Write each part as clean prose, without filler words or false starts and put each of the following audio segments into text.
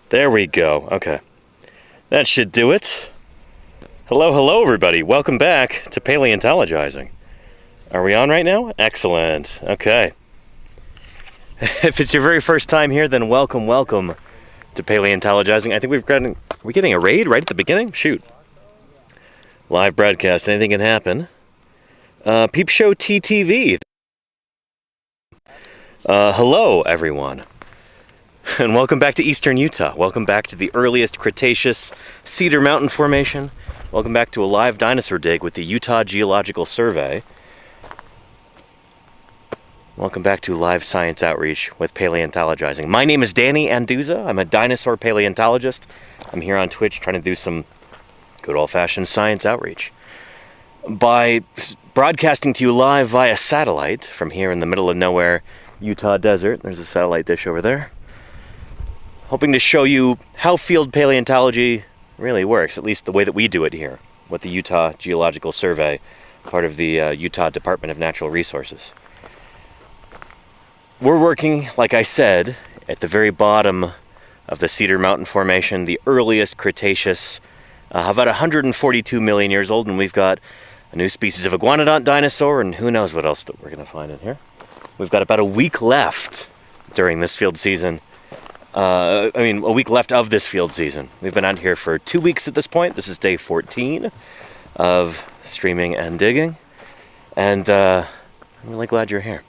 There we go. Okay. That should do it. Hello, everybody. Welcome back to Paleontologizing. Are we on right now? Excellent. Okay. If it's your very first time here, then welcome to Paleontologizing. I think are we getting a raid right at the beginning? Shoot. Live broadcast. Anything can happen. Peep Show TTV. Hello, everyone. And welcome back to Eastern Utah. Welcome back to the earliest Cretaceous Cedar Mountain Formation. Welcome back to a live dinosaur dig with the Utah Geological Survey. Welcome back to live science outreach with Paleontologizing. My name is Danny Anduza. I'm a dinosaur paleontologist. I'm here on Twitch trying to do some good old-fashioned science outreach. By broadcasting to you live via satellite from here in the middle of nowhere, Utah desert. There's a satellite dish over there. Hoping to show you how field paleontology really works, at least the way that we do it here with the Utah Geological Survey, part of the Utah Department of Natural Resources. We're working, like I said, at the very bottom of the Cedar Mountain Formation, the earliest Cretaceous, about 142 million years old, and we've got a new species of iguanodont dinosaur, and who knows what else that we're going to find in here. We've got about a week left during this field season. A week left of this field season. We've been out here for 2 weeks at this point. This is day 14 of streaming and digging. And I'm really glad you're here.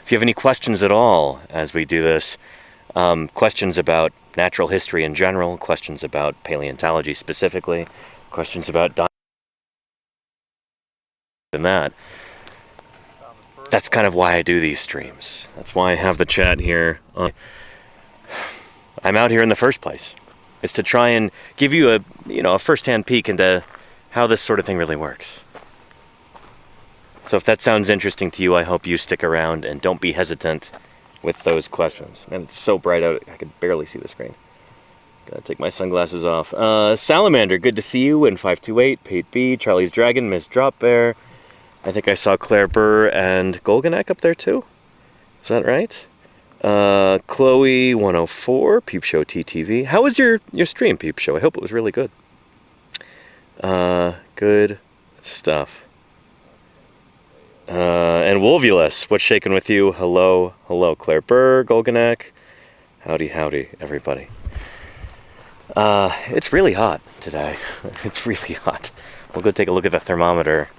If you have any questions at all as we do this, questions about natural history in general, questions about paleontology specifically, questions about and that's kind of why I do these streams. That's why I have the chat here. I'm out here in the first place, is to try and give you a first-hand peek into how this sort of thing really works. So if that sounds interesting to you, I hope you stick around and don't be hesitant with those questions. Man, it's so bright out, I can barely see the screen. Gotta take my sunglasses off. Salamander, good to see you. In 528, Pate B, Charlie's Dragon, Miss Drop Bear. I think I saw Claire Burr and Golganek up there too. Is that right? Chloe 104, Peep Show TTV. How was your stream, Peep Show? I hope it was really good. Good stuff. And Wolvulus, what's shaking with you? Hello, Claire Burr, Golganek. Howdy, everybody. It's really hot today. It's really hot. We'll go take a look at the thermometer.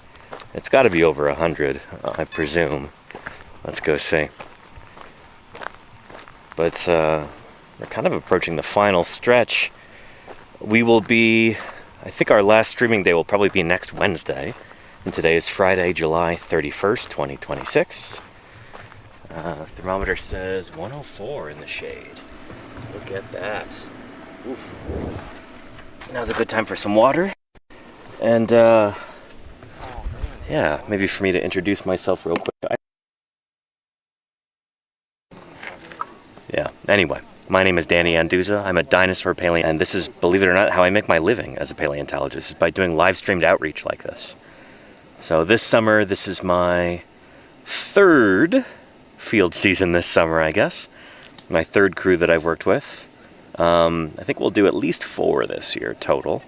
It's got to be over 100, I presume. Let's go see. But we're kind of approaching the final stretch. We will be, I think our last streaming day will probably be next Wednesday. And today is Friday, July 31st, 2026. Thermometer says 104 in the shade. Look at that. Oof. Now's a good time for some water. And yeah, maybe for me to introduce myself real quick. Yeah, anyway, my name is Danny Anduza. I'm a dinosaur paleontologist, and this is, believe it or not, how I make my living as a paleontologist, is by doing live-streamed outreach like this. So this summer, this is my third field season this summer, I guess. My third crew that I've worked with. I think we'll do at least 4 this year total.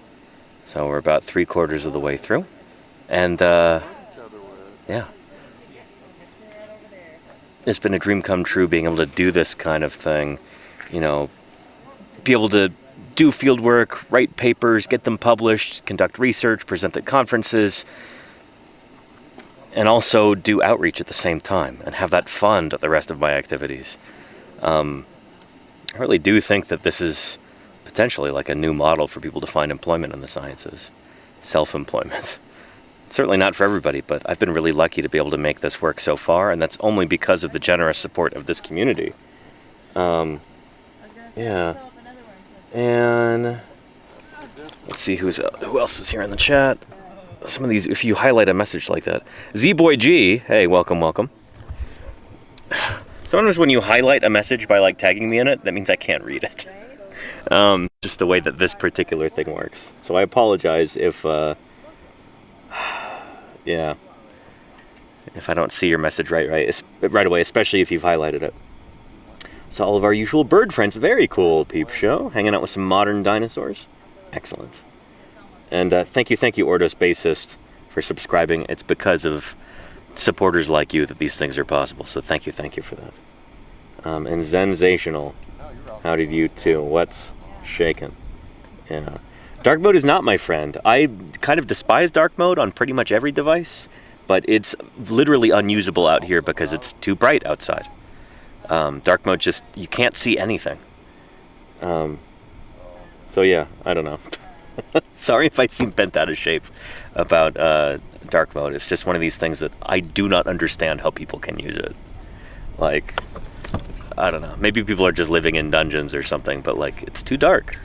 So we're about 3/4 of the way through. And, yeah. It's been a dream come true being able to do this kind of thing, be able to do field work, write papers, get them published, conduct research, present at conferences, and also do outreach at the same time and have that fund the rest of my activities. I really do think that this is potentially like a new model for people to find employment in the sciences, self-employment. Certainly not for everybody, but I've been really lucky to be able to make this work so far, and that's only because of the generous support of this community. Yeah. And let's see who else is here in the chat. Some of these, if you highlight a message like that. Z-Boy G, hey, welcome. Sometimes when you highlight a message by tagging me in it, that means I can't read it. Just the way that this particular thing works. So I apologize if yeah, if I don't see your message right away, especially if you've highlighted it. Saw all of our usual bird friends. Very cool peep show. Hanging out with some modern dinosaurs. Excellent. And thank you, Ordos bassist, for subscribing. It's because of supporters like you that these things are possible. So thank you for that. And Zensational. How did you too? What's shaking? Yeah. Dark mode is not my friend. I kind of despise dark mode on pretty much every device, but it's literally unusable out here because it's too bright outside. Dark mode just, you can't see anything. So yeah, I don't know. Sorry if I seem bent out of shape about dark mode. It's just one of these things that I do not understand how people can use it. Like, I don't know. Maybe people are just living in dungeons or something, but like, it's too dark.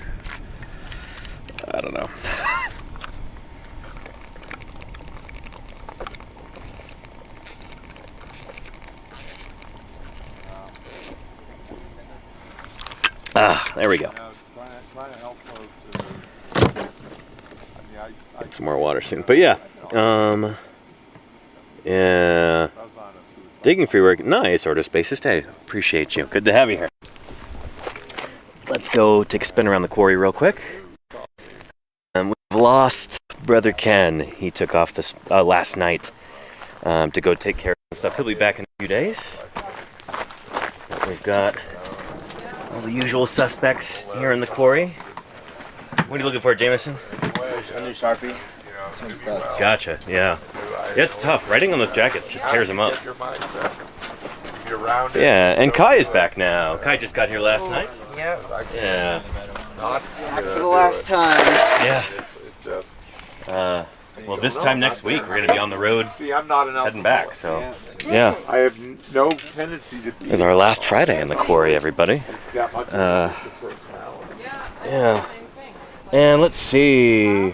I don't know. There we go. Get some more water soon. But yeah. Yeah. Digging free work. Nice, Order Spacist. Hey, appreciate you. Good to have you here. Let's go take a spin around the quarry real quick. We've lost Brother Ken. He took off this last night to go take care of stuff. He'll be back in a few days. We've got all the usual suspects here in the quarry. What are you looking for, Jameson? A new Sharpie. Gotcha, yeah. Yeah, it's tough. Writing on those jackets just tears them up. Yeah, and Kai is back now. Kai just got here last night. Yep. Yeah. Back for the last time. Yeah. Well, this time next week, we're going to be on the road heading back, so yeah. I have no tendency to be. It's our last Friday in the quarry, everybody. Yeah. And let's see.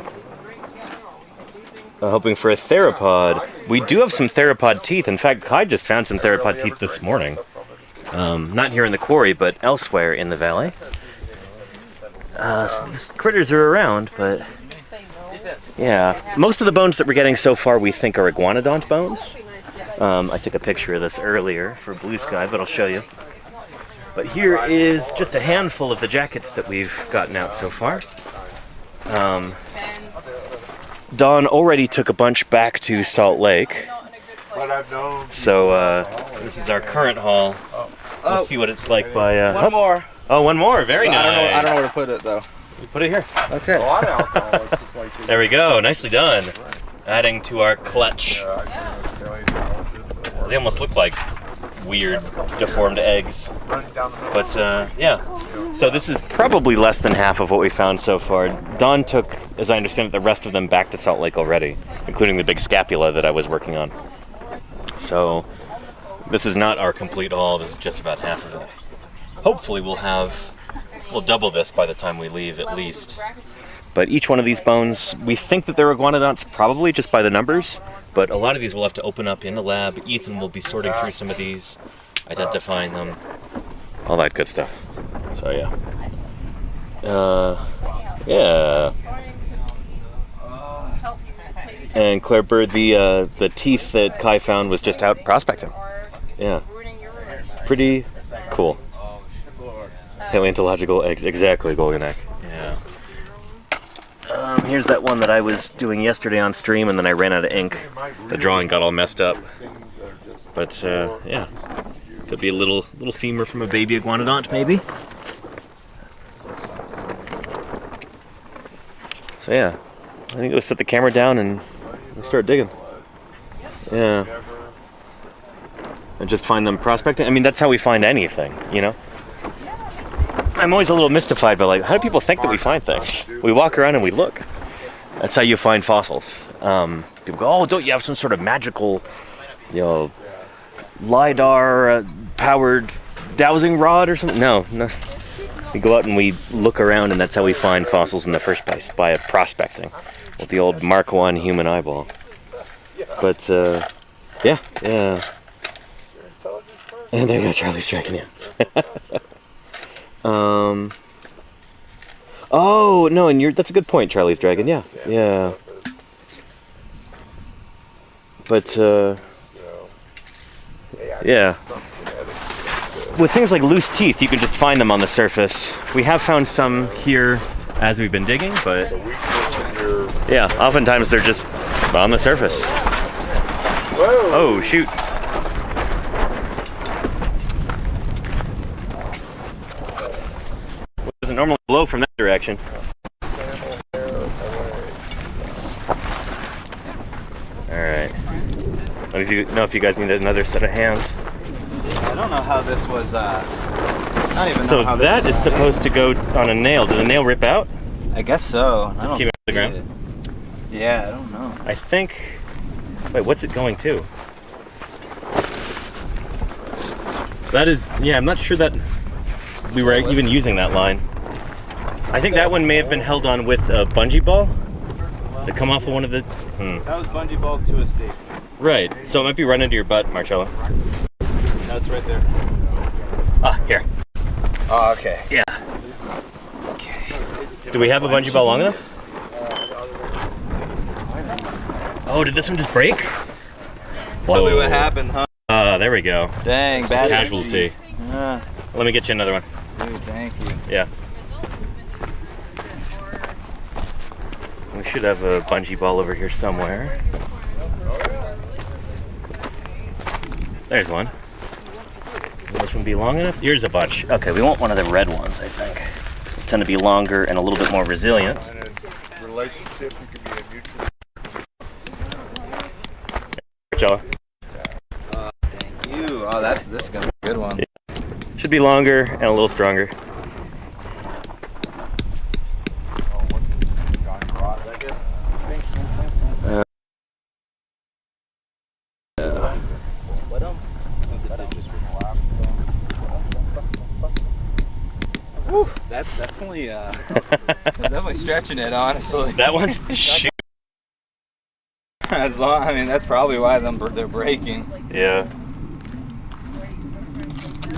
Hoping for a theropod. We do have some theropod teeth. In fact, Kai just found some theropod teeth this morning. Not here in the quarry, but elsewhere in the valley. So these critters are around, but yeah. Most of the bones that we're getting so far we think are iguanodont bones. I took a picture of this earlier for Blue Sky, but I'll show you. But here is just a handful of the jackets that we've gotten out so far. Don already took a bunch back to Salt Lake. So this is our current haul. We'll see what it's like by... One more. Oh, one more. Very nice. I don't know where to put it, though. Put it here. Okay. There we go. Nicely done. Adding to our clutch. They almost look like weird, deformed eggs. But, yeah. So this is probably less than half of what we found so far. Don took, as I understand it, the rest of them back to Salt Lake already, including the big scapula that I was working on. So this is not our complete haul. This is just about half of it. Hopefully we'll double this by the time we leave, at least. But each one of these bones, we think that they're iguanodonts probably just by the numbers, but a lot of these we'll have to open up in the lab. Ethan will be sorting through some of these, identifying them, all that good stuff. So yeah. Yeah. And Claire Bird, the teeth that Kai found was just out prospecting. Yeah. Pretty cool. Paleontological eggs, exactly, Golganek. Yeah. Here's that one that I was doing yesterday on stream, and then I ran out of ink. The drawing got all messed up. But yeah, could be a little femur from a baby iguanodont, maybe. So yeah, I think let's set the camera down and we'll start digging. Yeah. And just find them prospecting. I mean, that's how we find anything, you know? I'm always a little mystified by, like, how do people think that we find things? We walk around and we look. That's how you find fossils. People go, oh, don't you have some sort of magical, you know, LiDAR-powered dowsing rod or something? No. We go out and we look around, and that's how we find fossils in the first place, by prospecting with the old Mark I human eyeball. But, yeah. And there you go, Charlie's tracking you. Oh, no, and that's a good point, Charlie's Dragon, yeah. But, yeah. with things like loose teeth, you can just find them on the surface. We have found some here as we've been digging, but yeah, oftentimes they're just on the surface. Whoa. Oh, shoot. It doesn't normally blow from that direction. Alright. Let me know if you guys need another set of hands. I don't know how this was, I don't even So know how that this is supposed to go on a nail. Did the nail rip out? I guess so. Let's keep it on the ground. Yeah, I don't know. I think... Wait, what's it going to? That is... Yeah, I'm not sure that we were even using that line. I think that one may have been held on with a bungee ball to come off of one of the... That was bungee ball to a stake. Right, so it might be running into your butt, Marcello. No, it's right there. Ah, here. Oh, okay. Yeah. Okay. Do we have a bungee ball long enough? Oh, did this one just break? Probably what happened, huh? There we go. Dang, bad Casualty. Let me get you another one. Dude, thank you. Yeah. We should have a bungee ball over here somewhere. There's one. Will this one be long enough? Here's a bunch. Okay, we want one of the red ones, I think. These tend to be longer and a little bit more resilient. In a relationship, you can be a mutual. Marcello. Thank you. Oh, this is gonna be a good one. Yeah. Should be longer and a little stronger. Woo, that's definitely definitely stretching it, honestly. That one? Shoot. As long, I mean, that's probably why they're breaking. Yeah.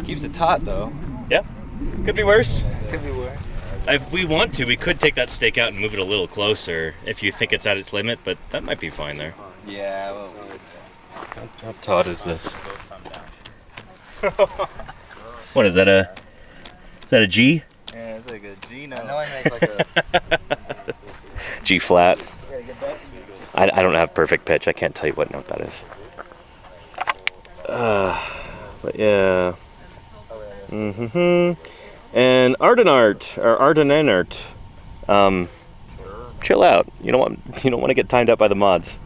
Keeps it taut though. Yeah. Could be worse. Could be worse. If we want to, we could take that stake out and move it a little closer if you think it's at its limit, but that might be fine there. Yeah. Well, How taut is this? What is that, is that a G? yeah, it's like a G note. I know I make like a G flat. I don't have perfect pitch. I can't tell you what note that is. But yeah. And Ardenart or Ardenenart. Chill out. You don't want to get timed up by the mods.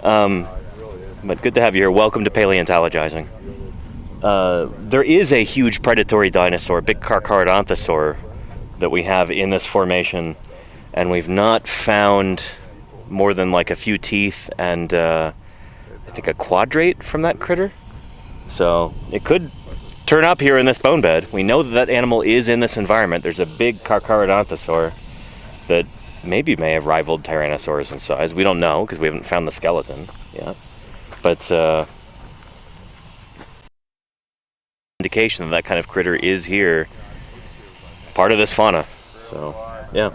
But good to have you here. Welcome to Paleontologizing. There is a huge predatory dinosaur, big Carcharodontosaur, that we have in this formation, and we've not found more than like a few teeth and I think a quadrate from that critter. So it could turn up here in this bone bed. We know that animal is in this environment. There's a big Carcharodontosaur that maybe may have rivaled Tyrannosaurus in size. We don't know because we haven't found the skeleton yet. But indication that kind of critter is here, part of this fauna. So yeah.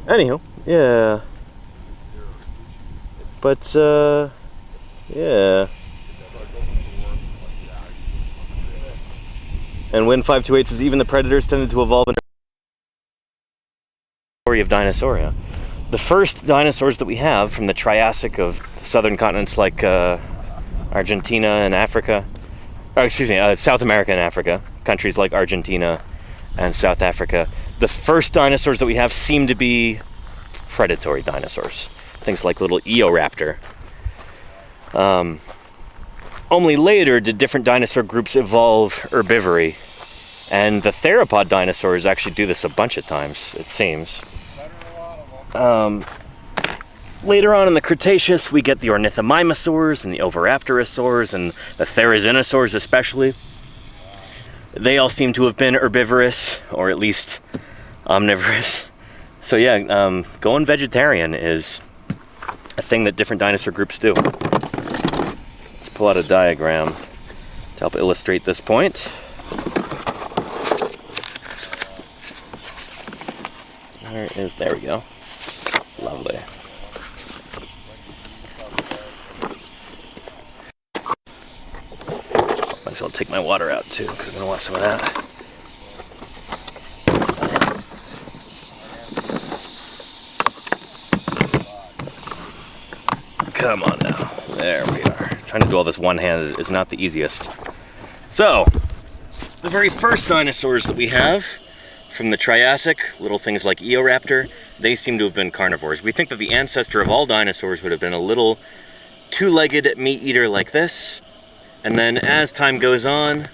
Anywho, yeah. But yeah. And Win 528 says even the predators tended to evolve into story of Dinosauria. The first dinosaurs that we have from the Triassic of southern continents like Argentina and Africa, or excuse me, South America and Africa, countries like Argentina and South Africa. The first dinosaurs that we have seem to be predatory dinosaurs. Things like little Eoraptor. Only later did different dinosaur groups evolve herbivory. And the theropod dinosaurs actually do this a bunch of times, it seems. Later on in the Cretaceous, we get the ornithomimosaurs and the oviraptorosaurs and the therizinosaurs especially. They all seem to have been herbivorous, or at least omnivorous. So yeah, going vegetarian is a thing that different dinosaur groups do. Let's pull out a diagram to help illustrate this point. There we go. Lovely. Let's So I'll take my water out too, because I'm going to want some of that. Come on now. There we are. Trying to do all this one-handed is not the easiest. So, the very first dinosaurs that we have from the Triassic, little things like Eoraptor, they seem to have been carnivores. We think that the ancestor of all dinosaurs would have been a little two-legged meat eater like this. And then as time goes on,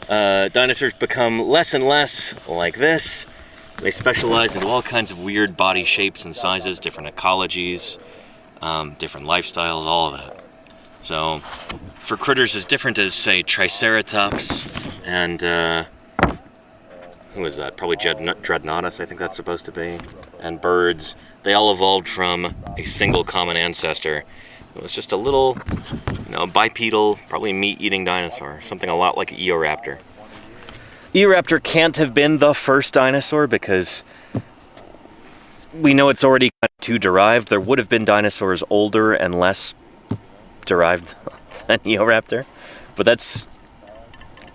dinosaurs become less and less like this. They specialize into all kinds of weird body shapes and sizes, different ecologies, different lifestyles, all of that. So, for critters as different as, say, Triceratops and, who is that? Probably Dreadnoughtus, I think that's supposed to be. And birds, they all evolved from a single common ancestor. It was just a little, bipedal, probably meat-eating dinosaur. Something a lot like Eoraptor. Eoraptor can't have been the first dinosaur because we know it's already kind of too derived. There would have been dinosaurs older and less derived than Eoraptor. But that's...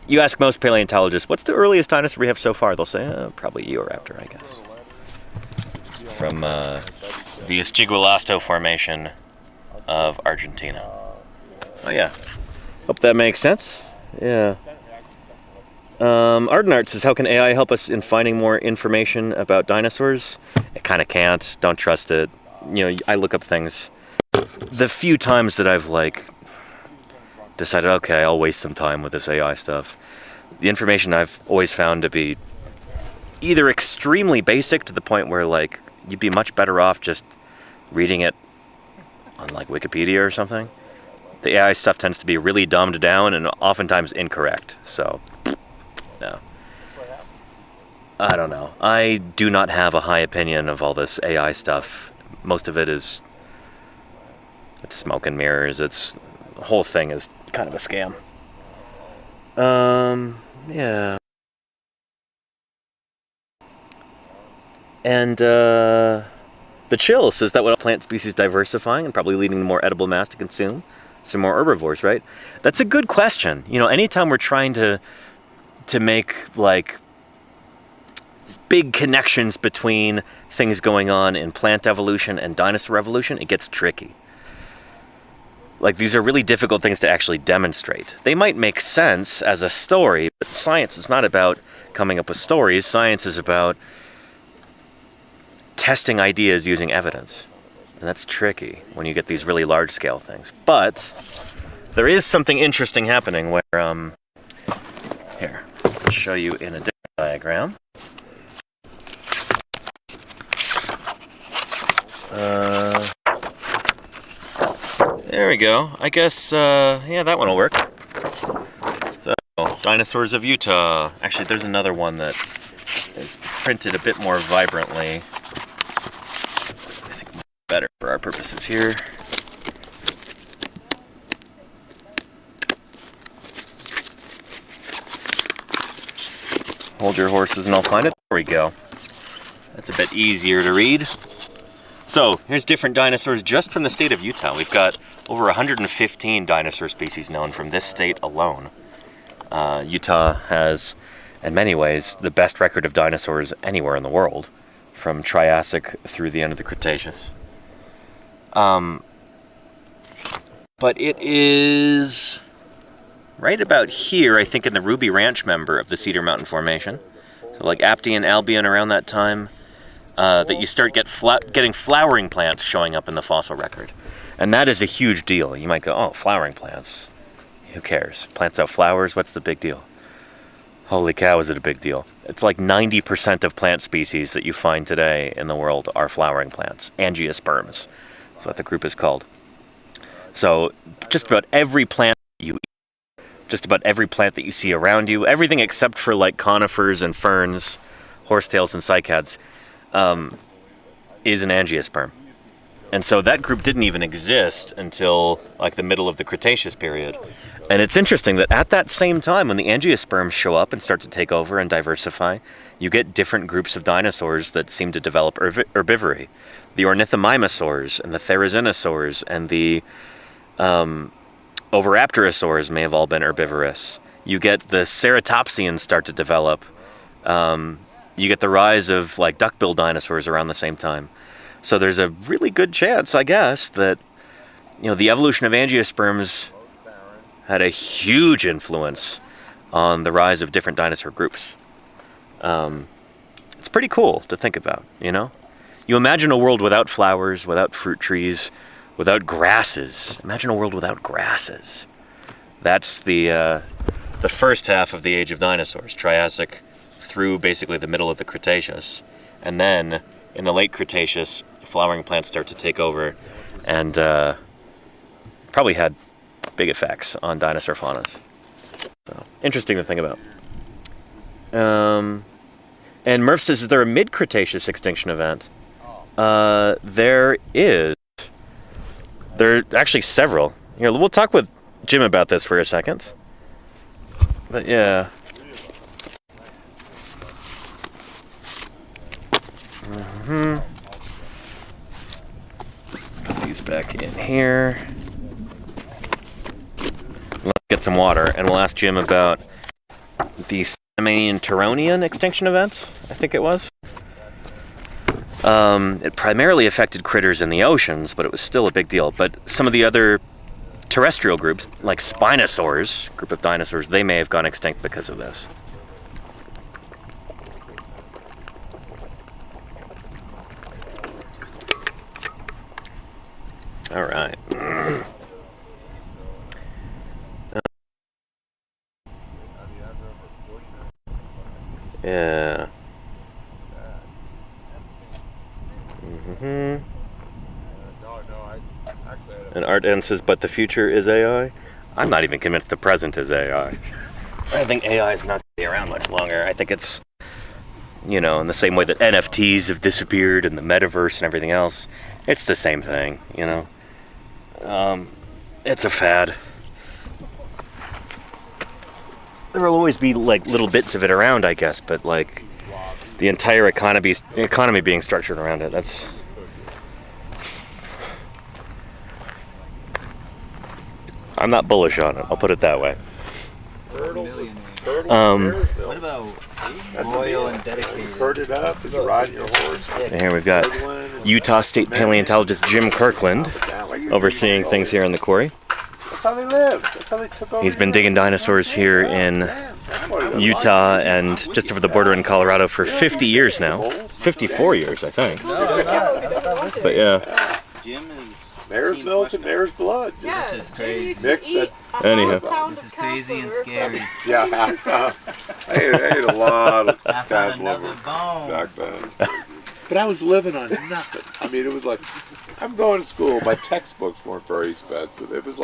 You ask most paleontologists, what's the earliest dinosaur we have so far? They'll say, probably Eoraptor, I guess. From the Estiguolasto Formation of Argentina. Oh yeah. Hope that makes sense. Yeah. Ardenart says, how can AI help us in finding more information about dinosaurs? It kind of can't. Don't trust it. I look up things. The few times that I've, decided, okay, I'll waste some time with this AI stuff, the information I've always found to be either extremely basic to the point where, you'd be much better off just reading it on, Wikipedia or something. The AI stuff tends to be really dumbed down and oftentimes incorrect, so... No. I don't know. I do not have a high opinion of all this AI stuff. Most of it it's smoke and mirrors. The whole thing is kind of a scam. Yeah. And, the Chill says that would plant species diversifying and probably leading to more edible mass to consume. Some more herbivores, right? That's a good question. Anytime we're trying to make, big connections between things going on in plant evolution and dinosaur evolution, it gets tricky. These are really difficult things to actually demonstrate. They might make sense as a story, but science is not about coming up with stories. Science is about testing ideas using evidence. And that's tricky when you get these really large-scale things. But there is something interesting happening where, here, I'll show you in a different diagram. There we go. I guess, that one will work. So, Dinosaurs of Utah. Actually, there's another one that is printed a bit more vibrantly. I think better for our purposes here. Hold your horses and I'll find it. There we go. That's a bit easier to read. So, here's different dinosaurs just from the state of Utah. We've got over 115 dinosaur species known from this state alone. Utah has, in many ways, the best record of dinosaurs anywhere in the world, from Triassic through the end of the Cretaceous. But it is right about here, I think, in the Ruby Ranch member of the Cedar Mountain Formation. So Aptian, Albion around that time. That you start getting flowering plants showing up in the fossil record. And that is a huge deal. You might go, oh, flowering plants. Who cares? Plants out flowers, what's the big deal? Holy cow, is it a big deal. It's 90% of plant species that you find today in the world are flowering plants. Angiosperms is what the group is called. So just about every plant you eat, just about every plant that you see around you, everything except for conifers and ferns, horsetails and cycads, is an angiosperm. And so that group didn't even exist until the middle of the Cretaceous period. And it's interesting that at that same time, when the angiosperms show up and start to take over and diversify, you get different groups of dinosaurs that seem to develop herbivory. The ornithomimosaurs and the therizinosaurs and the oviraptorosaurs may have all been herbivorous. You get the ceratopsians start to develop. You get the rise of like duck-billed dinosaurs around the same time. So there's a really good chance, I guess, that the evolution of angiosperms had a huge influence on the rise of different dinosaur groups. It's pretty cool to think about, You imagine a world without flowers, without fruit trees, without grasses. Imagine a world without grasses. That's the first half of the age of dinosaurs, Triassic through basically the middle of the Cretaceous. And then, in the late Cretaceous, flowering plants start to take over and probably had big effects on dinosaur faunas. So, interesting to think about. And Murph says, is there a mid-Cretaceous extinction event? There is. There are actually several. Here, we'll talk with Jim about this for a second. But yeah. Put these back in here. Let's get some water, and we'll ask Jim about the Salamanian-Turonian extinction event, I think it was. It primarily affected critters in the oceans, but it was still a big deal. But some of the other terrestrial groups, like Spinosaurs, group of dinosaurs, they may have gone extinct because of this. All right. Yeah. And Art N says, but the future is AI? I'm not even convinced the present is AI. I think AI is not going to be around much longer. I think it's, in the same way that NFTs have disappeared and the metaverse and everything else. It's the same thing, It's a fad. There will always be, little bits of it around, I guess, but, the entire economy being structured around it, that's... I'm not bullish on it, I'll put it that way. What about loyal and dedicated? Herd it up, did you ride your horse? So here we've got Utah State paleontologist Jim Kirkland overseeing things here in the quarry. That's how they lived. That's how they took over. He's been digging dinosaurs here in Utah and just over the border in Colorado for 50 years now. 54 years, I think. But yeah. Jim is Mare's milk and mare's blood. This is crazy. Mixed it. Anyhow. This is crazy and scary. Yeah, I ate a lot of I found bad another liver bone. back then. But I was living on nothing. I mean, it was like, I'm going to school. My textbooks weren't very expensive. It was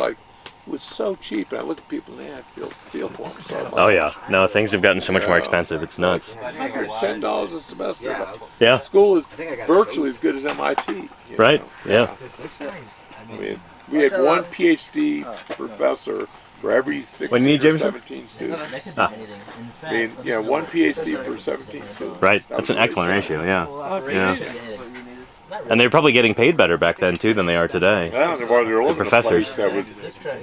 so cheap. And I look at people and I feel for them so much. Oh yeah. No, things have gotten so much more expensive. It's nuts. $10 a semester. Yeah. School is virtually as good as MIT. Right? Yeah. I mean, we had one PhD professor for every 16 need, or Jameson? 17 students. Ah. I mean, one PhD for 17 students. Right. That That's was an excellent ratio. ratio, yeah. Yeah. And they were probably getting paid better back then too than they are today. Yeah, and they were professors. That was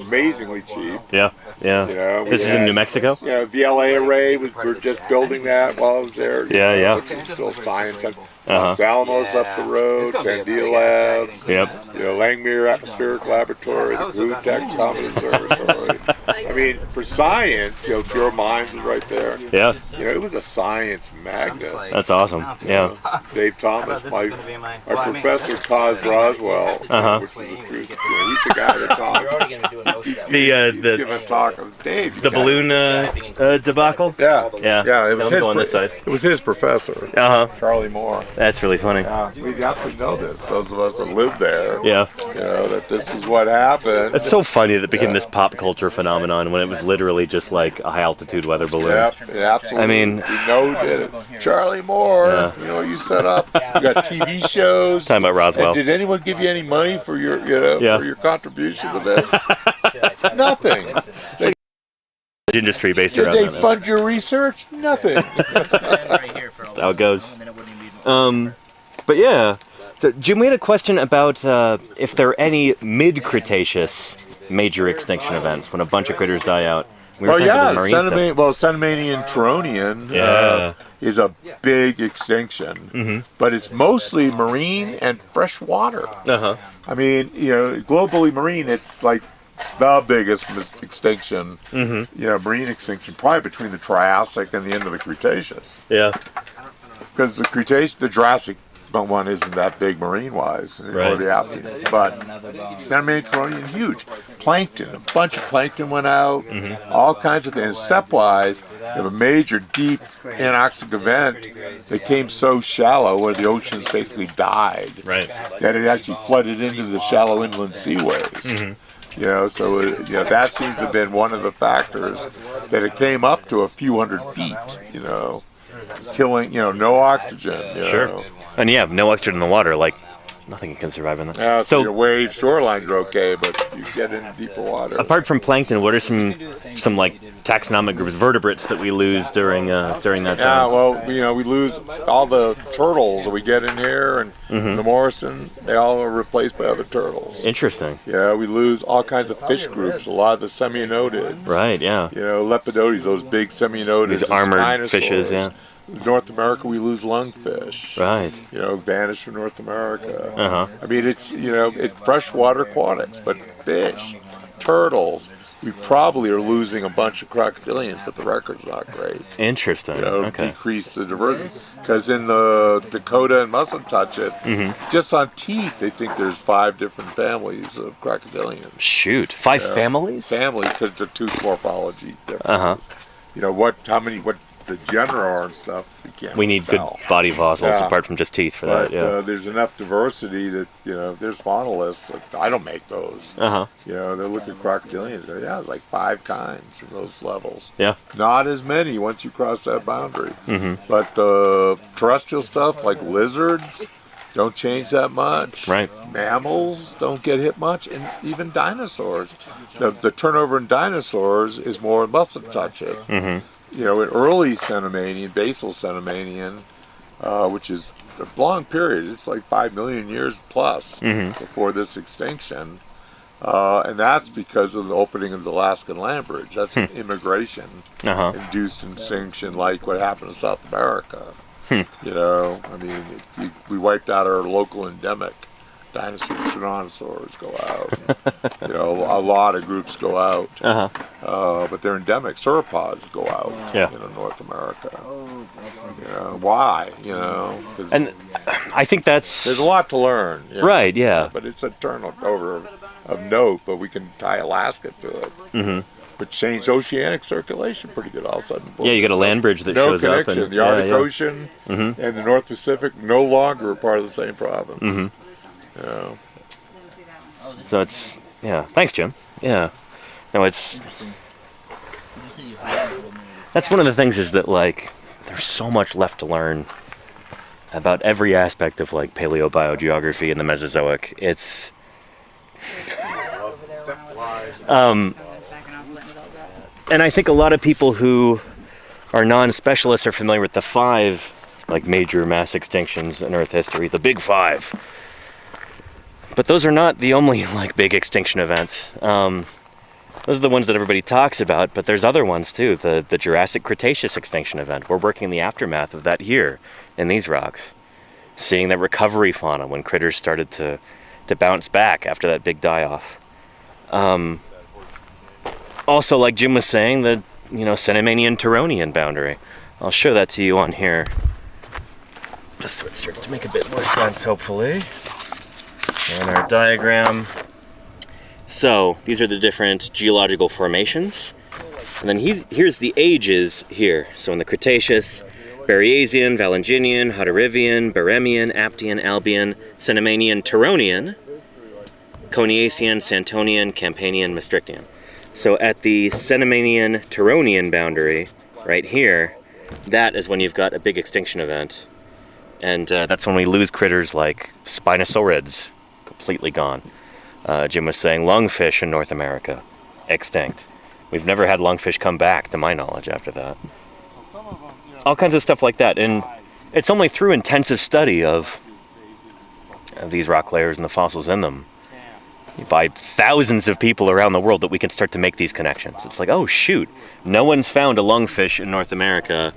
amazingly cheap. Yeah, yeah. This is in New Mexico? Yeah, VLA array we're just building that while I was there. Yeah. Which is still science. And Los Alamos up the road, Sandia Labs. Yep. Langmuir Atmospheric Laboratory, the Blue Tech Comet Observatory. I mean, for science, Pure Minds was right there. Yeah. It was a science magnet. That's awesome. Yeah. Dave Thomas, my professor Taz Roswell, which was a true. He's the guy that taught. Give a talk of Dave. The balloon debacle. Yeah. It was his. On this side. It was his professor. Charlie Moore. That's really funny. We got to know this. Those of us that lived there. Yeah. That this is what happened. It's so funny that it became this pop culture phenomenon when it was literally just like a high altitude weather balloon. Absolutely. I mean, did it. Charlie Moore. You set up. You got TV shows. Talking about Roswell. And did anyone give you any money for your, for your contribution to this? Nothing. Industry based Did around they that. fund your research? Nothing. That's how it goes. But yeah. So, Jim, we had a question about if there are any mid-Cretaceous major extinction events when a bunch of critters die out. We were Well, talking about yeah, the marine stuff. Cenomanian Turonian Yeah. is a big extinction, but it's mostly marine and freshwater. Uh-huh. I mean, globally marine, it's like the biggest extinction, marine extinction, probably between the Triassic and the end of the Cretaceous. Yeah. Because the Jurassic one isn't that big marine-wise, Right. or the Aptians, but Cenomanian Turonian, huge. Plankton, a bunch of plankton went out, all kinds of things. Stepwise, you have a major deep anoxic event that came so shallow where the oceans basically died, Right. that it actually flooded into the shallow inland seaways. That seems to have been one of the factors that it came up to a few hundred feet, killing, no oxygen. Sure. And yeah, no oxygen in the water, like nothing can survive in that. So your wave shorelines are okay, but you get into deeper water. Apart from plankton, what are some like taxonomic groups, vertebrates that we lose during that time? Yeah, well, we lose all the turtles that we get in here, and the Morrison, they all are replaced by other turtles. Interesting. Yeah, we lose all kinds of fish groups, a lot of the semionodids. Right, yeah. Lepidodes, those big semionodids. These armored dinosaurs. fishes, yeah. North America, we lose lungfish. Right. Vanish from North America. Uh-huh. I mean, it's freshwater aquatics, but fish, turtles. We probably are losing a bunch of crocodilians, but the record's not great. Interesting. Okay. Decrease the diversity. Because in the Dakota and Muscatatucket, just on teeth, they think there's 5 different families of crocodilians. Shoot, 5 families? Families, because the tooth morphology differences. Uh-huh. What the genera are and stuff, we can't We need tell. good body fossils Yeah. apart from just teeth for But that, yeah. there's enough diversity that, there's fauna lists. I don't make those. Uh-huh. They look at crocodilians. There's like 5 kinds in those levels. Yeah. Not as many once you cross that boundary. But the terrestrial stuff, like lizards, don't change that much. Right. Mammals don't get hit much, and even dinosaurs. The turnover in dinosaurs is more Muscatatucket. In early Cenomanian, basal Cenomanian, which is a long period, it's like 5 million years plus before this extinction, and that's because of the opening of the Alaskan land bridge. That's an immigration-induced extinction, like what happened in South America. We wiped out our local endemic. Dinosaurs, tyrannosaurs go out. A lot of groups go out. But they're endemic. Sauropods go out. North America. Why? 'Cause And I think that's... there's a lot to learn. Right, yeah. But it's a turnover of note. But we can tie Alaska to it. But change oceanic circulation pretty good all of a sudden. Yeah, you got a land bridge that no shows up. connection. And, the Arctic Ocean and the North Pacific no longer are part of the same province. So it's, yeah. Thanks, Jim. Yeah. No, it's... That's one of the things is that, like, there's so much left to learn about every aspect of, like, paleobiogeography in the Mesozoic. It's... And I think a lot of people who are non-specialists are familiar with the 5, like, major mass extinctions in Earth history, the Big 5. But those are not the only, like, big extinction events. Those are the ones that everybody talks about, but there's other ones too. The Jurassic Cretaceous extinction event. We're working in the aftermath of that here in these rocks. Seeing that recovery fauna when critters started to bounce back after that big die-off. Also, like Jim was saying, the Cenomanian-Turonian boundary. I'll show that to you on here. Just so it starts to make a bit more sense, hopefully. And our diagram. So, these are the different geological formations. And then here's the ages here. So in the Cretaceous, Berriasian, Valanginian, Hoderivian, Barremian, Aptian, Albian, Cenomanian, Turonian, Coniacian, Santonian, Campanian, Maastrichtian. So at the Cenomanian-Turonian boundary, right here, that is when you've got a big extinction event. And that's when we lose critters like Spinosaurids, completely gone. Jim was saying lungfish in North America, extinct. We've never had lungfish come back, to my knowledge, after that. All kinds of stuff like that. And it's only through intensive study of these rock layers and the fossils in them by thousands of people around the world that we can start to make these connections. It's like, oh shoot, no one's found a lungfish in North America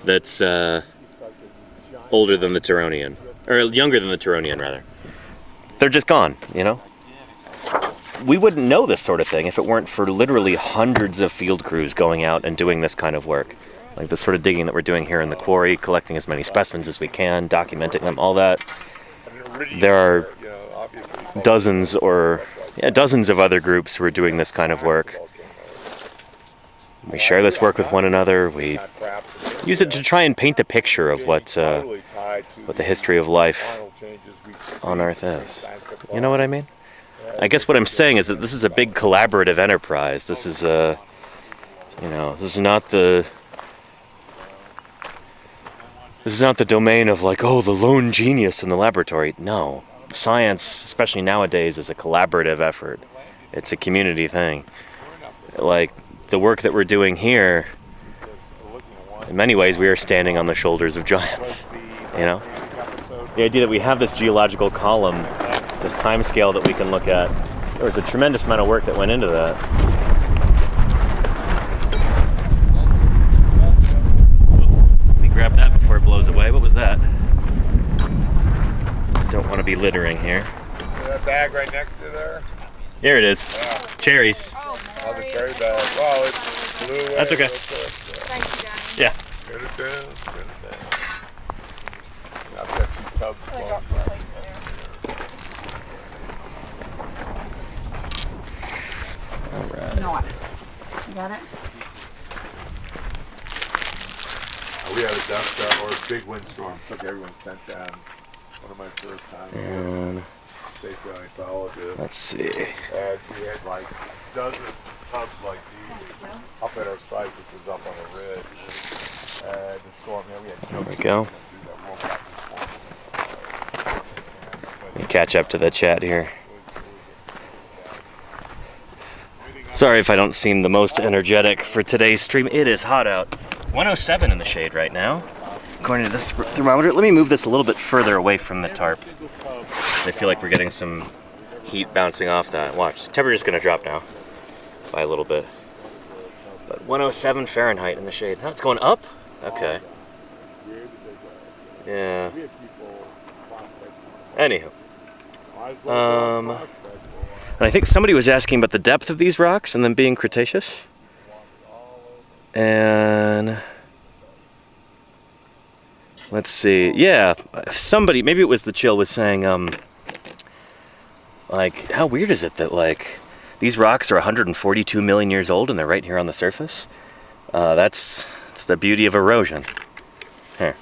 that's older than the Turonian, or younger than the Turonian rather. They're just gone, you know? We wouldn't know this sort of thing if it weren't for literally hundreds of field crews going out and doing this kind of work. Like the sort of digging that we're doing here in the quarry, collecting as many specimens as we can, documenting them, all that. There are dozens of other groups who are doing this kind of work. We share this work with one another. We use it to try and paint a picture of what the history of life on Earth is. You know what I mean? I guess what I'm saying is that this is a big collaborative enterprise. This is this is not the domain of like, oh, the lone genius in the laboratory. No. Science, especially nowadays, is a collaborative effort. It's a community thing. Like, the work that we're doing here, in many ways, we are standing on the shoulders of giants, you know? The idea that we have this geological column, this time scale that we can look at, there was a tremendous amount of work that went into that. Let me grab that before it blows away. What was that? Don't want to be littering here. That bag right next to there? Here it is. Yeah. Cherries. Oh, the cherry bag. Well, it's blew away. That's okay. Thank you, Danny. Yeah. Get it down. I've got some tubs. I got a place in there. All right. Nice. You got it? We had a dust storm or a big windstorm. Took everyone's tent down. One of my first times. And State paleontologist. let's see. And we had like dozens of tubs like these up at our site, which was up on a ridge. And the storm, we had There we go. Let me catch up to the chat here. Sorry if I don't seem the most energetic for today's stream. It is hot out. 107 in the shade right now, according to this thermometer. Let me move this a little bit further away from the tarp. I feel like we're getting some heat bouncing off that. Watch, the temperature's going to drop now by a little bit. But 107 Fahrenheit in the shade. Now it's going up? Okay. Yeah. Anywho. And I think somebody was asking about the depth of these rocks and them being Cretaceous. And let's see. Yeah, somebody, maybe it was the Chill, was saying, like, how weird is it that, like, these rocks are 142 million years old and they're right here on the surface? That's the beauty of erosion. Here.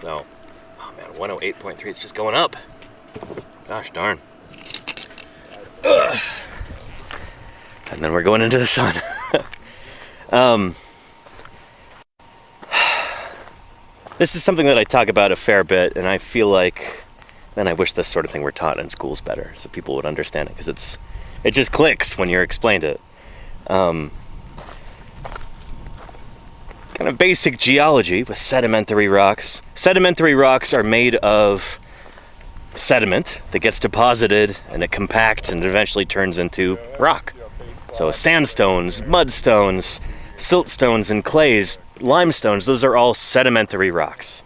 So, oh man, 108.3, it's just going up. Gosh darn. Ugh. And then we're going into the sun. This is something that I talk about a fair bit, and I feel like, and I wish this sort of thing were taught in schools better, so people would understand it, because it just clicks when you're explained it. Kind of basic geology with sedimentary rocks. Sedimentary rocks are made of sediment that gets deposited and it compacts and eventually turns into rock. So sandstones, mudstones, siltstones, and clays, limestones, those are all sedimentary rocks.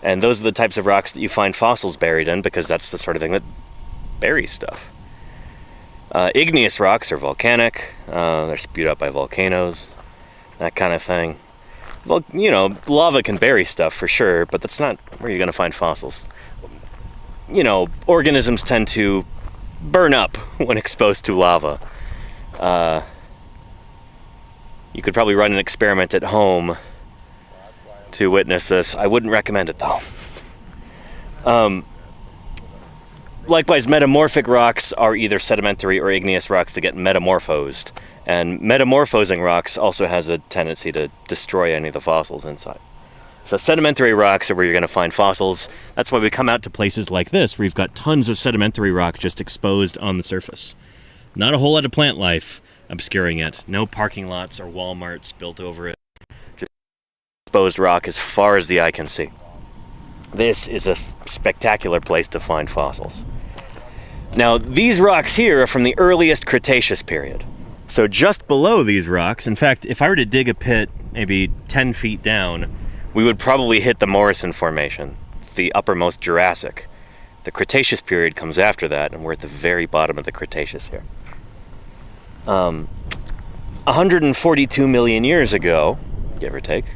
And those are the types of rocks that you find fossils buried in, because that's the sort of thing that buries stuff. Igneous rocks are volcanic. They're spewed up by volcanoes, that kind of thing. Well, you know, lava can bury stuff for sure, but that's not where you're going to find fossils. You know, organisms tend to burn up when exposed to lava. You could probably run an experiment at home to witness this. I wouldn't recommend it though. Likewise, metamorphic rocks are either sedimentary or igneous rocks that get metamorphosed. And metamorphosing rocks also has a tendency to destroy any of the fossils inside. So sedimentary rocks are where you're going to find fossils. That's why we come out to places like this, where you've got tons of sedimentary rock just exposed on the surface. Not a whole lot of plant life obscuring it. No parking lots or Walmarts built over it. Just exposed rock as far as the eye can see. This is a spectacular place to find fossils. Now, these rocks here are from the earliest Cretaceous period. So just below these rocks, in fact, if I were to dig a pit maybe 10 feet down, we would probably hit the Morrison Formation, the uppermost Jurassic. The Cretaceous period comes after that, and we're at the very bottom of the Cretaceous here. 142 million years ago, give or take,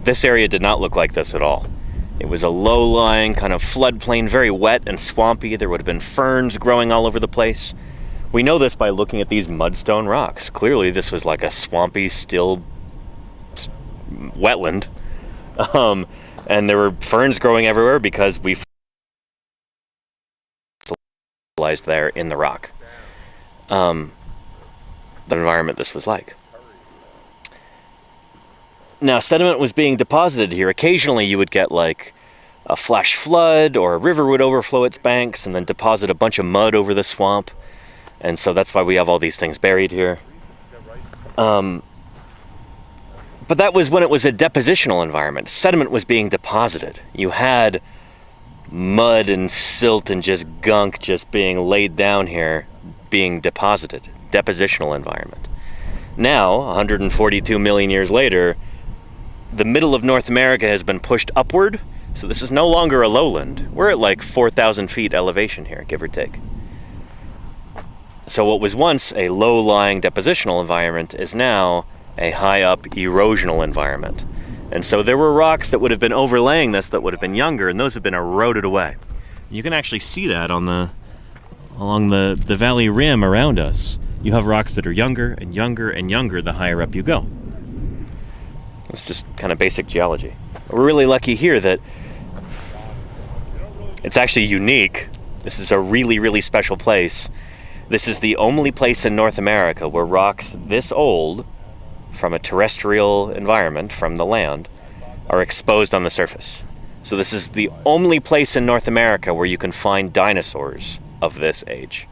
this area did not look like this at all. It was a low-lying kind of floodplain, very wet and swampy. There would have been ferns growing all over the place. We know this by looking at these mudstone rocks. Clearly this was like a swampy, still wetland. And there were ferns growing everywhere because we fossilized there in the rock. The environment this was like. Now, sediment was being deposited here. Occasionally you would get like a flash flood, or a river would overflow its banks and then deposit a bunch of mud over the swamp. And so that's why we have all these things buried here. But that was when it was a depositional environment. Sediment was being deposited. You had mud and silt and just gunk just being laid down here, being deposited. Depositional environment. Now, 142 million years later, the middle of North America has been pushed upward, so this is no longer a lowland. We're at like 4,000 feet elevation here, give or take. So what was once a low-lying depositional environment is now a high-up erosional environment. And so there were rocks that would have been overlaying this that would have been younger, and those have been eroded away. You can actually see that along the valley rim around us. You have rocks that are younger and younger and younger the higher up you go. It's just kind of basic geology. We're really lucky here that it's actually unique. This is a really, really special place. This is the only place in North America where rocks this old, from a terrestrial environment, from the land, are exposed on the surface. So this is the only place in North America where you can find dinosaurs of this age,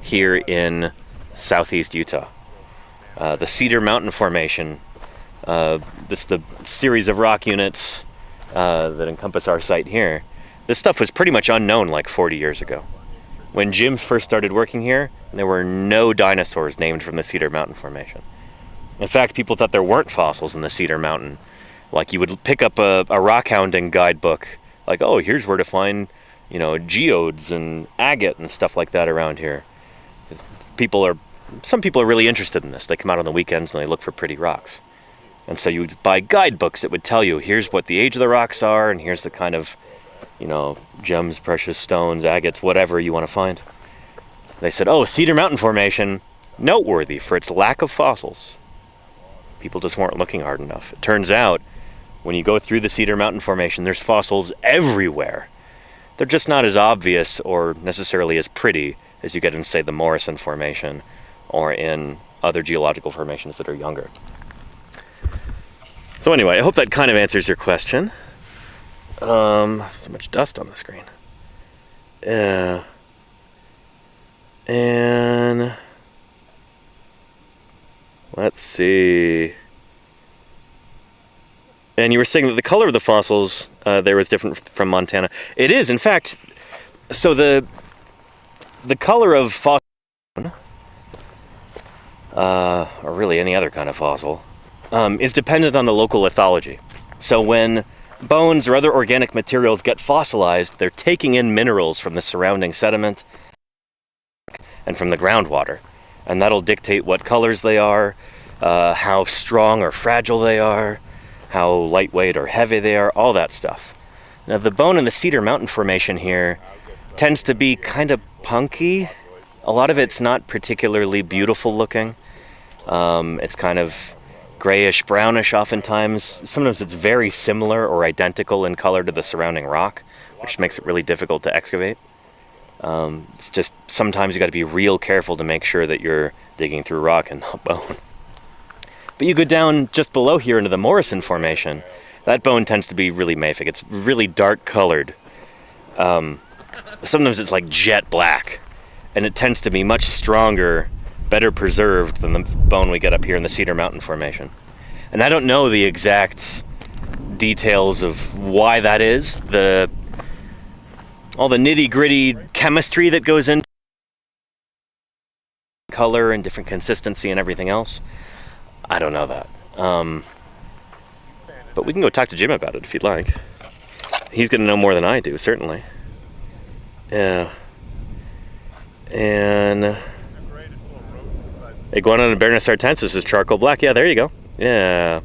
here in southeast Utah. The Cedar Mountain Formation, this is the series of rock units that encompass our site here. This stuff was pretty much unknown like 40 years ago. When Jim first started working here, there were no dinosaurs named from the Cedar Mountain Formation. In fact, people thought there weren't fossils in the Cedar Mountain. Like, you would pick up a rock hounding guidebook, like, oh, here's where to find, geodes and agate and stuff like that around here. Some people are really interested in this. They come out on the weekends and they look for pretty rocks. And so you would buy guidebooks that would tell you, here's what the age of the rocks are, and here's the kind of, gems, precious stones, agates, whatever you want to find. They said, oh, Cedar Mountain Formation, noteworthy for its lack of fossils. People just weren't looking hard enough. It turns out, when you go through the Cedar Mountain Formation, there's fossils everywhere. They're just not as obvious or necessarily as pretty as you get in, say, the Morrison Formation or in other geological formations that are younger. So anyway, I hope that kind of answers your question. So much dust on the screen. Yeah. And let's see. And you were saying that the color of the fossils there was different from Montana. It is, in fact. So the color of fossil, or really any other kind of fossil, is dependent on the local lithology. So when bones or other organic materials get fossilized, they're taking in minerals from the surrounding sediment and from the groundwater. And that'll dictate what colors they are, how strong or fragile they are, how lightweight or heavy they are, all that stuff. Now, the bone in the Cedar Mountain Formation here tends to be kind of punky. A lot of it's not particularly beautiful looking. It's kind of grayish, brownish oftentimes. Sometimes it's very similar or identical in color to the surrounding rock, which makes it really difficult to excavate. It's just sometimes you got to be real careful to make sure that you're digging through rock and not bone. But you go down just below here into the Morrison Formation, that bone tends to be really mafic. It's really dark colored. Sometimes it's like jet black, and it tends to be much stronger, better preserved than the bone we get up here in the Cedar Mountain Formation. And I don't know the exact details of why that is. The all the nitty-gritty chemistry that goes into color and different consistency and everything else, I don't know that. But we can go talk to Jim about it if you'd like. He's going to know more than I do, certainly. Yeah. And Iguanodon sartensis is charcoal black. Yeah, there you go. Yeah.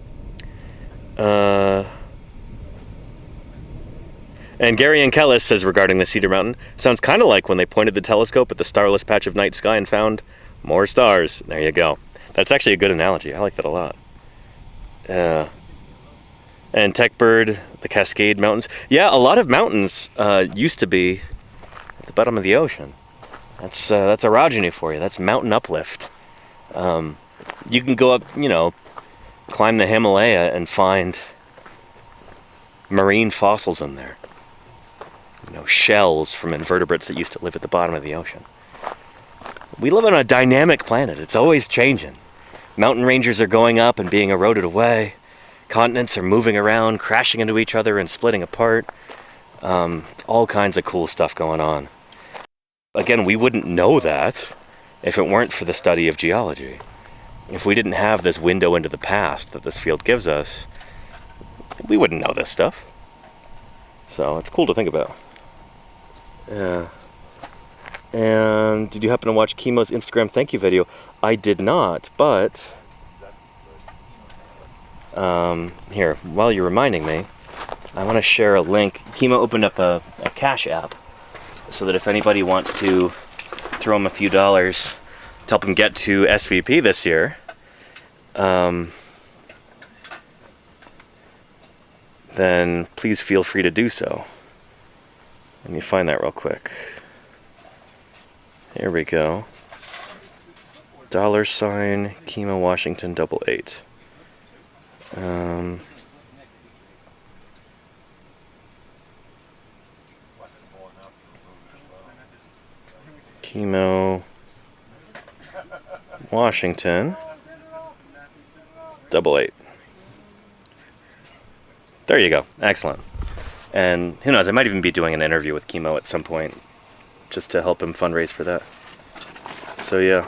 And Gary Ankelis says regarding the Cedar Mountain, sounds kind of like when they pointed the telescope at the starless patch of night sky and found more stars. There you go. That's actually a good analogy. I like that a lot. And Techbird, the Cascade Mountains. Yeah, a lot of mountains used to be at the bottom of the ocean. That's orogeny for you. That's mountain uplift. You can go up, climb the Himalaya and find marine fossils in there. Shells from invertebrates that used to live at the bottom of the ocean. We live on a dynamic planet. It's always changing. Mountain ranges are going up and being eroded away. Continents are moving around, crashing into each other and splitting apart. All kinds of cool stuff going on. Again, we wouldn't know that if it weren't for the study of geology. If we didn't have this window into the past that this field gives us, we wouldn't know this stuff. So it's cool to think about. Yeah. And did you happen to watch Chemo's Instagram thank you video? I did not, but here, while you're reminding me, I want to share a link. Chemo opened up a Cash app so that if anybody wants to throw him a few dollars to help him get to SVP this year, then please feel free to do so. Let me find that real quick. Here we go. $ Chemo Washington 88. Chemo Washington 88. There you go. Excellent. And who knows, I might even be doing an interview with Chemo at some point just to help him fundraise for that. So yeah.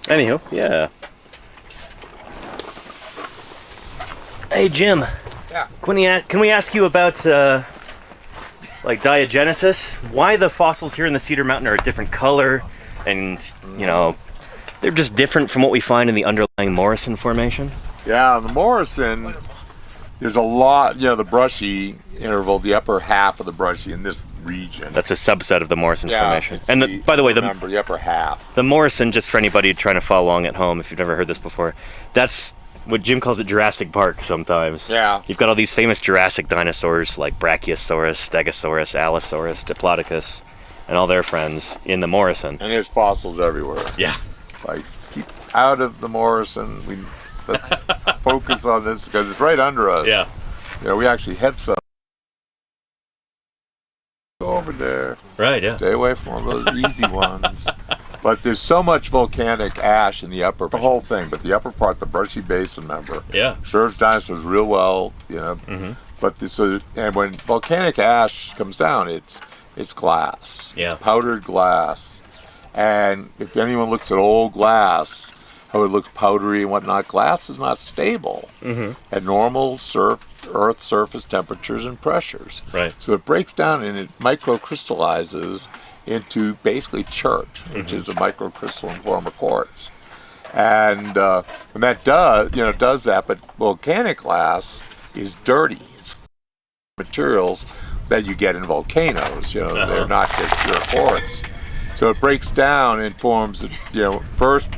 Anywho, yeah. Hey Jim. Yeah. Can we ask you about diagenesis? Why the fossils here in the Cedar Mountain are a different color, and they're just different from what we find in the underlying Morrison Formation? Yeah, the Morrison, there's a lot, the brushy interval, the upper half of the brushy in this region. That's a subset of the Morrison Formation. it's And by the way, the upper half. the Morrison, just for anybody trying to follow along at home, if you've never heard this before, that's what Jim calls it Jurassic Park sometimes. Yeah. You've got all these famous Jurassic dinosaurs like Brachiosaurus, Stegosaurus, Allosaurus, Diplodocus, and all their friends in the Morrison. And there's fossils everywhere. Yeah. Like, keep out of the Morrison. Let's focus on this because it's right under us. Yeah. We actually have some. Go over there. Right, yeah. Stay away from all those easy ones. But there's so much volcanic ash in the upper, the whole thing, but the upper part, the brushy basin member, Yeah. serves dinosaurs real well, Mm-hmm. But and when volcanic ash comes down, it's glass. Yeah. It's powdered glass. And if anyone looks at old glass, how it looks powdery and whatnot, glass is not stable at normal Earth surface temperatures and pressures. Right. So it breaks down and it microcrystallizes into basically chert, which is a microcrystalline form of quartz. And when that does that, but volcanic glass is dirty. It's materials that you get in volcanoes. They're not just pure quartz. So it breaks down and forms. First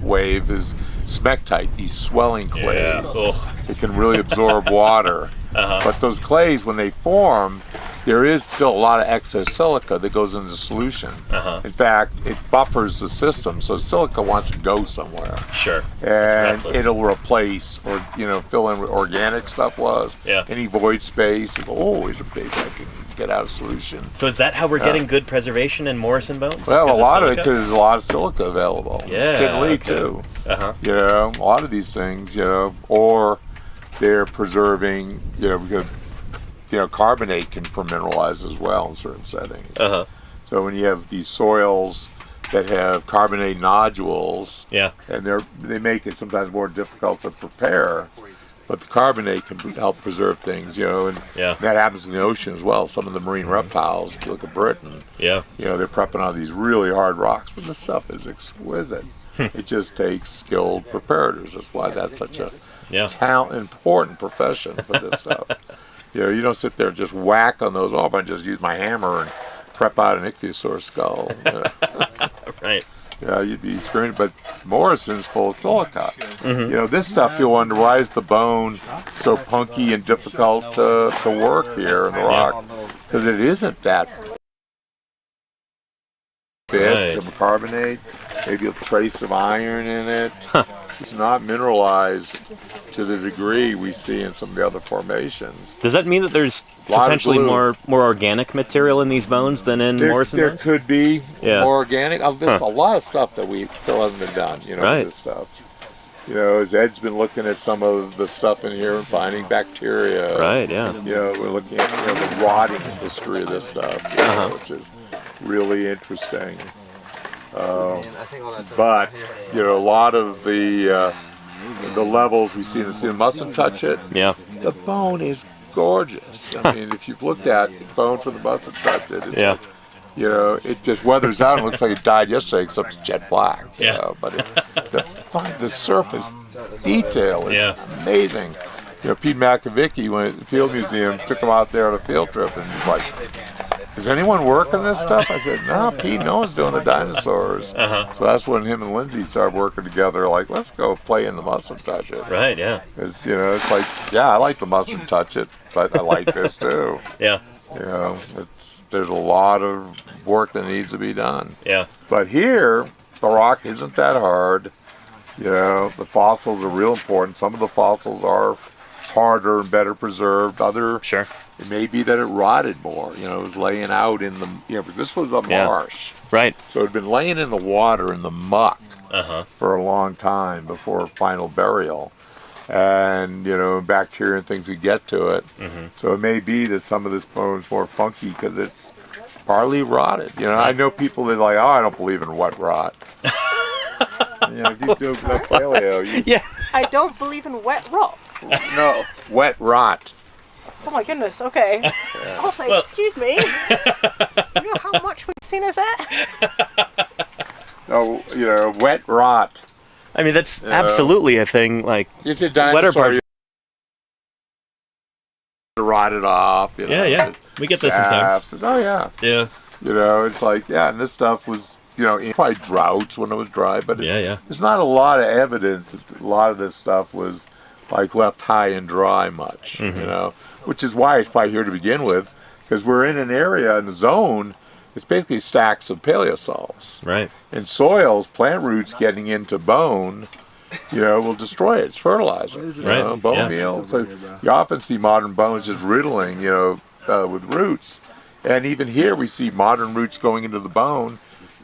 wave is smectite, these swelling clays. Yeah. It can really absorb water. But those clays, when they form, there is still a lot of excess silica that goes into solution. In fact, it buffers the system, so silica wants to go somewhere. Sure. And it'll replace or fill in what organic stuff was. Yeah. Any void space, here's a place I can get out of solution. So is that how we're getting good preservation in Morrison bones? Well, a lot of it silica? because there's a lot of silica available. Yeah, Tin lead okay. too. Uh-huh. A lot of these things, or they're preserving, because carbonate can permineralize as well in certain settings. So when you have these soils that have carbonate nodules, and they make it sometimes more difficult to prepare, but the carbonate can help preserve things, and that happens in the ocean as well. Some of the marine reptiles, if you look at Britain, they're prepping on these really hard rocks, but this stuff is exquisite. It just takes skilled preparators. That's why that's such a important profession for this stuff. You don't sit there and just whack on those off. I just use my hammer and prep out an ichthyosaur skull. Right. Yeah, you'd be screwing. But Morrison's full of silica. This stuff, you'll wonder, why is the bone so punky and difficult to work here in the rock? Because it isn't that bit of carbonate, maybe a trace of iron in it. It's not mineralized to the degree we see in some of the other formations. Does that mean that there's potentially more organic material in these bones than in Morrison There bones? could be more organic. There's a lot of stuff that we still haven't been done, with this stuff. As Ed's been looking at some of the stuff in here and finding bacteria. Right, yeah. We're looking at the rotting history of this stuff, which is really interesting. But a lot of the levels we see in the sea mustn't touch it. The bone is gorgeous. I mean, if you've looked at bone from the mustn't touch it, it's like, it just weathers out and looks like it died yesterday, except it's jet black. But the surface detail is amazing. Pete Makovicki, when at the Field Museum, took him out there on a field trip, and he's like, "Does anyone work on this stuff?" I said, "No, Pete, no one's doing the dinosaurs." So that's when him and Lindsay started working together, like, let's go play in the mustn't touch it. Right, yeah. It's, it's like, I like the mustn't touch it, but I like this too. There's a lot of work that needs to be done. But here, the rock isn't that hard. The fossils are real important. Some of the fossils are harder and better preserved. It may be that it rotted more. It was laying out in the, but this was a marsh. Right. So it had been laying in the water, in the muck, for a long time before final burial. And, bacteria and things would get to it. So it may be that some of this bone is more funky because it's partly rotted. I know people that are like, I don't believe in wet rot. If you do paleo, I don't believe in wet rot. No, wet rot. Oh my goodness, okay. I'll say, excuse me. You know how much we've seen of that? No, wet rot. I mean, that's absolutely a thing. Like, it's a dinosaur. Rotted off. We get this sometimes. Oh yeah. It's like, and this stuff was, probably droughts when it was dry, but there's not a lot of evidence that a lot of this stuff was like left high and dry much, which is why it's probably here to begin with, because we're in an area, in a zone, it's basically stacks of paleosols. Right. And soils, plant roots getting into bone, will destroy it. It's fertilizer, bone meal. So you often see modern bones just riddling, with roots. And even here we see modern roots going into the bone,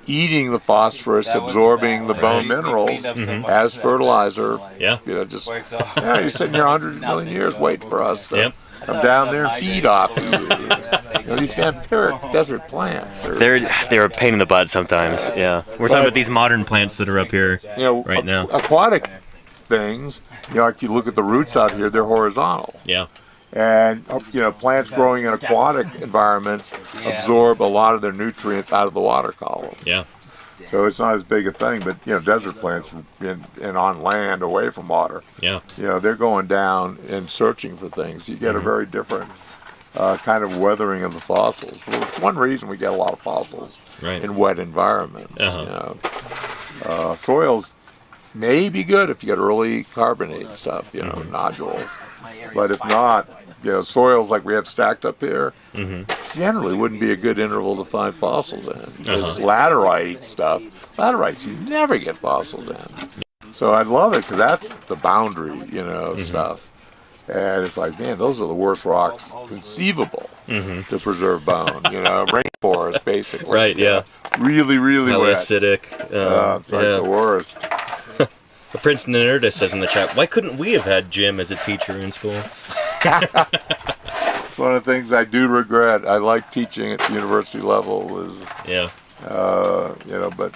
eating the phosphorus, absorbing the bone minerals as fertilizer. You're sitting here 100 million years waiting for us to come down there and feed off you. These vampiric desert plants. They're a pain in the butt sometimes. We're talking about these modern plants that are up here right now. Aquatic things, like you look at the roots out here, they're horizontal. And plants growing in aquatic environments absorb a lot of their nutrients out of the water column. So it's not as big a thing, but desert plants and on land away from water. They're going down and searching for things. You get a very different kind of weathering of the fossils. Well, it's one reason we get a lot of fossils in wet environments. Soils may be good if you get early carbonate stuff, nodules. But if not, soils like we have stacked up here, generally wouldn't be a good interval to find fossils in. This laterite stuff, laterites you never get fossils in. So I love it because that's the boundary, stuff. And it's like, man, those are the worst rocks conceivable to preserve bone. Rainforest basically. Right. Really, really Highly wet. acidic. It's like the worst. Princeton Nerdist says in the chat, why couldn't we have had Jim as a teacher in school? It's one of the things I do regret. I like teaching at the university level. Yeah. But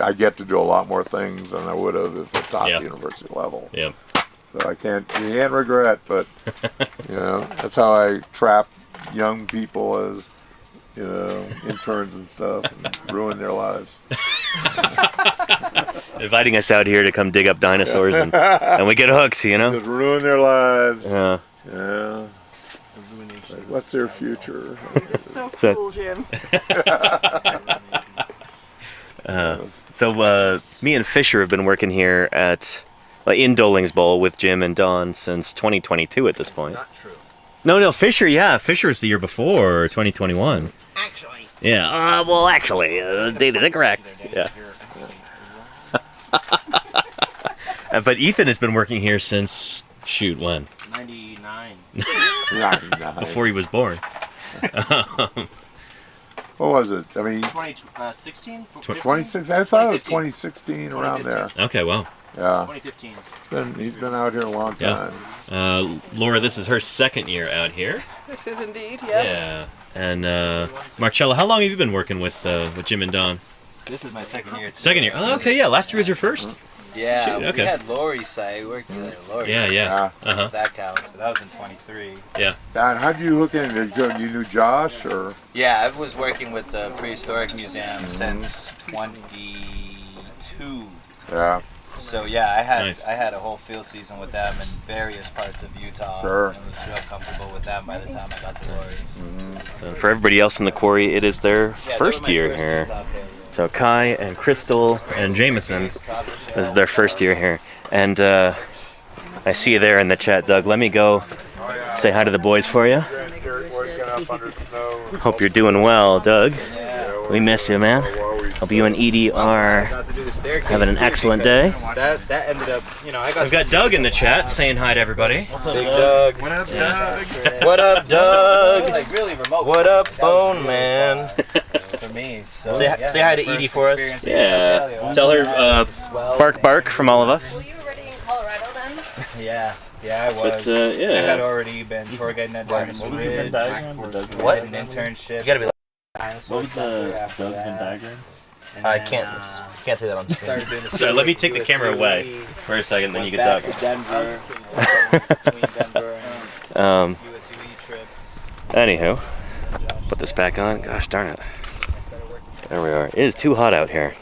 I get to do a lot more things than I would have if I taught the university level. Yeah. So you can't regret, but that's how I trap young people as interns and stuff and ruin their lives. Inviting us out here to come dig up dinosaurs and we get hooked, Just ruin their lives. Yeah. Yeah. What's their future? So cool, Jim. So me and Fisher have been working here in Doling's Bowl with Jim and Don since 2022 at this point. Not true. No, Fisher, Fisher was the year before, 2021. Actually. Yeah, the data is incorrect. Yeah. But Ethan has been working here since, when? 99. Before he was born. What was it? I mean, 2016? 26. I thought it was 2016, around there. Okay, wow. Yeah. 2015. He's been out here a long time. Laura, this is her second year out here. This is indeed, yes. Yeah. And Marcella, how long have you been working with Jim and Don? This is my second year. Second year. Oh, okay, yeah. Last year was your first. Yeah, Shoot, okay. we had Lori's site. We worked together. Lori's. Yeah. That counts, but that was in 23. Yeah. And how did you hook in? You knew Josh, or? Yeah, I was working with the Prehistoric Museum since 22. Yeah. So yeah, I had a whole field season with them in various parts of Utah. Sure. And was real comfortable with them by the time I got to Lori's. For everybody else in the quarry, it is their first year here. So Kai and Crystal and Jameson, this is their first year here. And I see you there in the chat, Doug. Let me go say hi to the boys for you. Hope you're doing well, Doug. We miss you, man. Hope you and Edie are having an excellent day. That ended up, We've got Doug in the chat saying hi to everybody. What's up, Doug? What up, Doug? What up, Doug? Like really remote. What up, Bone Man? For me. So, Say hi to Edie for us. Yeah. Tell her bark from all of us. Were you already in Colorado then? Yeah, I was. But, I had already been tour guiding at Dinosaur Ridge. What? Did an internship. You gotta be like, What was the Doug's Venn diagram? I can't say that on screen. So let me take the camera away for a second, then you can talk. To Denver. Between Denver and USUE trips. Anywho, put this back on. Gosh darn it. There we are. It is too hot out here.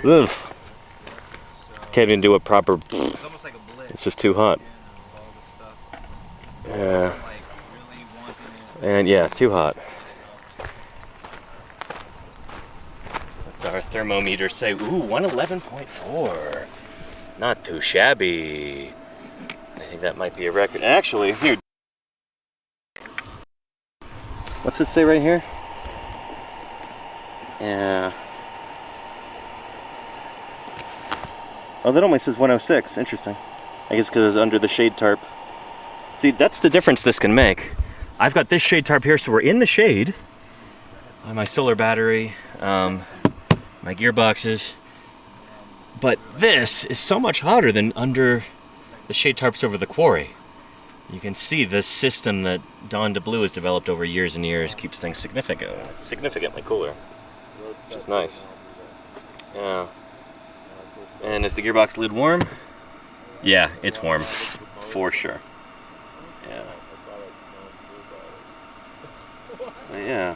Oof. Can't even do a proper. It's just too hot. And yeah, too hot. That's our thermometer say. Ooh, 111.4. Not too shabby. I think that might be a record. Actually, here. What's it say right here? Yeah. Oh, that only says 106. Interesting. I guess because it's under the shade tarp. See, that's the difference this can make. I've got this shade tarp here, so we're in the shade. My solar battery, my gearboxes. But this is so much hotter than under the shade tarps over the quarry. You can see the system that Dawn DeBlue has developed over years and years keeps things significantly cooler, which is nice. Yeah. And is the gearbox lid warm? Yeah, it's warm, for sure. Yeah. But yeah.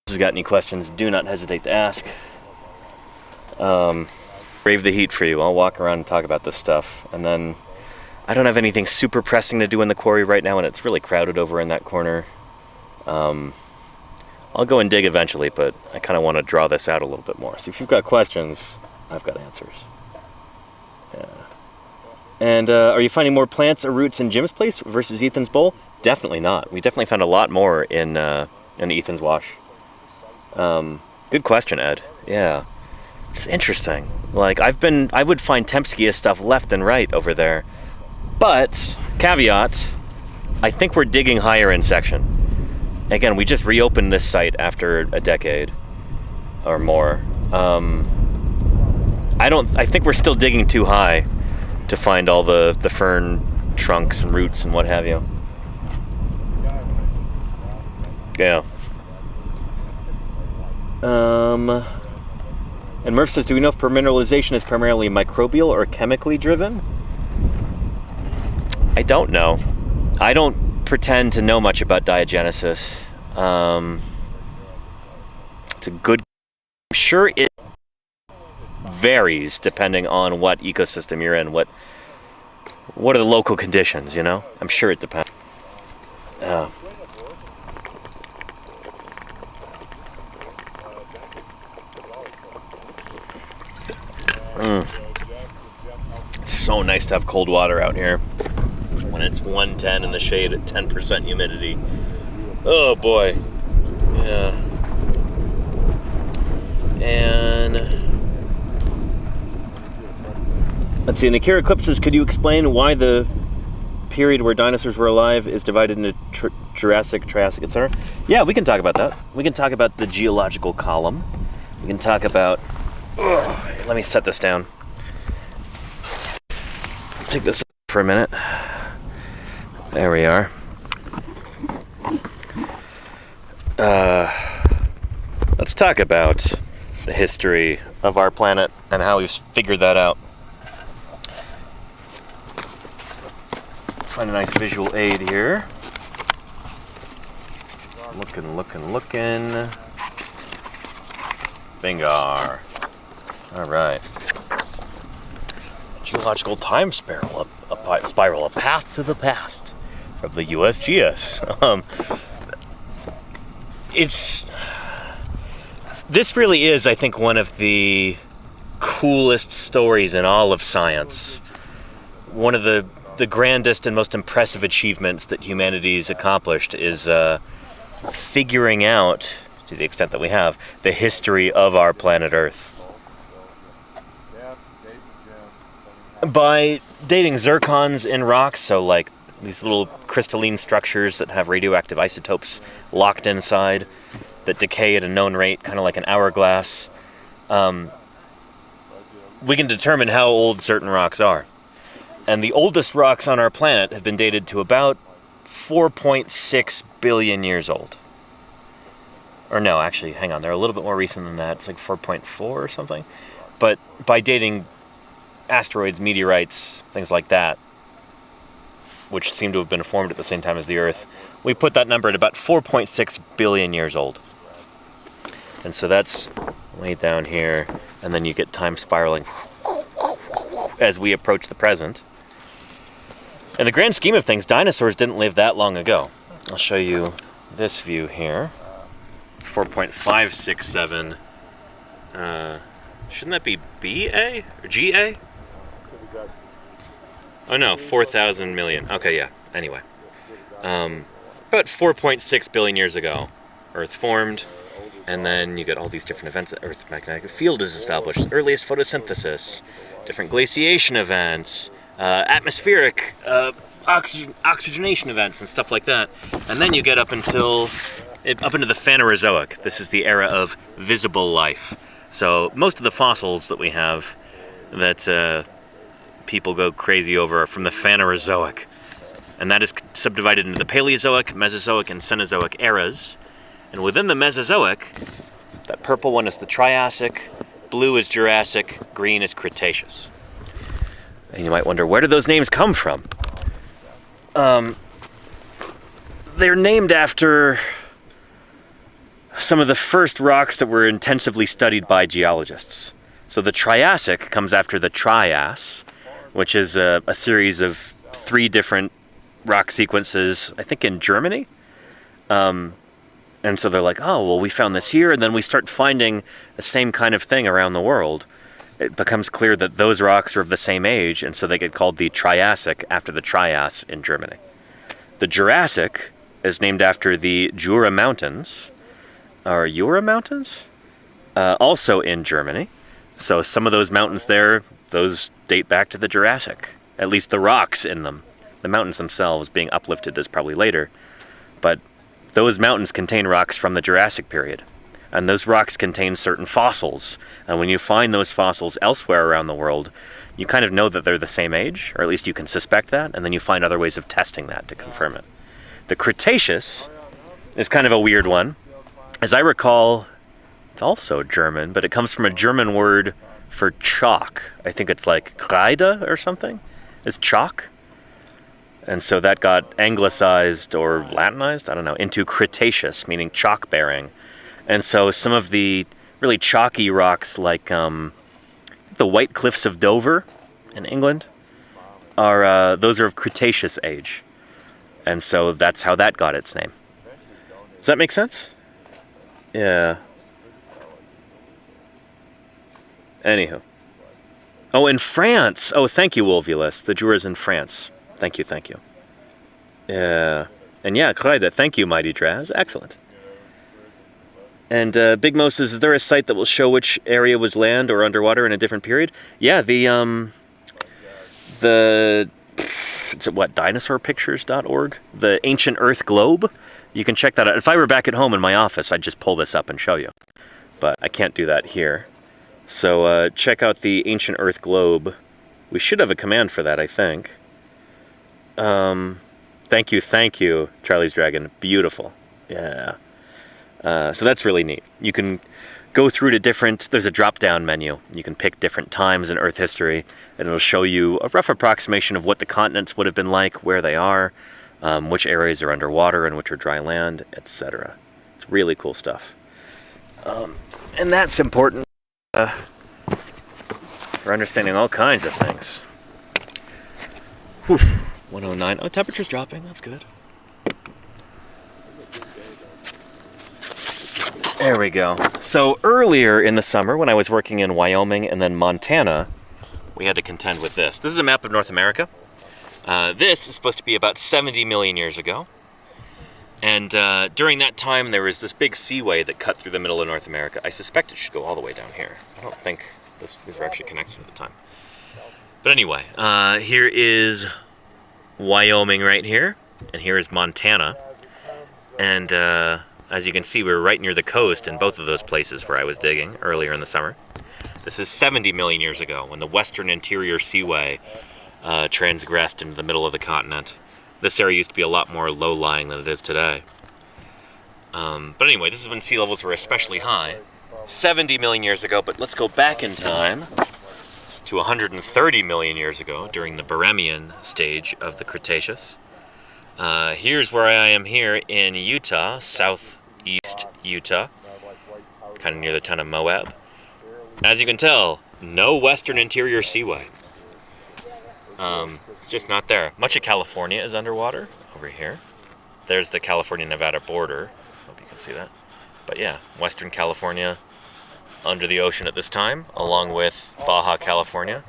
If you got any questions, do not hesitate to ask. Brave the heat for you. I'll walk around and talk about this stuff. And then I don't have anything super pressing to do in the quarry right now, and it's really crowded over in that corner. I'll go and dig eventually, but I kind of want to draw this out a little bit more. So if you've got questions, I've got answers. Yeah. And are you finding more plants or roots in Jim's place versus Ethan's bowl? Definitely not. We definitely found a lot more in Ethan's wash. Good question, Ed. Yeah. It's interesting. Like, I would find Tempskia stuff left and right over there. But, caveat, I think we're digging higher in section. Again, we just reopened this site after a decade or more. I think we're still digging too high to find all the fern trunks and roots and what have you. Yeah. And Murph says, do we know if mineralization is primarily microbial or chemically driven? I don't know. I don't pretend to know much about diagenesis. It's a good... I'm sure it varies depending on what ecosystem you're in. What are the local conditions, you know? I'm sure it depends. It's so nice to have cold water out here when it's 110 in the shade at 10% humidity. Oh boy. Yeah. And let's see, in Akira Eclipses, could you explain why the period where dinosaurs were alive is divided into Jurassic, Triassic, etc.? Yeah, we can talk about that. We can talk about the geological column. We can talk about... let me set this down. Take this for a minute. There we are. Let's talk about the history of our planet and how we've figured that out. Let's find a nice visual aid here. Looking. Bingar. All right. Geological time spiral, a path to the past from the USGS. This really is, I think, one of the coolest stories in all of science. One of the grandest and most impressive achievements that humanity's accomplished is figuring out, to the extent that we have, the history of our planet Earth. By dating zircons in rocks, so like these little crystalline structures that have radioactive isotopes locked inside that decay at a known rate, kind of like an hourglass, we can determine how old certain rocks are. And the oldest rocks on our planet have been dated to about 4.6 billion years old. Or no, actually, hang on, they're a little bit more recent than that. It's like 4.4 or something. But by dating asteroids, meteorites, things like that, which seem to have been formed at the same time as the Earth, we put that number at about 4.6 billion years old. And so that's way down here, and then you get time spiraling as we approach the present. In the grand scheme of things, dinosaurs didn't live that long ago. I'll show you this view here. 4.567. Shouldn't that be BA or GA? Oh no, 4,000 million. Okay, yeah. Anyway, about 4.6 billion years ago, Earth formed, and then you get all these different events. Earth's magnetic field is established. Earliest photosynthesis, different glaciation events, atmospheric oxygenation events, and stuff like that. And then you get up into the Phanerozoic. This is the era of visible life. So most of the fossils that we have that people go crazy over are from the Phanerozoic. And that is subdivided into the Paleozoic, Mesozoic, and Cenozoic eras. And within the Mesozoic, that purple one is the Triassic, blue is Jurassic, green is Cretaceous. And you might wonder, where do those names come from? They're named after some of the first rocks that were intensively studied by geologists. So the Triassic comes after the Trias, which is a series of 3 different rock sequences, I think in Germany. And so they're like, oh, well, we found this here, and then we start finding the same kind of thing around the world. It becomes clear that those rocks are of the same age, and so they get called the Triassic after the Trias in Germany. The Jurassic is named after the Jura Mountains, or Jura Mountains? Also in Germany. So some of those mountains there, those date back to the Jurassic. At least the rocks in them. The mountains themselves being uplifted is probably later. But those mountains contain rocks from the Jurassic period. And those rocks contain certain fossils. And when you find those fossils elsewhere around the world, you kind of know that they're the same age, or at least you can suspect that, and then you find other ways of testing that to confirm it. The Cretaceous is kind of a weird one. As I recall, it's also German, but it comes from a German word for chalk. I think it's like Kreide or something. It's chalk. And so that got anglicized or Latinized, I don't know, into Cretaceous, meaning chalk-bearing. And so some of the really chalky rocks like the White Cliffs of Dover in England those are of Cretaceous age. And so that's how that got its name. Does that make sense? Yeah. Anywho. Oh, in France. Oh, thank you, Wolvulus. The Jura's in France. Thank you, thank you. Yeah. And yeah, Kreide. Thank you, Mighty Draz. Excellent. And Big Mo says, is there a site that will show which area was land or underwater in a different period? Yeah, it's at what, dinosaurpictures.org? The Ancient Earth Globe? You can check that out. If I were back at home in my office, I'd just pull this up and show you. But I can't do that here. So check out the Ancient Earth Globe. We should have a command for that, I think. Thank you, Charlie's Dragon. Beautiful. Yeah. So that's really neat. You can go through to there's a drop-down menu. You can pick different times in Earth history, and it'll show you a rough approximation of what the continents would have been like, where they are, which areas are underwater and which are dry land, etc. It's really cool stuff. And that's important for understanding all kinds of things. Whew. 109. Oh, temperature's dropping. That's good. There we go. So earlier in the summer, when I was working in Wyoming and then Montana, we had to contend with this. This is a map of North America. This is supposed to be about 70 million years ago. And during that time, there was this big seaway that cut through the middle of North America. I suspect it should go all the way down here. I don't think these were actually connected at the time. But anyway, here is Wyoming right here, and here is Montana. And as you can see, we're right near the coast in both of those places where I was digging earlier in the summer. This is 70 million years ago, when the Western Interior Seaway transgressed into the middle of the continent. This area used to be a lot more low-lying than it is today. But anyway, this is when sea levels were especially high. 70 million years ago, but let's go back in time to 130 million years ago, during the Barremian stage of the Cretaceous. Here's where I am here in Utah, southeast Utah, kind of near the town of Moab. As you can tell, no Western Interior Seaway. It's just not there. Much of California is underwater, over here. There's the California-Nevada border. Hope you can see that. But yeah, Western California under the ocean at this time, along with Baja California.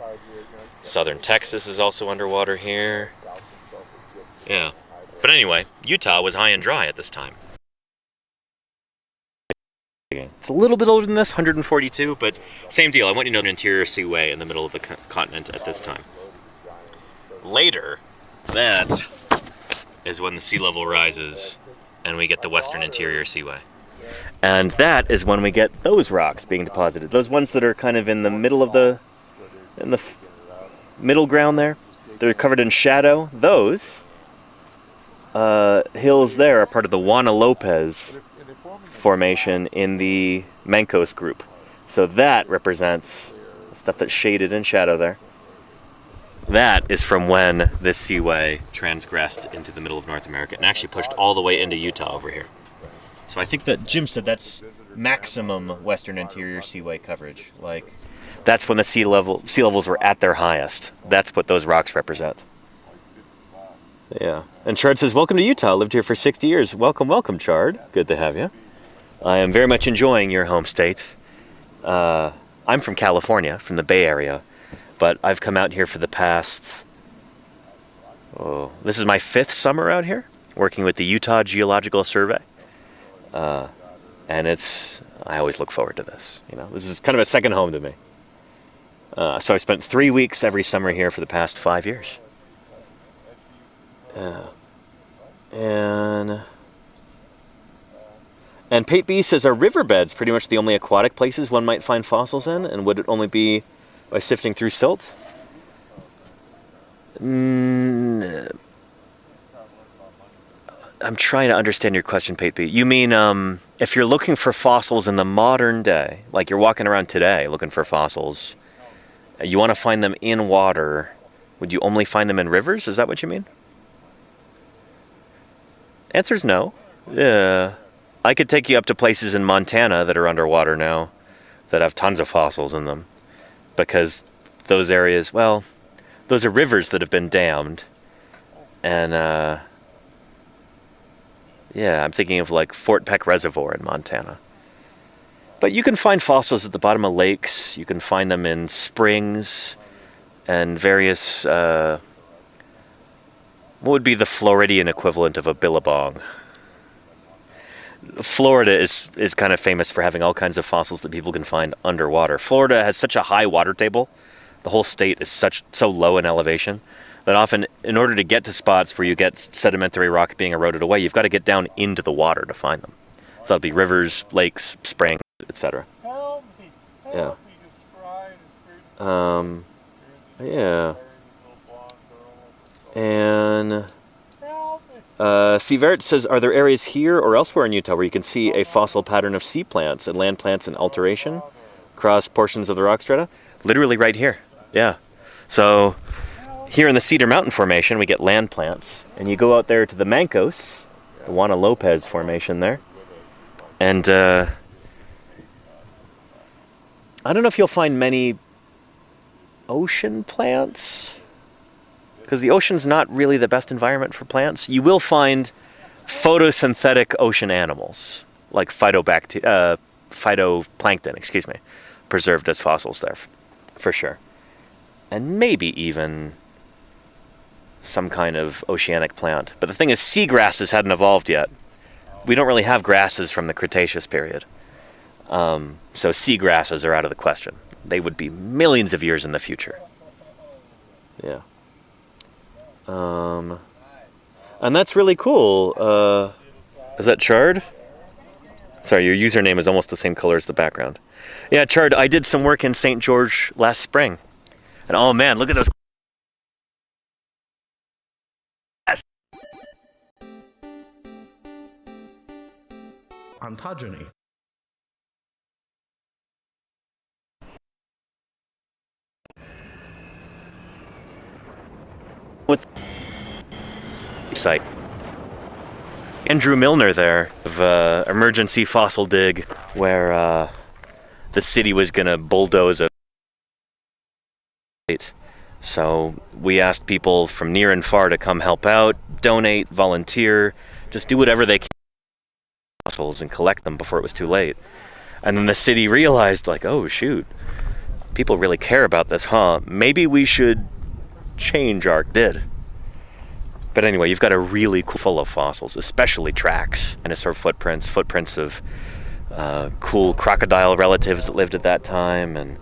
Southern Texas is also underwater here. Yeah. But anyway, Utah was high and dry at this time. It's a little bit older than this, 142, but same deal. I want you to know an interior seaway in the middle of the continent at this time. Later, that is when the sea level rises and we get the Western Interior Seaway. And that is when we get those rocks being deposited. Those ones that are kind of in the middle of middle ground there. They're covered in shadow. Those hills there are part of the Juana Lopez formation in the Mancos group. So that represents the stuff that's shaded in shadow there. That is from when this seaway transgressed into the middle of North America and actually pushed all the way into Utah over here. So I think that Jim said that's maximum Western Interior Seaway coverage. Like, that's when the sea levels were at their highest. That's what those rocks represent. Yeah. And Chard says, welcome to Utah. Lived here for 60 years. Welcome, welcome, Chard. Good to have you. I am very much enjoying your home state. I'm from California, from the Bay Area. But I've come out here for the past, this is my 5th summer out here, working with the Utah Geological Survey. And I always look forward to this. You know, this is kind of a second home to me. So I spent 3 weeks every summer here for the past 5 years. And Pate B says, are riverbeds pretty much the only aquatic places one might find fossils in? And would it only be by sifting through silt? I'm trying to understand your question, Pate B. You mean if you're looking for fossils in the modern day, like you're walking around today looking for fossils, you want to find them in water, would you only find them in rivers? Is that what you mean? Answer's no. Yeah. I could take you up to places in Montana that are underwater now that have tons of fossils in them. Because those areas, well, those are rivers that have been dammed. And, yeah, I'm thinking of like Fort Peck Reservoir in Montana. But you can find fossils at the bottom of lakes. You can find them in springs and various, what would be the Floridian equivalent of a billabong? Florida is kind of famous for having all kinds of fossils that people can find underwater. Florida has such a high water table. The whole state is so low in elevation that often, in order to get to spots where you get sedimentary rock being eroded away, you've got to get down into the water to find them. So that'll be rivers, lakes, springs, etc. Yeah. Yeah. And Sievert says, are there areas here or elsewhere in Utah where you can see a fossil pattern of sea plants and land plants in alteration across portions of the rock strata? Literally right here. Yeah. So here in the Cedar Mountain Formation, we get land plants. And you go out there to the Mancos, the Juana Lopez Formation there. And I don't know if you'll find many ocean plants, because the ocean's not really the best environment for plants. You will find photosynthetic ocean animals, like phytoplankton, preserved as fossils there, for sure. And maybe even some kind of oceanic plant. But the thing is, seagrasses hadn't evolved yet. We don't really have grasses from the Cretaceous period. So seagrasses are out of the question. They would be millions of years in the future. Yeah. And that's really cool. Is that Chard? Sorry, your username is almost the same color as the background. Yeah, Chard, I did some work in St. George last spring. And oh man, look at those. Ontogeny. With site. Andrew Milner there of emergency fossil dig where the city was gonna bulldoze a. So we asked people from near and far to come help out, donate, volunteer, just do whatever they can fossils and collect them before it was too late. And then the city realized, like, oh shoot, people really care about this, huh? Maybe we should change our did. But anyway, you've got a really cool full of fossils, especially tracks, dinosaur footprints of cool crocodile relatives that lived at that time, and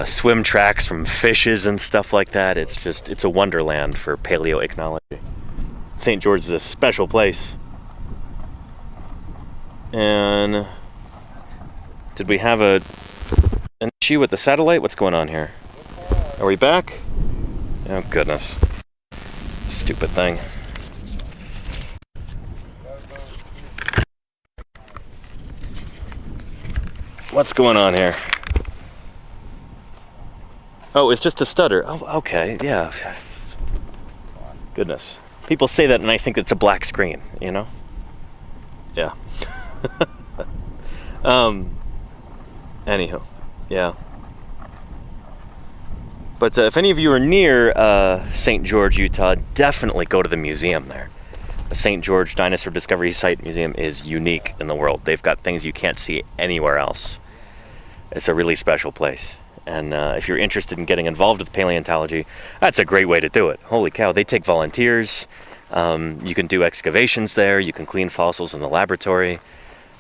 swim tracks from fishes and stuff like that. It's a wonderland for paleoichnology. St. George is a special place. And did we have an issue with the satellite? What's going on here? Are we back? Oh goodness. Stupid thing. What's going on here? Oh, it's just a stutter. Oh, okay, yeah. Goodness. People say that and I think it's a black screen, you know? Yeah. Anywho, yeah. But if any of you are near St. George, Utah, definitely go to the museum there. The St. George Dinosaur Discovery Site Museum is unique in the world. They've got things you can't see anywhere else. It's a really special place. And if you're interested in getting involved with paleontology, that's a great way to do it. Holy cow, they take volunteers. You can do excavations there. You can clean fossils in the laboratory.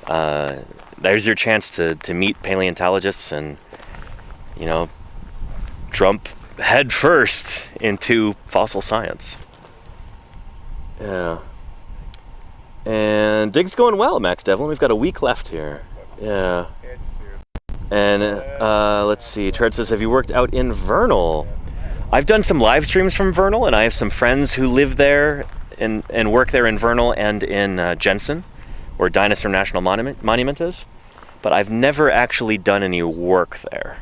There's your chance to meet paleontologists and, you know, jump head first into fossil science. Yeah. And dig's going well, Max Devlin. We've got a week left here. Yeah. And let's see. Chard says, have you worked out in Vernal? I've done some live streams from Vernal, and I have some friends who live there and work there in Vernal and in Jensen, where Dinosaur National Monument is. But I've never actually done any work there.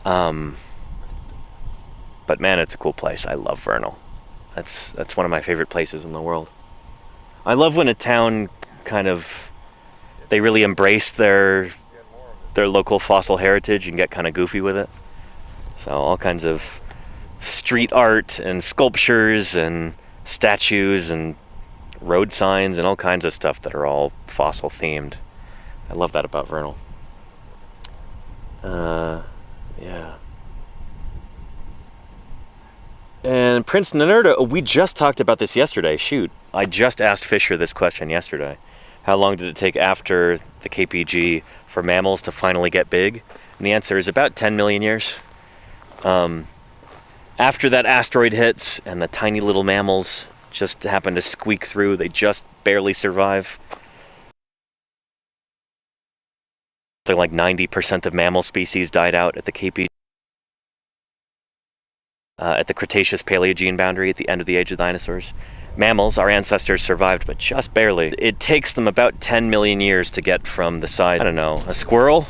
But man, it's a cool place. I love Vernal. That's one of my favorite places in the world. I love when a town they really embrace their local fossil heritage and get kind of goofy with it. So all kinds of street art and sculptures and statues and road signs and all kinds of stuff that are all fossil themed. I love that about Vernal. Yeah. And Prince Nanerda, we just talked about this yesterday. Shoot, I just asked Fisher this question yesterday. How long did it take after the KPG for mammals to finally get big? And the answer is about 10 million years. After that asteroid hits and the tiny little mammals just happen to squeak through, they just barely survive. Something like 90% of mammal species died out at the KPG. At the Cretaceous-Paleogene boundary at the end of the age of dinosaurs. Mammals, our ancestors, survived, but just barely. It takes them about 10 million years to get from the size, a squirrel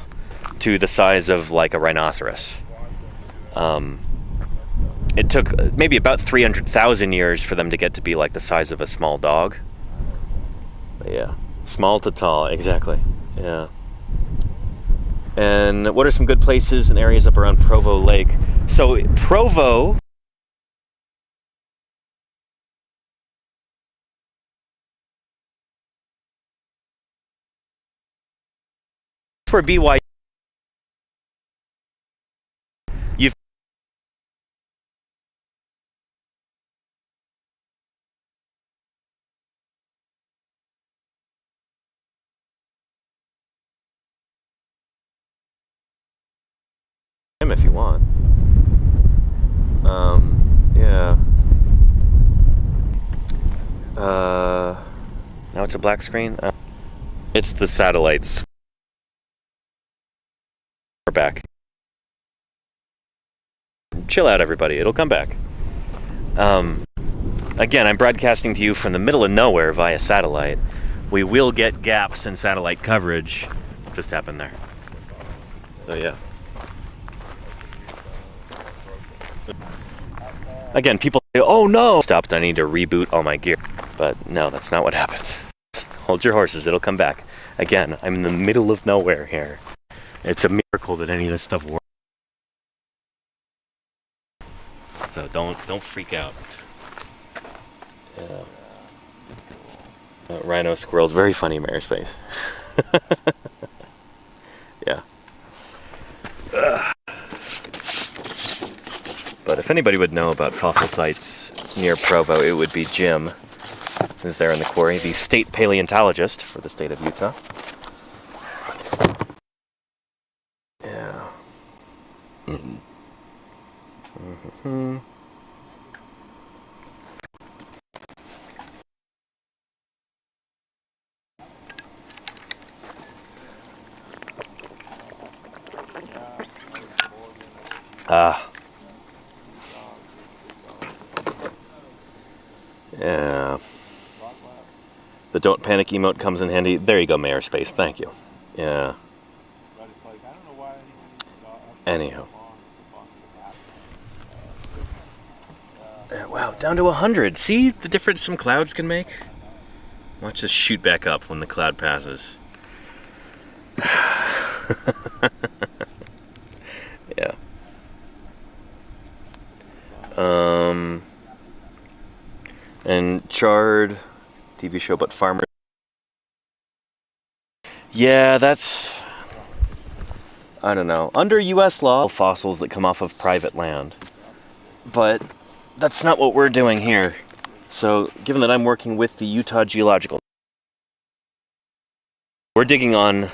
to the size of like a rhinoceros. It took maybe about 300,000 years for them to get to be like the size of a small dog. But yeah, small to tall, exactly. Yeah. And what are some good places and areas up around Provo Lake? So Provo for BYU. You've him if you want. Yeah. Now it's a black screen. It's the satellites. We're back. Chill out, everybody. It'll come back. Again, I'm broadcasting to you from the middle of nowhere via satellite. We will get gaps in satellite coverage. Just happened there. So yeah. Again, people say, oh no! Stopped, I need to reboot all my gear. But no, that's not what happened. Hold your horses, it'll come back. Again, I'm in the middle of nowhere here. It's a miracle that any of this stuff works. So don't freak out. Yeah. Rhino squirrels, very funny Mayor's face. Yeah. But if anybody would know about fossil sites near Provo, it would be Jim, who's there in the quarry, the state paleontologist for the state of Utah. Yeah. Mm-hmm. Yeah. The don't panic emote comes in handy. There you go, Mayor Space. Thank you. Yeah. Anyhow. Wow, down to 100. See the difference some clouds can make? Watch this shoot back up when the cloud passes. Yeah. And Chard, TV show about farmers. Yeah, that's, I don't know. Under U.S. law, fossils that come off of private land. But that's not what we're doing here. So, given that I'm working with the Utah Geological, we're digging on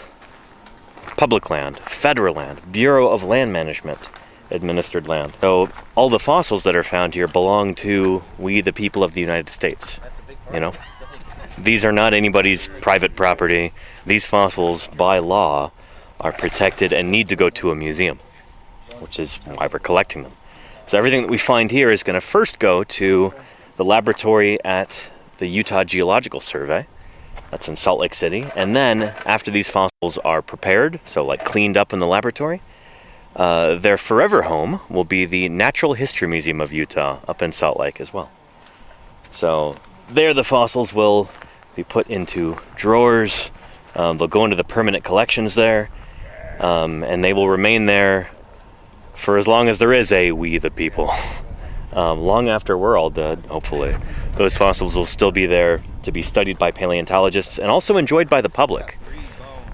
public land, federal land, Bureau of Land Management administered land. So all the fossils that are found here belong to we, the people of the United States, you know? These are not anybody's private property. These fossils, by law, are protected and need to go to a museum, which is why we're collecting them. So everything that we find here is going to first go to the laboratory at the Utah Geological Survey. That's in Salt Lake City. And then after these fossils are prepared, so like cleaned up in the laboratory, their forever home will be the Natural History Museum of Utah up in Salt Lake as well. So there the fossils will be put into drawers. They'll go into the permanent collections there, and they will remain there for as long as there is a we the people. Long after we're all dead, hopefully. Those fossils will still be there to be studied by paleontologists and also enjoyed by the public.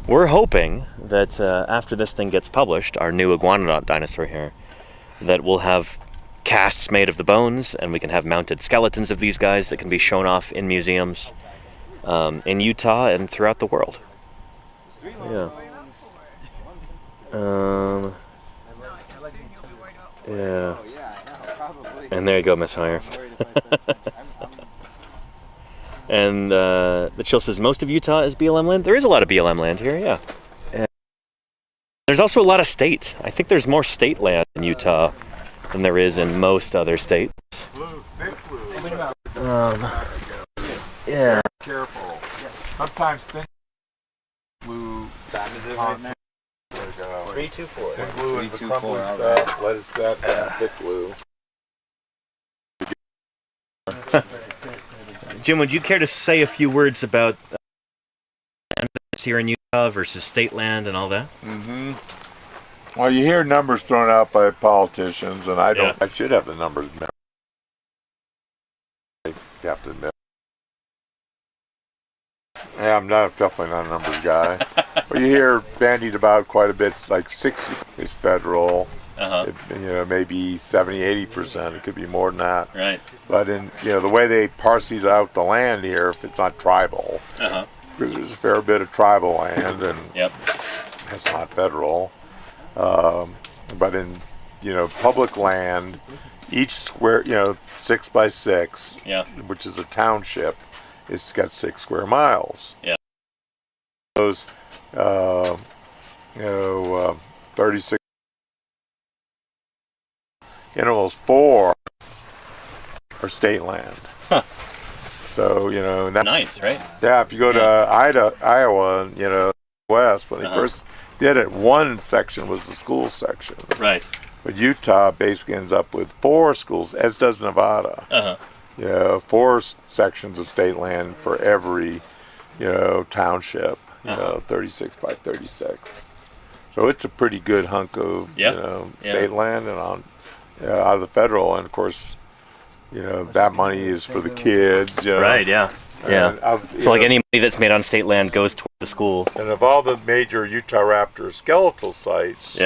We're hoping that after this thing gets published, our new iguanodont dinosaur here, that we'll have casts made of the bones, and we can have mounted skeletons of these guys that can be shown off in museums in Utah and throughout the world. Yeah. Yeah. And there you go, Miss Hire. And the chill says most of Utah is BLM land. There is a lot of BLM land here, yeah. And there's also a lot of state. I think there's more state land in Utah than there is in most other states. Yeah. Careful. Sometimes thin blue. Time is it right now? 324. Thin blue and the crumbly stuff. Let it set. And thick blue. Jim, would you care to say a few words about land here in Utah versus state land and all that? Mm-hmm. Well, you hear numbers thrown out by politicians, and I don't. Yeah. I should have the numbers. I have to admit. Yeah, I'm definitely not a numbers guy. But you hear bandied about quite a bit. Like 60 is federal. Maybe 70-80%. It could be more than that. Right. But in the way they parse out the land here, if it's not tribal, because there's a fair bit of tribal land, and it's not federal. But in public land, each square 6 by 6, which is a township, it's got 6 square miles. Yeah. Those 36 intervals, 4 are state land. Huh. So that, Ninth, right? yeah, if you go to Iowa, west, when they first did it, 1 section was the school section. Right. But Utah basically ends up with 4 schools, as does Nevada. 4 sections of state land for every township. 36 by 36. So it's a pretty good hunk of state land, and out of the federal, and of course, that money is for the kids. Right. Yeah. Yeah. So like any money that's made on state land goes toward the school. And of all the major Utah raptor skeletal sites,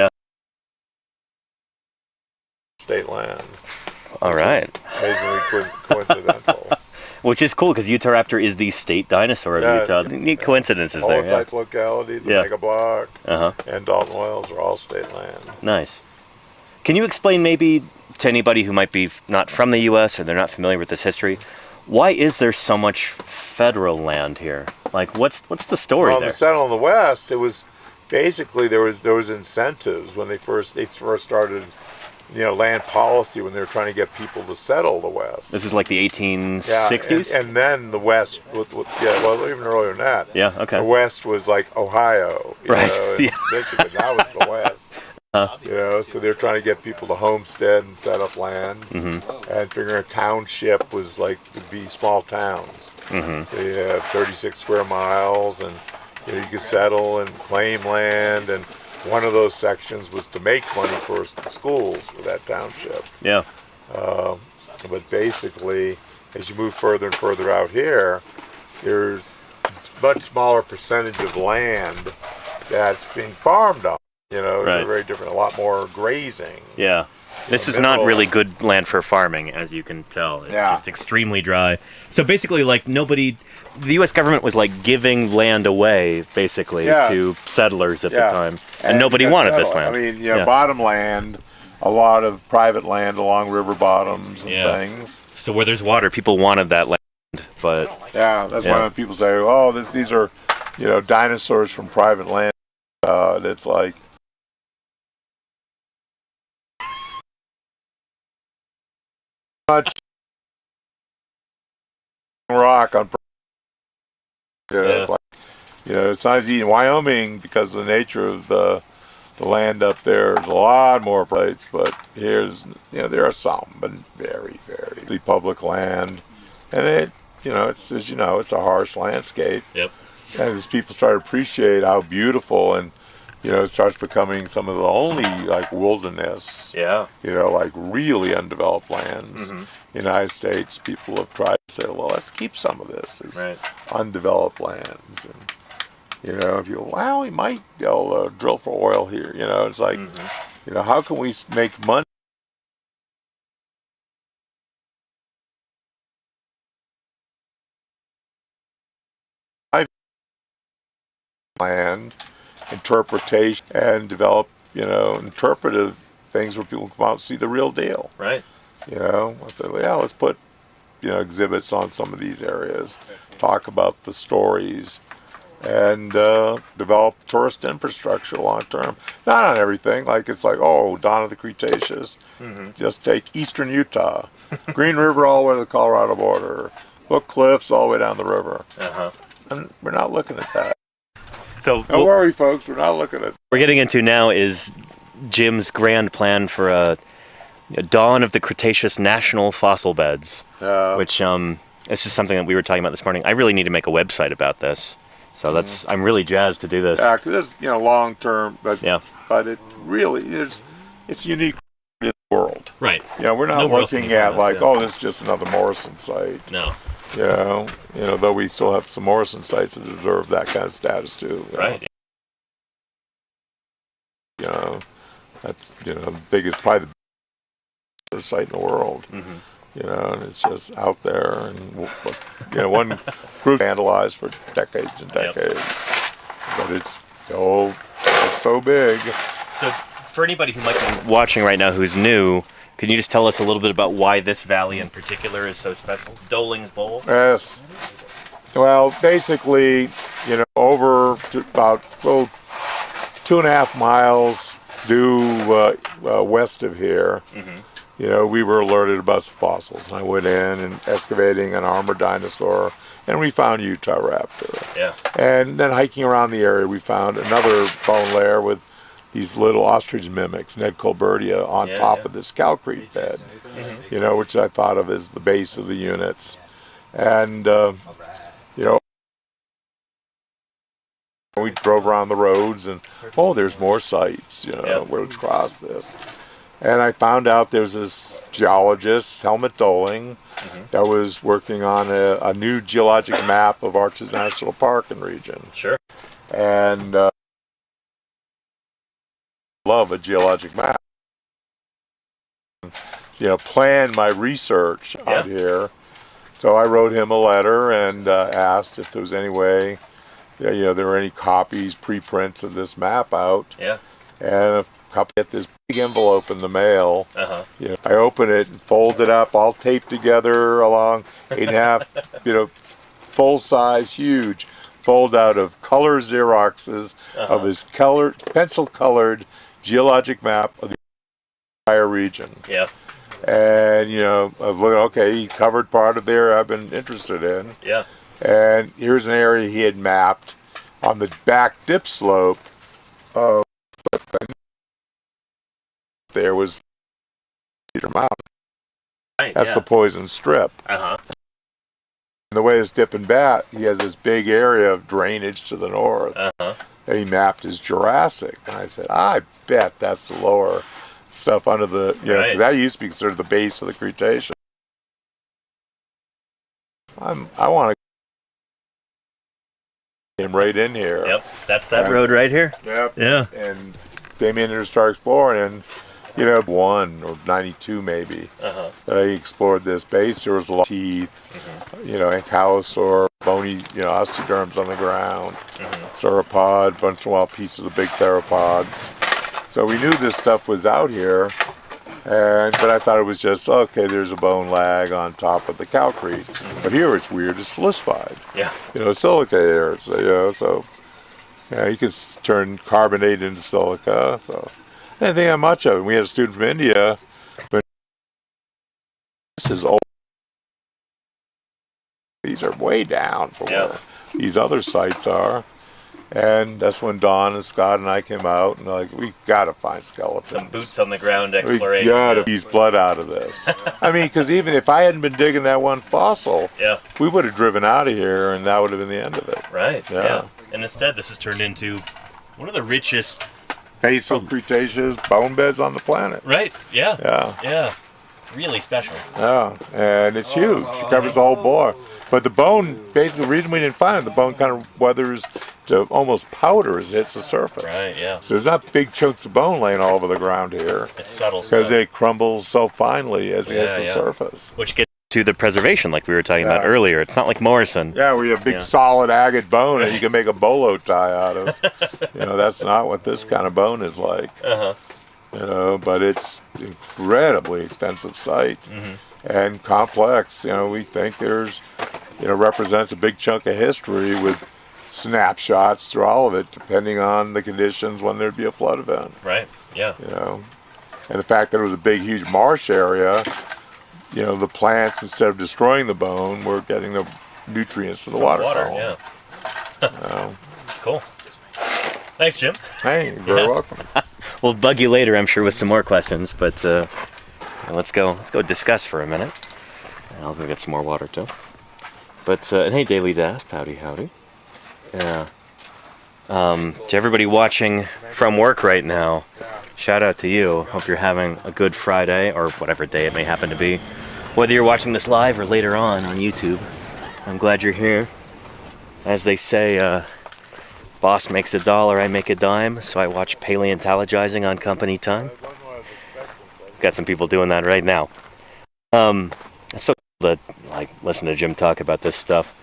state land. All right. Amazingly coincidental. Which is cool because Utah raptor is the state dinosaur of Utah. Neat coincidences there. Holotype locality, the Mega Block, and Dalton Wells are all state land. Nice. Can you explain maybe to anybody who might be not from the U.S. or they're not familiar with this history, why is there so much federal land here? Like, what's the story there? Well, the settle in the West, it was basically there was incentives when they first started, land policy when they were trying to get people to settle the West. This is like the 1860s? Yeah, and then the West, even earlier than that. Yeah, okay. The West was like Ohio, Michigan, that was the West. So they're trying to get people to homestead and set up land, and figuring a township was would be small towns. They have 36 square miles, and you could settle and claim land, and one of those sections was to make money for the schools for that township. Yeah. But basically, as you move further and further out here, there's a much smaller percentage of land that's being farmed on. It's very different, a lot more grazing. Yeah. This is not really good land for farming, as you can tell. It's just extremely dry. So basically, the U.S. government was giving land away, basically, to settlers at the time. And nobody wanted this land. I mean, bottom land, a lot of private land along river bottoms and things. So where there's water, people wanted that land but Yeah, that's why when people say, "Oh, these are, dinosaurs from private land," it's like much rock on. It's not easy in Wyoming because of the nature of the land up there. There's a lot more plates, but there are some, but very, very public land, and it's it's a harsh landscape. Yep. And as people start to appreciate how beautiful, and it starts becoming some of the only like wilderness. Yeah. Like really undeveloped lands. In the United States, people have tried to say, well, let's keep some of this as undeveloped lands. And, if we might drill for oil here. It's like, how can we make money? Land, interpretation, and develop, interpretive things where people can come out and see the real deal. Right. Let's put, exhibits on some of these areas, talk about the stories, and develop tourist infrastructure long term. Not on everything. It's like, dawn of the Cretaceous. Just take eastern Utah, Green River all the way to the Colorado border, Book Cliffs all the way down the river. And we're not looking at that. So don't worry, folks. We're not looking at. What we're getting into now is Jim's grand plan for a dawn of the Cretaceous national fossil beds, which this is something that we were talking about this morning. I really need to make a website about this, so I'm really jazzed to do this. Yeah, because it's long term, but it really is. It's unique in the world. Right. We're not looking at this is just another Morrison site. No. Though we still have some Morrison sites that deserve that kind of status too. Right. That's the biggest, probably the biggest site in the world. And it's just out there, and one group vandalized for decades and decades, but it's so big. So, for anybody who might be watching right now who's new, can you just tell us a little bit about why this valley in particular is so special? Doling's Bowl? Yes. Well, basically, over to about 2.5 miles due west of here, we were alerted about some fossils. And I went in and excavating an armored dinosaur, and we found Utah raptor. Yeah. And then hiking around the area, we found another bone layer with these little ostrich mimics, Ned Colbertia, on top of this calcrete bed, which I thought of as the base of the units. And, we drove around the roads and, there's more sites, where to cross this. And I found out there was this geologist, Helmut Doling, that was working on a new geologic map of Arches National Park and region. Sure. And, love a geologic map. Plan my research out here. So I wrote him a letter and asked if there was any way, there were any copies, preprints of this map out. Yeah. And a copy get this big envelope in the mail. I open it and fold it up, all taped together along 8.5, full size, huge, fold out of color Xeroxes of his pencil colored geologic map of the entire region. Yeah. And, I've looked, he covered part of there I've been interested in. Yeah. And here's an area he had mapped on the back dip slope of there was Cedar Mountain. Right, That's the poison strip. And the way it's dipping back, he has this big area of drainage to the north. That he mapped as Jurassic. And I said, I bet that's the lower stuff under the, that used to be considered the base of the Cretaceous. I want to get him right in here. Yep, that's that road right here. Yep. Yeah. And came in there to start exploring, and 1 or 92 maybe, that I explored this base. There was a lot of teeth, ankylosaur, bony, osteoderms on the ground, sauropod, bunch of wild pieces of big theropods. So we knew this stuff was out here, But I thought it was just, okay, there's a bone lag on top of the calcrete. But here it's weird, it's silicified. Yeah. Silica here. So you can turn carbonate into silica. So I didn't think that much of it. We had a student from India, but this is old. These are way down from where these other sites are. And that's when Don and Scott and I came out and we got to find skeletons. Some boots on the ground exploration. We got to piece blood out of this. I mean, because even if I hadn't been digging that one fossil, we would have driven out of here and that would have been the end of it. Right. Yeah. And instead, this has turned into one of the richest basal Cretaceous bone beds on the planet. Right. Yeah. Yeah. Yeah. Really special. Yeah. And it's huge. It covers the whole bore. But the bone, basically, the reason we didn't find it, the bone kind of weathers to almost powder as it hits the surface. Right, yeah. So there's not big chunks of bone laying all over the ground here. It's subtle because it crumbles so finely as it hits the surface. Which gets to the preservation, like we were talking about earlier. It's not like Morrison. Yeah, where you have big solid agate bone that you can make a bolo tie out of. That's not what this kind of bone is like. But it's incredibly extensive site and complex. We think there's, represents a big chunk of history with snapshots through all of it, depending on the conditions when there'd be a flood event. Right. Yeah. And the fact that it was a big, huge marsh area, the plants, instead of destroying the bone, were getting the nutrients from the water. Yeah. Cool. Thanks, Jim. Hey, you're very welcome. We'll bug you later, I'm sure, with some more questions, but let's go discuss for a minute. And I'll go get some more water too. But and hey, Daily Dasp, howdy. Yeah. To everybody watching from work right now, shout out to you. Hope you're having a good Friday or whatever day it may happen to be. Whether you're watching this live or later on YouTube, I'm glad you're here. As they say, boss makes $1, I make a dime, so I watch Paleontologizing on company time. Got some people doing that right now. It's so cool to listen to Jim talk about this stuff.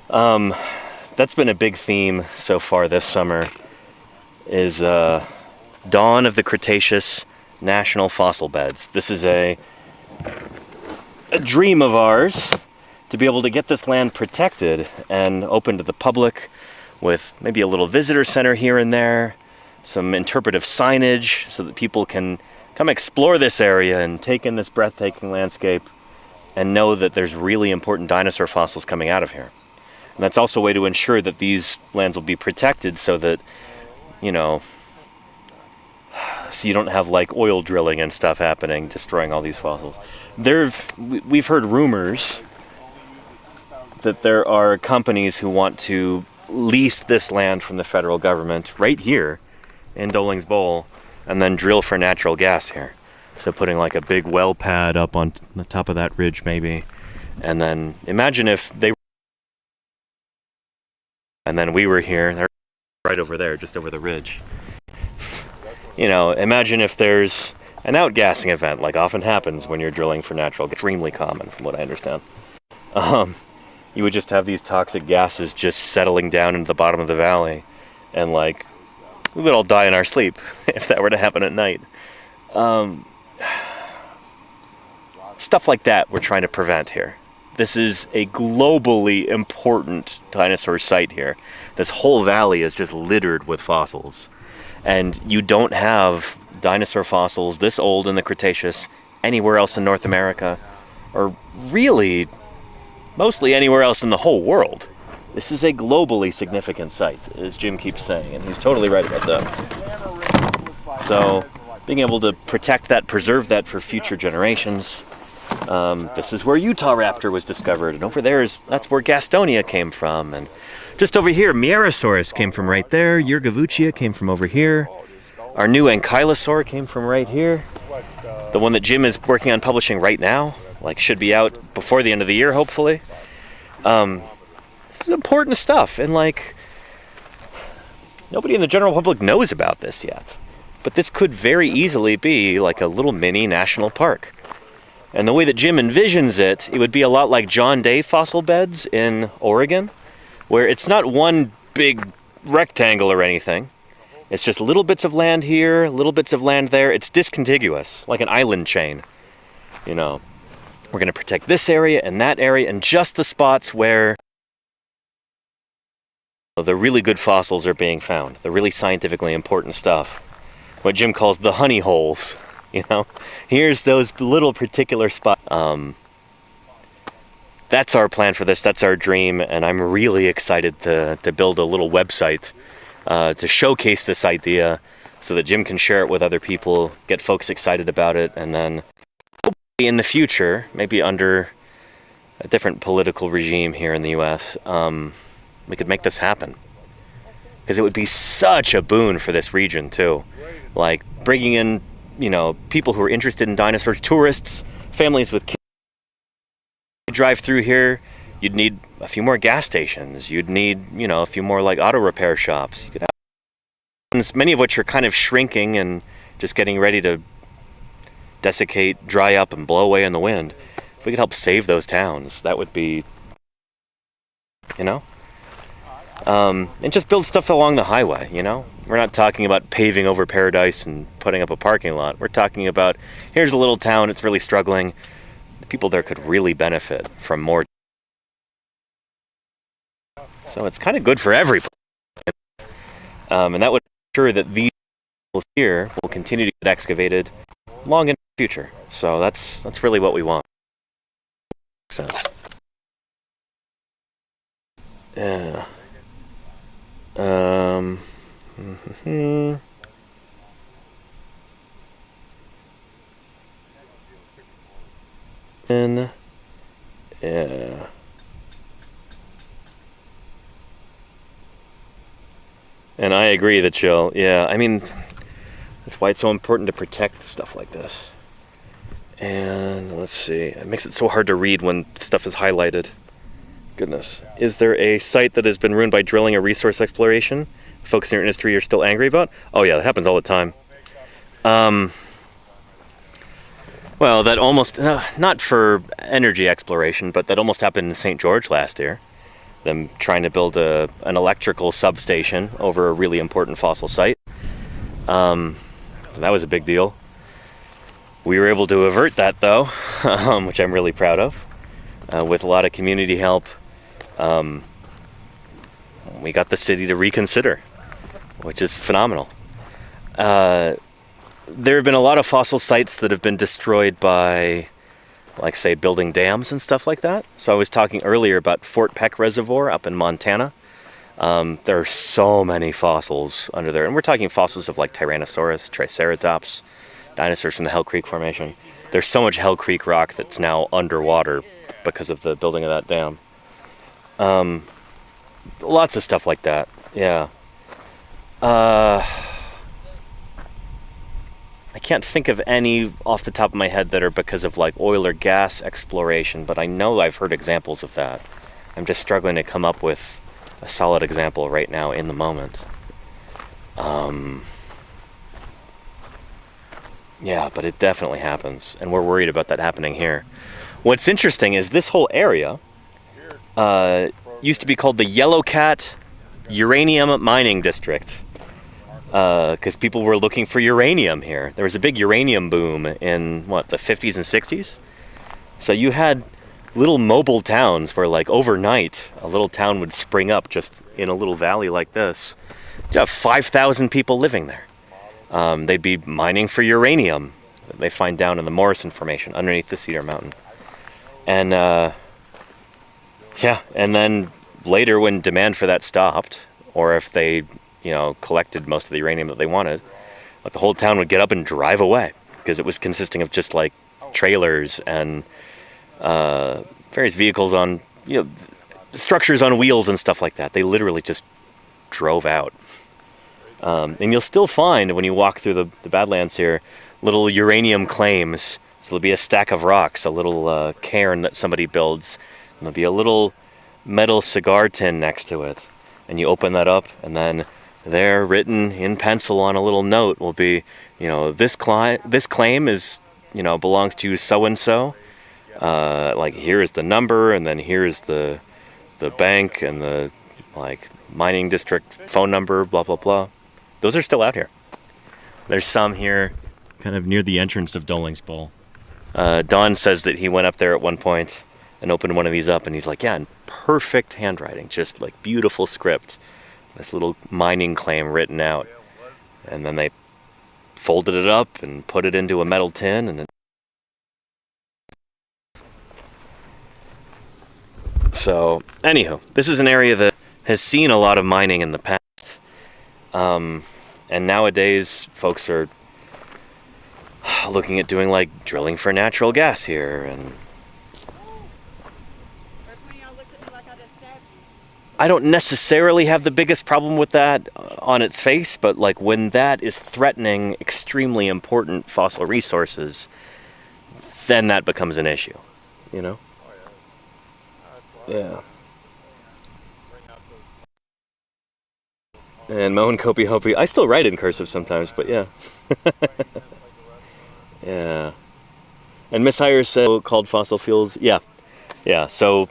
That's been a big theme so far this summer, is dawn of the Cretaceous national fossil beds. This is a dream of ours to be able to get this land protected and open to the public with maybe a little visitor center here and there, some interpretive signage so that people can come explore this area and take in this breathtaking landscape and know that there's really important dinosaur fossils coming out of here. And that's also a way to ensure that these lands will be protected so that, so you don't have oil drilling and stuff happening, destroying all these fossils. We've heard rumors that there are companies who want to lease this land from the federal government right here in Doling's Bowl and then drill for natural gas here. So putting a big well pad up on the top of that ridge maybe. And then imagine if they and then we were here, they're right over there, just over the ridge. Imagine if there's an outgassing event, like often happens when you're drilling for natural gas. Extremely common, from what I understand. You would just have these toxic gases just settling down into the bottom of the valley, and we would all die in our sleep if that were to happen at night. Stuff like that we're trying to prevent here. This is a globally important dinosaur site here. This whole valley is just littered with fossils. And you don't have dinosaur fossils this old in the Cretaceous anywhere else in North America, or really mostly anywhere else in the whole world. This is a globally significant site, as Jim keeps saying, and he's totally right about that. So being able to protect that, preserve that for future generations. This is where Utah raptor was discovered, and over there that's where Gastonia came from, and just over here Mierosaurus came from right there, Yurgavuchia came from over here, our new Ankylosaur came from right here, the one that Jim is working on publishing right now, should be out before the end of the year hopefully. This is important stuff, and nobody in the general public knows about this yet, but this could very easily be a little mini national park. And the way that Jim envisions it, it would be a lot like John Day fossil beds in Oregon, where it's not one big rectangle or anything. It's just little bits of land here, little bits of land there. It's discontiguous, like an island chain. You know, we're going to protect this area and that area, and just the spots where the really good fossils are being found, the really scientifically important stuff. What Jim calls the honey holes. You know, here's those little particular spots. That's our plan for this. That's our dream, and I'm really excited to build a little website to showcase this idea, so that Jim can share it with other people, get folks excited about it, and then hopefully in the future, maybe under a different political regime here in the U.S., we could make this happen. Because it would be such a boon for this region too, like bringing in, you know, people who are interested in dinosaurs, tourists, families with kids. You drive through here, you'd need a few more gas stations. You'd need, you know, a few more like auto repair shops. You could have, many of which are kind of shrinking and just getting ready to desiccate, dry up, and blow away in the wind. If we could help save those towns, that would be, you know. And just build stuff along the highway, you know? We're not talking about paving over Paradise and putting up a parking lot. We're talking about, here's a little town, it's really struggling. The people there could really benefit from more. So it's kind of good for everybody. And that would ensure that these holes here will continue to get excavated long in the future. So that's really what we want. Makes sense. Yeah. Then, yeah. And I agree that I mean, that's why it's so important to protect stuff like this. And let's see, it makes it so hard to read when stuff is highlighted. Goodness. Is there a site that has been ruined by drilling or resource exploration? Folks in your industry are still angry about? Oh yeah, that happens all the time. Well, that almost, not for energy exploration, but that almost happened in St. George last year. Them trying to build an electrical substation over a really important fossil site. That was a big deal. We were able to avert that though, which I'm really proud of, with a lot of community help. We got the city to reconsider, which is phenomenal. There have been a lot of fossil sites that have been destroyed by, like, say, building dams and stuff like that. So I was talking earlier about Fort Peck Reservoir up in Montana. There are so many fossils under there. And we're talking fossils of, like, Tyrannosaurus, Triceratops, dinosaurs from the Hell Creek Formation. There's so much Hell Creek rock that's now underwater because of the building of that dam. Lots of stuff like that, yeah. I can't think of any off the top of my head that are because of like oil or gas exploration, but I know I've heard examples of that. I'm just struggling to come up with a solid example right now in the moment. Yeah, but it definitely happens, and we're worried about that happening here. What's interesting is this whole area used to be called the Yellow Cat Uranium Mining District, because people were looking for uranium here. There was a big uranium boom in, the 50s and 60s? So you had little mobile towns where, like, overnight, a little town would spring up just in a little valley like this. You have 5,000 people living there. They'd be mining for uranium that they find down in the Morrison Formation underneath the Cedar Mountain. And, and then later when demand for that stopped, or if they, collected most of the uranium that they wanted, like, the whole town would get up and drive away because it was consisting of just, like, trailers and various vehicles on, structures on wheels and stuff like that. They literally just drove out. And you'll still find, when you walk through the Badlands here, little uranium claims. So there'll be a stack of rocks, a little cairn that somebody builds, and there'll be a little metal cigar tin next to it. And you open that up, and then there, written in pencil on a little note, will be, this claim is, belongs to so-and-so. Like, here is the number, and then here's the bank, and the, like, mining district phone number, blah, blah, blah. those are still out here. There's some here kind of near the entrance of Doling's Bowl. Don says that he went up there at one point and opened one of these up, and he's like, yeah, in perfect handwriting, just like beautiful script. This little mining claim written out. And then they folded it up and put it into a metal tin, and so, anywho, this is an area that has seen a lot of mining in the past. And nowadays, folks are looking at doing like drilling for natural gas here, and I don't necessarily have the biggest problem with that on its face, but like when that is threatening extremely important fossil resources, then that becomes an issue, you know? Yeah. And Moan Kopi Hopi. I still write in cursive sometimes, but yeah. Yeah. And Miss Hires said called fossil fuels. Yeah. Yeah. So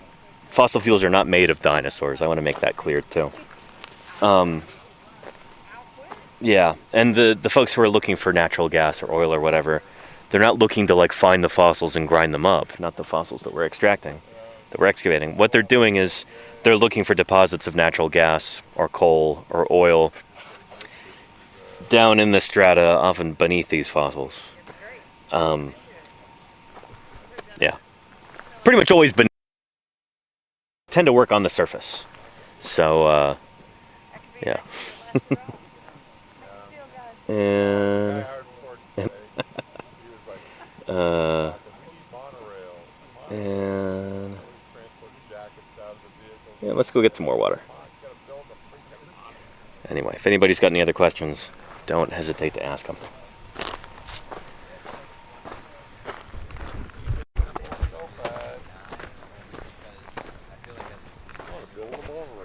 fossil fuels are not made of dinosaurs. I want to make that clear too. Yeah. And the folks who are looking for natural gas or oil or whatever, they're not looking to like find the fossils and grind them up. Not the fossils that we're extracting, that we're excavating. What they're doing is they're looking for deposits of natural gas or coal or oil down in the strata, often beneath these fossils. Yeah. Pretty much always beneath. Tend to work on the surface. So, yeah. and yeah, let's go get some more water. Anyway, if anybody's got any other questions, don't hesitate to ask them.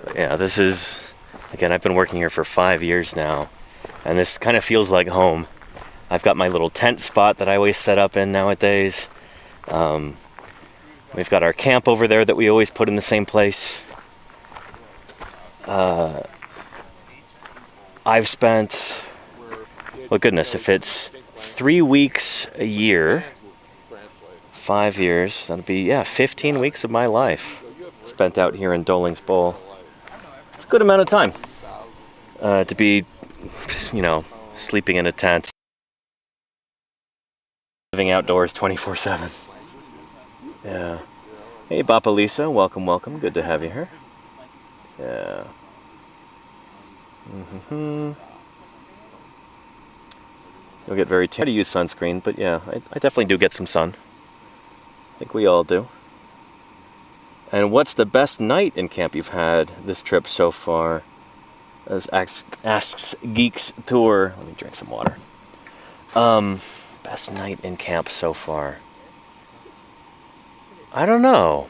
But yeah, this is, again, I've been working here for 5 years now, and this kind of feels like home. I've got my little tent spot that I always set up in nowadays. We've got our camp over there that we always put in the same place. I've spent, well, goodness, if it's 3 weeks a year, 5 years, that'd be, 15 weeks of my life spent out here in Doling's Bowl. It's a good amount of time to be, sleeping in a tent, living outdoors 24/7. Yeah. Hey, Bapa Lisa, welcome, welcome. Good to have you here. Yeah. You'll get very tired to use sunscreen, but yeah, I definitely do get some sun. I think we all do. And what's the best night in camp you've had this trip so far? As asks Geeks Tour. Let me drink some water. Best night in camp so far. I don't know.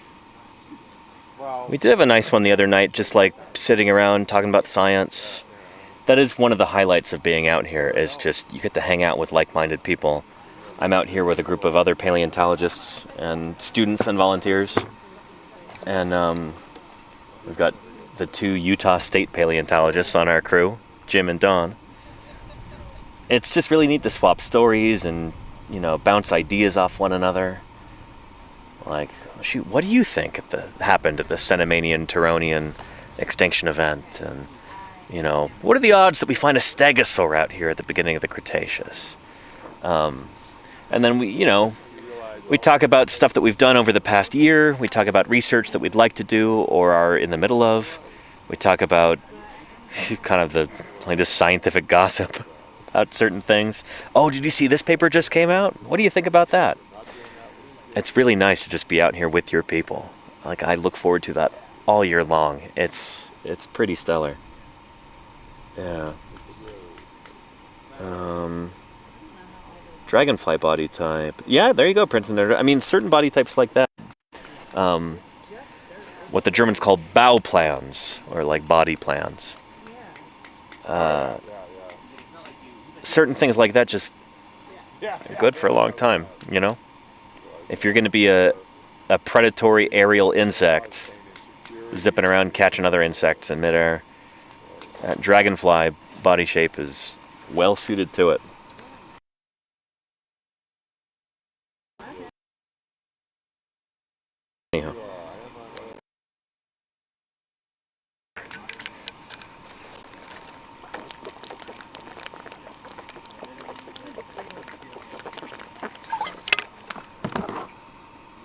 We did have a nice one the other night, just like sitting around talking about science. That is one of the highlights of being out here, is just you get to hang out with like-minded people. I'm out here with a group of other paleontologists and students and volunteers. And we've got the 2 Utah State paleontologists on our crew, Jim and Don. It's just really neat to swap stories and, bounce ideas off one another. Like, shoot, what do you think happened at the Cenomanian-Turonian extinction event? And, what are the odds that we find a stegosaur out here at the beginning of the Cretaceous? And then we talk about stuff that we've done over the past year. We talk about research that we'd like to do or are in the middle of. We talk about kind of the latest scientific gossip about certain things. Oh, did you see this paper just came out? What do you think about that? It's really nice to just be out here with your people. Like, I look forward to that all year long. It's pretty stellar. Yeah. Dragonfly body type. Yeah, there you go, Prince and Nerd. I mean, certain body types like that. What the Germans call bow plans, or like body plans. Certain things like that just are good for a long time, If you're going to be a predatory aerial insect, zipping around catching other insects in midair, dragonfly body shape is well suited to it. Anyhow.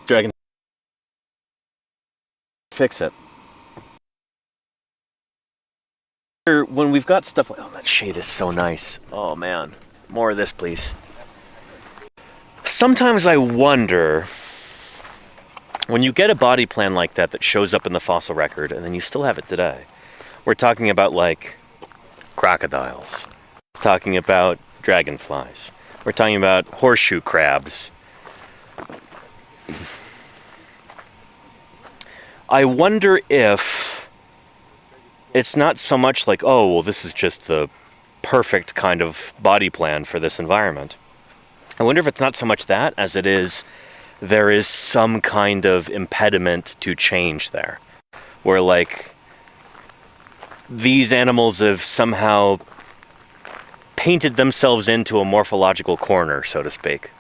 Dragon. Fix it. When we've got stuff like, oh, that shade is so nice. Oh man, more of this, please. Sometimes I wonder, when you get a body plan like that that shows up in the fossil record and then you still have it today, we're talking about like crocodiles, talking about dragonflies, we're talking about horseshoe crabs. I wonder if it's not so much like, oh, well, this is just the perfect kind of body plan for this environment. I wonder if it's not so much that as it is there is some kind of impediment to change there. Where, like, these animals have somehow painted themselves into a morphological corner, so to speak.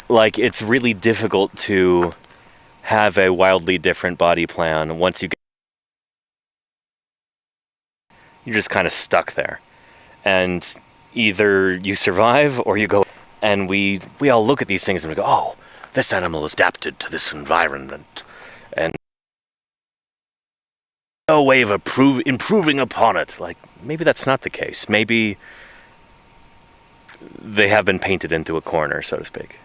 Like, it's really difficult to have a wildly different body plan once you're just kind of stuck there. And either you survive or you go. And we all look at these things and we go, oh, this animal is adapted to this environment. And no way of improving upon it. Like, maybe that's not the case. Maybe they have been painted into a corner, so to speak.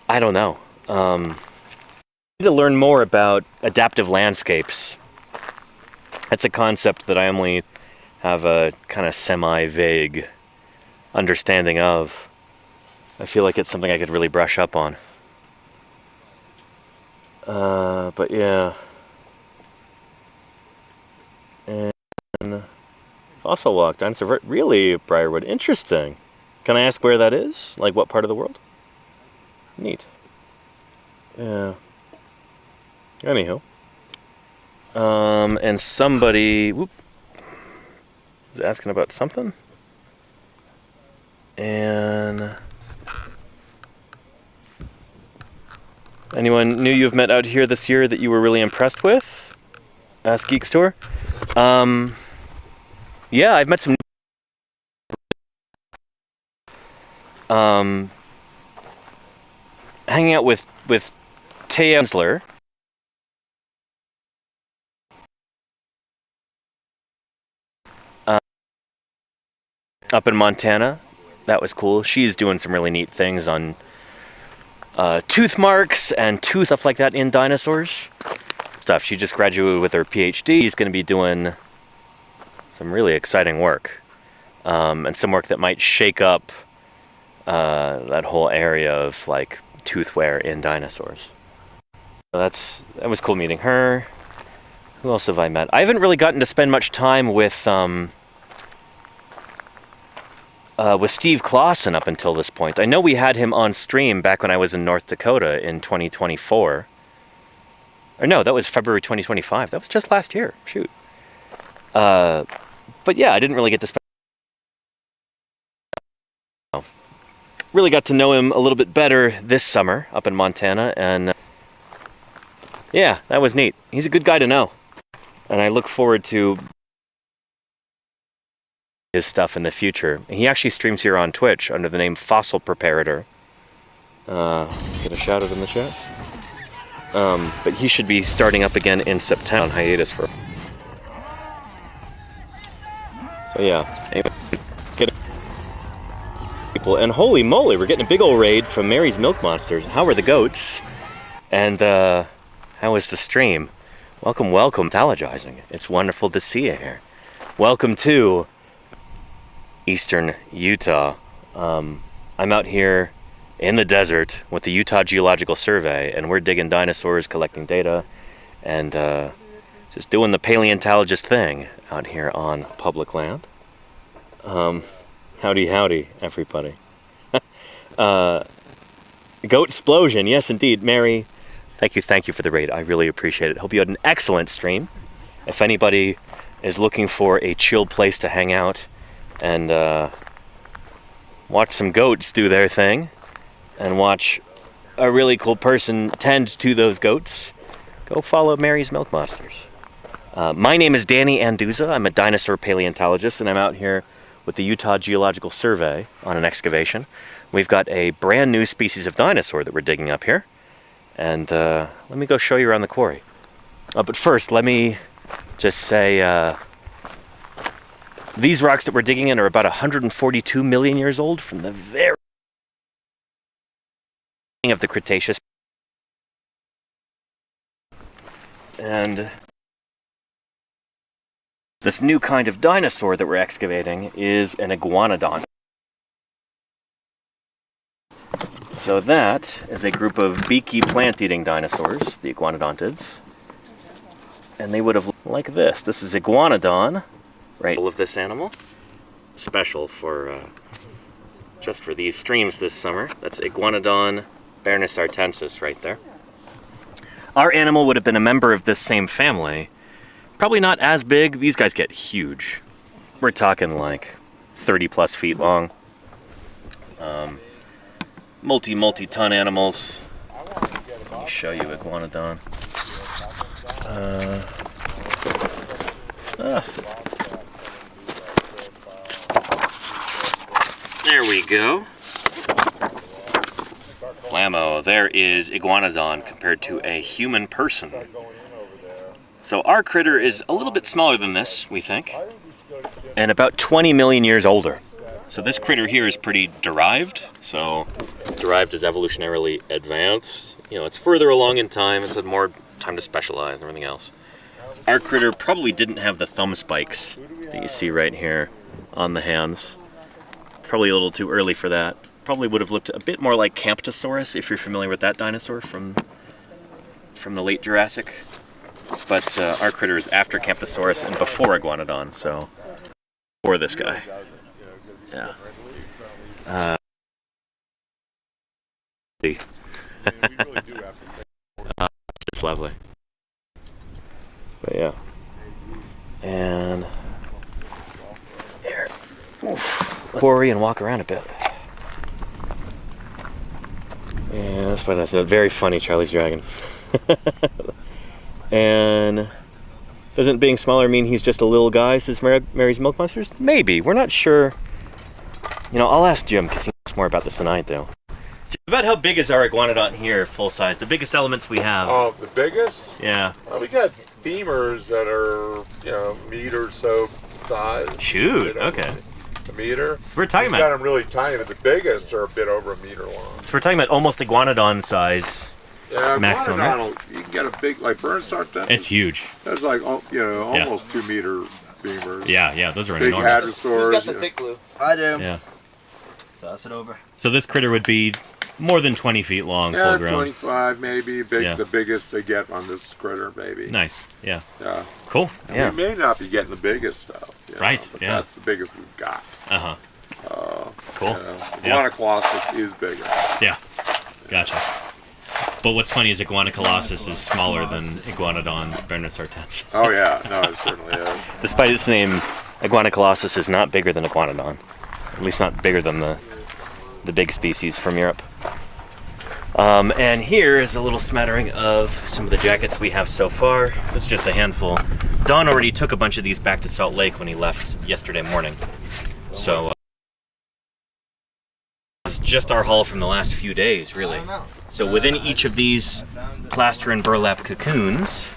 I don't know. I need to learn more about adaptive landscapes. That's a concept that I only have a kind of semi-vague understanding of. I feel like it's something I could really brush up on. But yeah. And fossil walk, dinosaur, really, Briarwood, interesting. Can I ask where that is? Like what part of the world? Neat. Yeah. Anyhow. And somebody was asking about something. And anyone new you've met out here this year that you were really impressed with? Ask Geek Store. Yeah, I've met some. Hanging out with Taya Hensler. Up in Montana. That was cool. She's doing some really neat things on tooth marks and tooth stuff like that in dinosaurs. Stuff. She just graduated with her PhD. She's going to be doing some really exciting work. And some work that might shake up that whole area of like tooth wear in dinosaurs. So that was cool meeting her. Who else have I met? I haven't really gotten to spend much time with Steve Clausen up until this point. I know we had him on stream back when I was in North Dakota in 2024. Or no, that was February 2025. That was just last year. Shoot. But yeah, I didn't really get to spend. Really got to know him a little bit better this summer up in Montana, and yeah, that was neat. He's a good guy to know, and I look forward to his stuff in the future. He actually streams here on Twitch under the name Fossil Preparator. Get a shout out in the chat. But he should be starting up again in September on hiatus for. So yeah, anyway, get people, and holy moly, we're getting a big old raid from Mary's Milk Monsters. How are the goats? And how is the stream? Welcome, Paleontologizing. It's wonderful to see you here. Welcome to Eastern Utah. I'm out here in the desert with the Utah Geological Survey, and we're digging dinosaurs, collecting data, and just doing the paleontologist thing out here on public land. Howdy, everybody. Goat explosion, yes indeed. Mary, thank you for the raid. I really appreciate it. Hope you had an excellent stream. If anybody is looking for a chill place to hang out and watch some goats do their thing and watch a really cool person tend to those goats, go follow Mary's Milk Monsters. My name is Danny Anduza. I'm a dinosaur paleontologist, and I'm out here with the Utah Geological Survey on an excavation. We've got a brand new species of dinosaur that we're digging up here. And let me go show you around the quarry. But first, let me just say, these rocks that we're digging in are about 142 million years old from the very beginning of the Cretaceous. And this new kind of dinosaur that we're excavating is an iguanodon. So that is a group of beaky plant-eating dinosaurs, the iguanodontids. And they would have looked like this. This is iguanodon, right? Of this animal, special for just for these streams this summer. That's Iguanodon bernisartensis right there. Our animal would have been a member of this same family. Probably not as big. These guys get huge. We're talking like 30 plus feet long. Multi-ton animals. Let me show you Iguanodon. There we go. Blammo, there is Iguanodon compared to a human person. So our critter is a little bit smaller than this, we think, and about 20 million years older. So this critter here is pretty derived. So derived is evolutionarily advanced. You know, it's further along in time. It's had more time to specialize and everything else. Our critter probably didn't have the thumb spikes that you see right here on the hands. Probably a little too early for that. Probably would have looked a bit more like Camptosaurus, if you're familiar with that dinosaur from the late Jurassic. But our critter is after Camptosaurus and before Iguanodon, so before this guy. Yeah. It's lovely. But yeah. And there. Quarry and walk around a bit. Yeah, that's what I said. Very funny, Charlie's Dragon. And doesn't being smaller mean he's just a little guy, says Mary's Milk Monsters? Maybe. We're not sure. You know, I'll ask Jim, because he knows more about this than I do. Jim, about how big is our Iguanodon here, full size? The biggest elements we have. Oh, the biggest? Yeah. Well, we got femurs that are, you know, meter or so size. Shoot, okay. A meter. So we're talking We've about... got them really tiny, but the biggest are a bit over a meter long. So we're talking about almost Iguanodon size. Yeah, maximum. You can get a big, like bernisartensis. It's huge. That's like, you know, almost 2 meter femurs. Yeah, those are big enormous. hadrosaurs. Who's got the thick glue? I do. Yeah. Toss it over. So this critter would be more than 20 feet long, Yeah, full grown. 25 maybe. Big, Yeah. The biggest they get on this critter, maybe. Nice. Yeah. Yeah. Cool. And Yeah. we may not be getting the biggest stuff. You know, Right, but yeah. That's the biggest we've got. Uh-huh. Cool. You know, Yeah. Iguanocolossus is bigger. Yeah. Gotcha. But what's funny is Iguanocolossus is smaller than Iguanodon bernisartensis. Oh yeah, no, it certainly is. Despite its name, Iguanocolossus is not bigger than Iguanodon. At least not bigger than the big species from Europe. And here is a little smattering of some of the jackets we have so far. This is just a handful. Don already took a bunch of these back to Salt Lake when he left yesterday morning. So this is just our haul from the last few days, really. So within each of these plaster and burlap cocoons,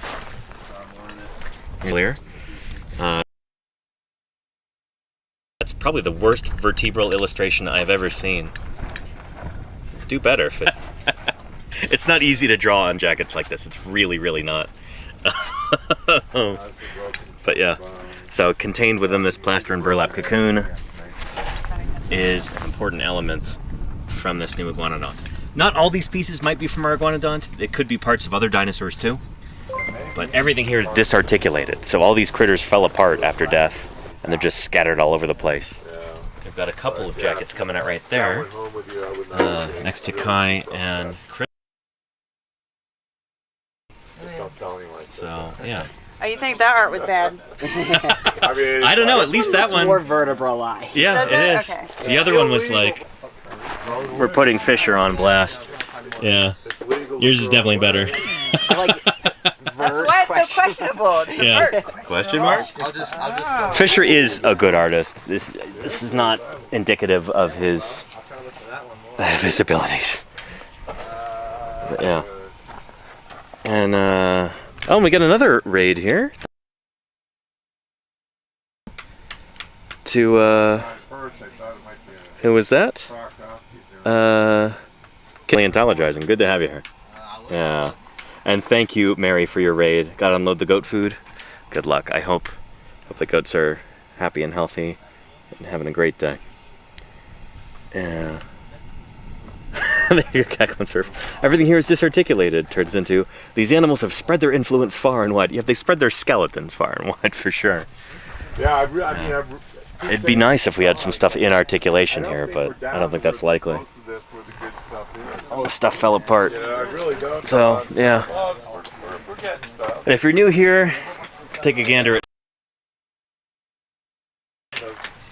clear. That's probably the worst vertebral illustration I've ever seen. Do better if it... It's not easy to draw on jackets like this. It's really, really not. But yeah. So contained within this plaster and burlap cocoon is an important element from this new Iguanodon. Not all these pieces might be from our Iguanodon. It could be parts of other dinosaurs too. But everything here is disarticulated. So all these critters fell apart after death, and they're just scattered all over the place. We've got a couple of jackets coming out right there, next to Kai and Chris. So yeah, Oh, you think that art was bad? I mean, I don't know. At least that one. More vertebrate. Yeah, Does it it? is. Okay. The other one was like. We're putting Fisher on blast. Yeah. Yours is definitely better. That's why it's so questionable. It's Yeah. art. Question mark? I'll just Fisher is a good artist. This is not indicative of his abilities. But yeah. And oh, we got another raid here. To who was that? Paleontologizing. Good to have you here. Yeah. And thank you, Mary, for your raid. Got to unload the goat food. Good luck. I hope the goats are happy and healthy and having a great day. Yeah. Your cackling surf. Everything here is disarticulated. Turns into these animals have spread their influence far and wide. Yeah, they spread their skeletons far and wide for sure. Yeah, It'd be nice if we had some stuff in articulation here, but I don't think that's likely. All the stuff fell apart. So, yeah. And if you're new here, take a gander at.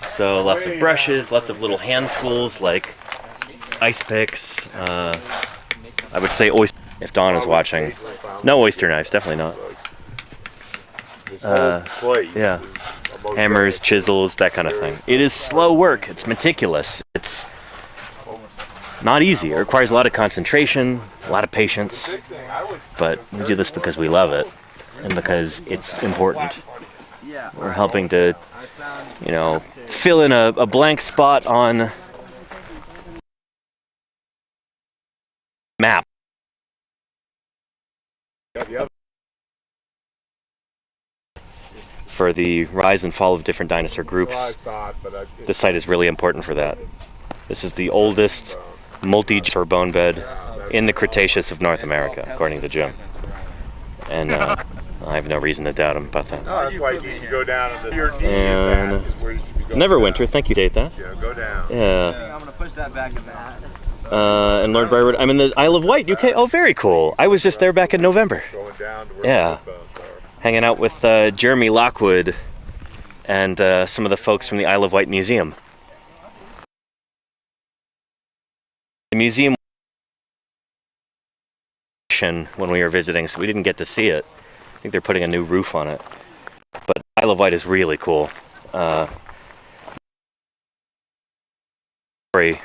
So, lots of brushes, lots of little hand tools like ice picks. I would say oyster, if Dawn is watching. No oyster knives, definitely not. Yeah. Hammers, chisels, that kind of thing. It is slow work. It's meticulous. It's not easy. It requires a lot of concentration, a lot of patience. But we do this because we love it and because it's important. We're helping to, fill in a blank spot on map. For the rise and fall of different dinosaur groups. This site is really important for that. This is the oldest multi-dinosaur bone bed in the Cretaceous of North America, according to Jim. And I have no reason to doubt him about that. that's why you need to go down to your And Neverwinter, thank you, date that. Yeah, go down. Yeah. I'm gonna push that back in that. And Lord Briarwood, I'm in the Isle of Wight, UK. Oh, very cool. I was just there back in November. Going down to where Yeah. the bones are. Hanging out with Jeremy Lockwood and some of the folks from the Isle of Wight Museum. The museum when we were visiting, so we didn't get to see it. I think they're putting a new roof on it. But Isle of Wight is really cool.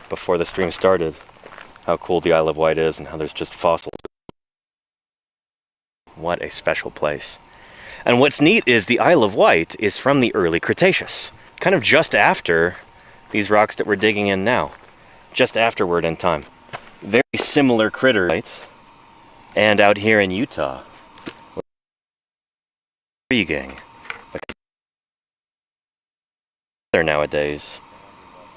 Before the stream started, how cool the Isle of Wight is and how there's just fossils. What a special place. And what's neat is the Isle of Wight is from the early Cretaceous, kind of just after these rocks that we're digging in now, just afterward in time. Very similar critter, right? And out here in Utah, intriguing, because there nowadays,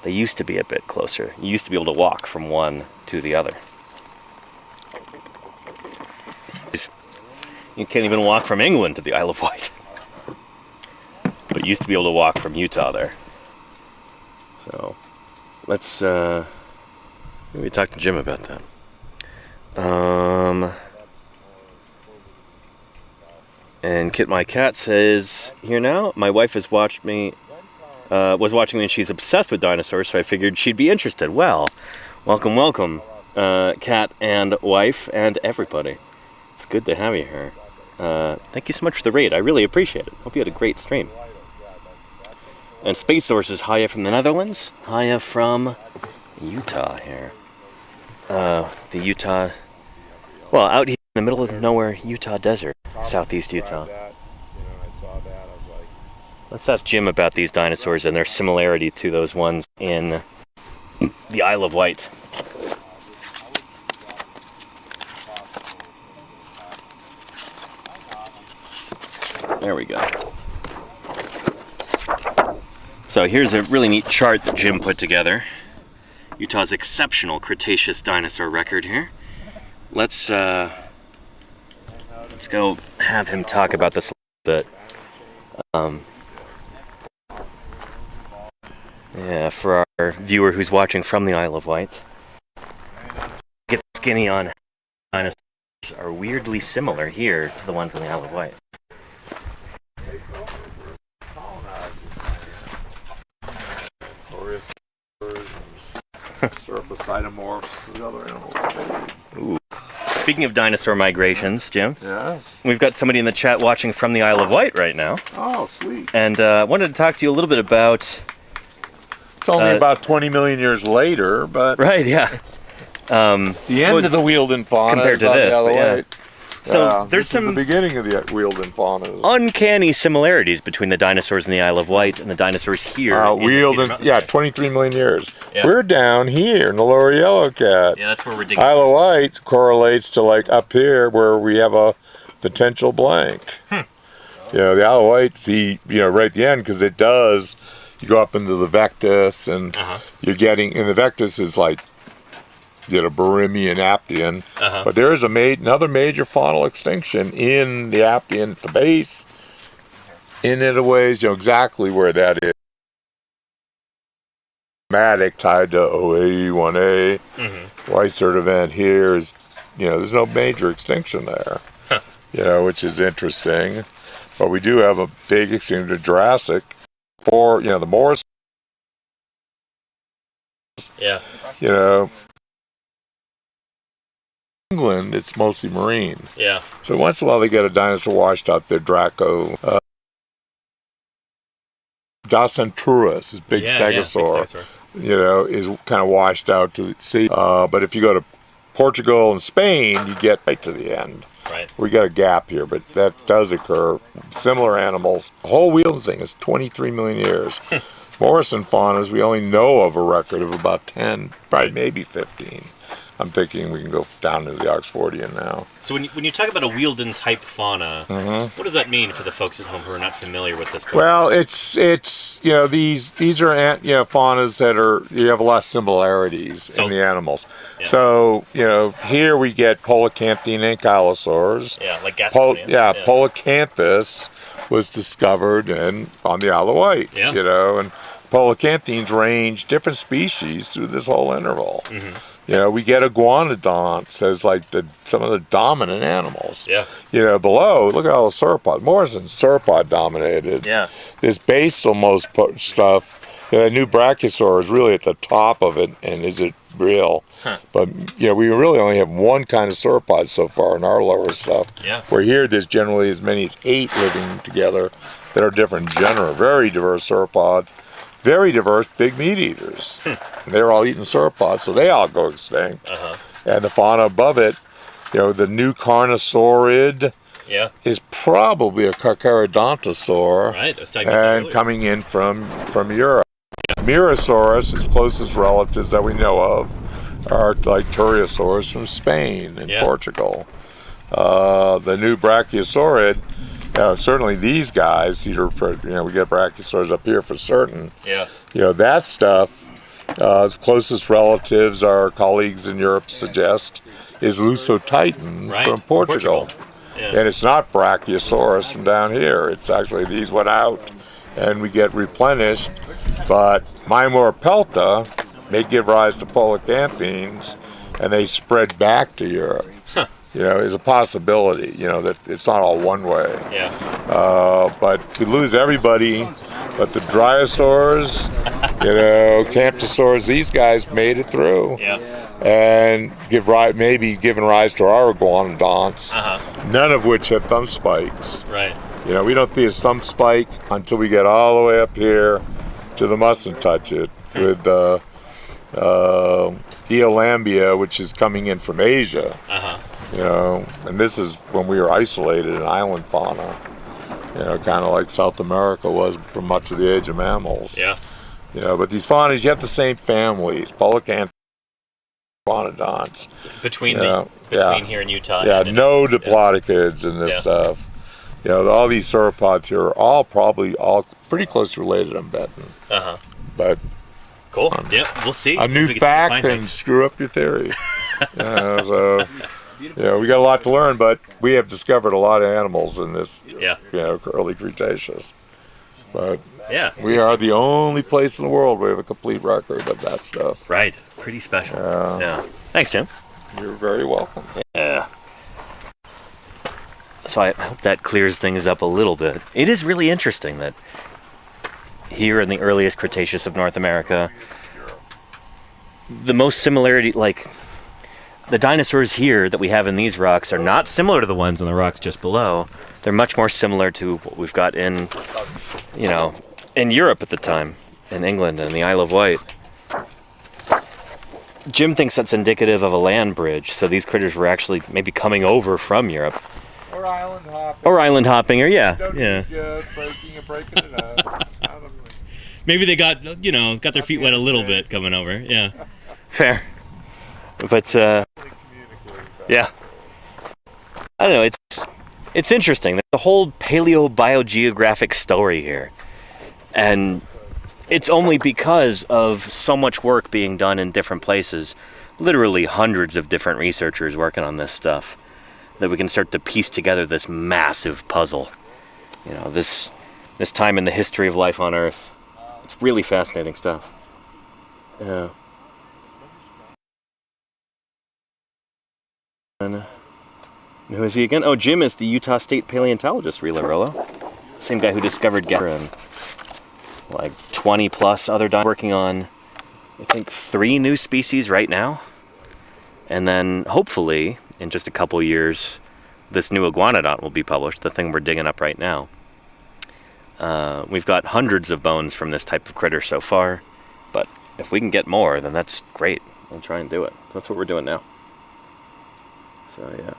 they used to be a bit closer. You used to be able to walk from one to the other. You can't even walk from England to the Isle of Wight. But you used to be able to walk from Utah there. So, let's maybe talk to Jim about that. And Kit My Cat says, here now, my wife has watched me, was watching me and she's obsessed with dinosaurs, so I figured she'd be interested. Well, welcome, Cat and wife and everybody. It's good to have you here. Thank you so much for the raid. I really appreciate it. Hope you had a great stream. And Space Source is Haya from the Netherlands. Haya from Utah here. The Utah, well, out here in the middle of nowhere, Utah desert, southeast Utah. Let's ask Jim about these dinosaurs and their similarity to those ones in the Isle of Wight. There we go. So here's a really neat chart that Jim put together. Utah's exceptional Cretaceous dinosaur record here. Let's go have him talk about this a little bit. Yeah, for our viewer who's watching from the Isle of Wight. Get skinny on dinosaurs are weirdly similar here to the ones on the Isle of Wight. Serpentidomorphs and other animals. Ooh. Speaking of dinosaur migrations, Jim, Yes. we've got somebody in the chat watching from the Isle of Wight right now. Oh, sweet. And I wanted to talk to you a little bit about... It's only about 20 million years later, but Right, yeah. the end of the Wealden fauna compared is to on this, the Isle of but yeah. Wight. So there's this is some the beginning of the Wealden faunas. uncanny similarities between the dinosaurs in the Isle of Wight and the dinosaurs here. in the Cedar Wealden, Mountain. yeah, 23 million years. Yeah. We're down here in the lower yellow cat. Yeah, that's where we're digging. Isle of Wight correlates to like up here where we have a potential blank. You know, the Isle of Wight's right at the end because it does. You go up into the Vectis and you're getting, and the Vectis is like, Barremian, Aptian, but there is another major faunal extinction in the Aptian at the base. In it ways, exactly where that is. Dramatic tied to OA1A. Weissert event here is, there's no major extinction there. Which is interesting. But we do have a big extinction of Jurassic for, the Morris. Yeah. England, it's mostly marine. Yeah. So once in a while they get a dinosaur washed out there, Draco. Dacentrurus, this big stegosaur, is kind of washed out to the sea. But if you go to Portugal and Spain, you get right to the end. Right. We got a gap here, but that does occur. Similar animals. The whole Wealden thing is 23 million years. Morrison faunas, we only know of a record of about 10, probably maybe 15. I'm thinking we can go down to the Oxfordian now. So when you talk about a Wealden type fauna, what does that mean for the folks at home who are not familiar with this? Well, it's these are faunas that are you have a lot of similarities in the animals. Yeah. So here we get polacanthine ankylosaurs. Yeah, like Gasconia. Polacanthus was discovered on the Isle of Wight. Yeah. And polacanthines range different species through this whole interval. We get iguanodonts as like some of the dominant animals. Yeah. Below, look at all the sauropod. Morrison's sauropod dominated. Yeah. This basal most stuff, that new brachiosaur is really at the top of it, and is it real? But we really only have one kind of sauropod so far in our lower stuff. Yeah. Where here there's generally as many as 8 living together that are different genera, very diverse sauropods. Very diverse big meat eaters. They're all eating sauropods, so they all go extinct. And the fauna above it, the new carnosaurid is probably a carcharodontosaur. Right, that's and coming in from Europe. Mirasaurus, its closest relatives that we know of, are like Turriosaurus from Spain and Portugal. The new brachiosaurid, certainly these guys, we get brachiosaurs up here for certain. Yeah. That stuff, its closest relatives, our colleagues in Europe suggest, is Lusotitan from Portugal. Yeah. And it's not Brachiosaurus from down here. It's actually, these went out and we get replenished. But Mimor pelta may give rise to polacanthines and they spread back to Europe. Is a possibility, that it's not all one way. Yeah. But we lose everybody, but the dryosaurs, camptosaurs, these guys made it through. Yeah. And maybe given rise to our iguanodonts, none of which have thumb spikes. Right. We don't see a thumb spike until we get all the way up here to the mustn't touch it with Eolambia, which is coming in from Asia. And this is when we were isolated in island fauna, kind of like South America was for much of the age of mammals. Yeah. But these faunas, you have the same families, polacanthines, iguanodonts. Between here in Utah. Yeah, no diplodocids and this stuff. All these sauropods here are all pretty close related, I'm betting. But cool. We'll see. A new fact can screw up your theory. So we got a lot to learn, but we have discovered a lot of animals in this early Cretaceous. But we are the only place in the world where we have a complete record of that stuff. Right. Pretty special. Yeah. Thanks, Jim. You're very welcome. Yeah. So I hope that clears things up a little bit. It is really interesting that here in the earliest Cretaceous of North America, the most similarity, like the dinosaurs here that we have in these rocks are not similar to the ones in the rocks just below. They're much more similar to what we've got in, you know, in Europe at the time, in England and the Isle of Wight. Jim thinks that's indicative of a land bridge, so these critters were actually maybe coming over from Europe. Or island hopping. Or island hopping, or yeah. Breaking it up. Maybe they got their feet wet a little bit coming over, yeah. Fair. But, yeah. I don't know, it's interesting. There's a whole paleobiogeographic story here. And it's only because of so much work being done in different places, literally hundreds of different researchers working on this stuff, that we can start to piece together this massive puzzle. You know, this time in the history of life on Earth. It's really fascinating stuff. Yeah. And who is he again? Oh, Jim is the Utah State paleontologist, Rollo. Same guy who discovered Getter and like 20 plus other dinosaurs, working on, I think, 3 new species right now. And then hopefully, in just a couple years, this new iguanodont will be published, the thing we're digging up right now. We've got hundreds of bones from this type of critter so far, but if we can get more, then that's great. We'll try and do it. That's what we're doing now. So yeah.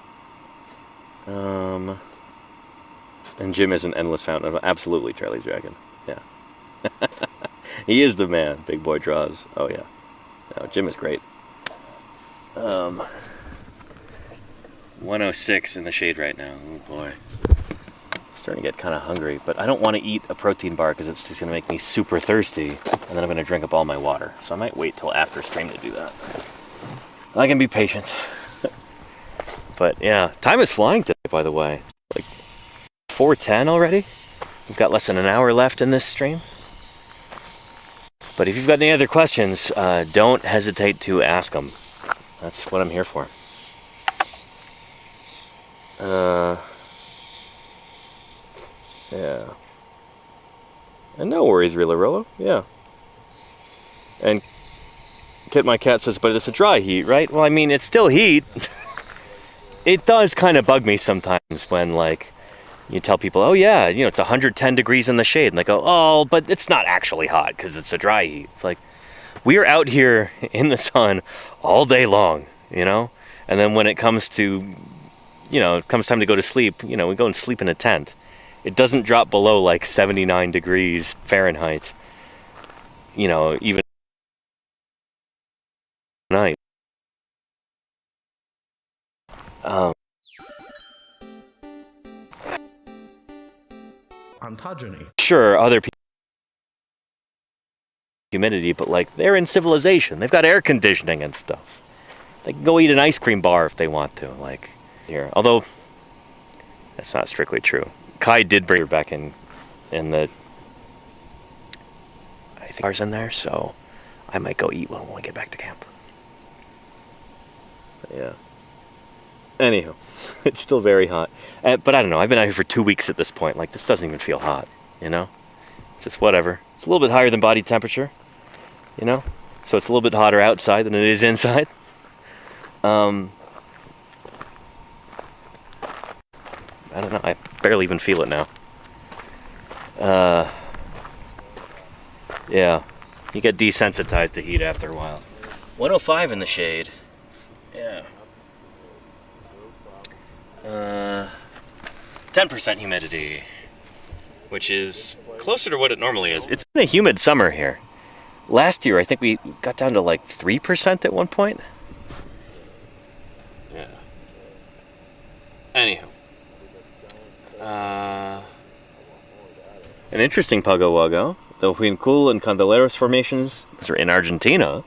And Jim is an endless fountain of absolutely Charlie's Dragon. Yeah. He is the man. Big boy draws. Oh yeah. No, Jim is great. 106 in the shade right now. Oh boy. Starting to get kind of hungry, but I don't want to eat a protein bar because it's just going to make me super thirsty, and then I'm going to drink up all my water. So I might wait till after stream to do that. I can be patient. But yeah, time is flying today, by the way. Like 4:10 already. We've got less than an hour left in this stream. But if you've got any other questions, don't hesitate to ask them. That's what I'm here for. Yeah. And no worries, Rollo. Yeah. And my cat says, but it's a dry heat, right? Well, I mean, it's still heat. It does kind of bug me sometimes when, like, you tell people, oh yeah, it's 110 degrees in the shade, and they go, oh, but it's not actually hot because it's a dry heat. It's like, we are out here in the sun all day long, and then when it comes to, it comes time to go to sleep, we go and sleep in a tent. It doesn't drop below like 79 degrees Fahrenheit, even night. Ontogeny. Sure, other people humidity, but like they're in civilization. They've got air conditioning and stuff. They can go eat an ice cream bar if they want to, like here. Although that's not strictly true. Kai did bring her back in the, I think, bars in there, so I might go eat one when we get back to camp. But yeah. Anywho, it's still very hot. But I don't know, I've been out here for 2 weeks at this point. Like, this doesn't even feel hot, It's just whatever. It's a little bit higher than body temperature, So it's a little bit hotter outside than it is inside. I don't know, I barely even feel it now. Yeah, you get desensitized to heat after a while. 105 in the shade. Yeah. 10% humidity, which is closer to what it normally is. It's been a humid summer here. Last year, I think we got down to like 3% at one point. Yeah. Anywho. An interesting Pago Wago. The Huincul and Candeleros formations, these are in Argentina.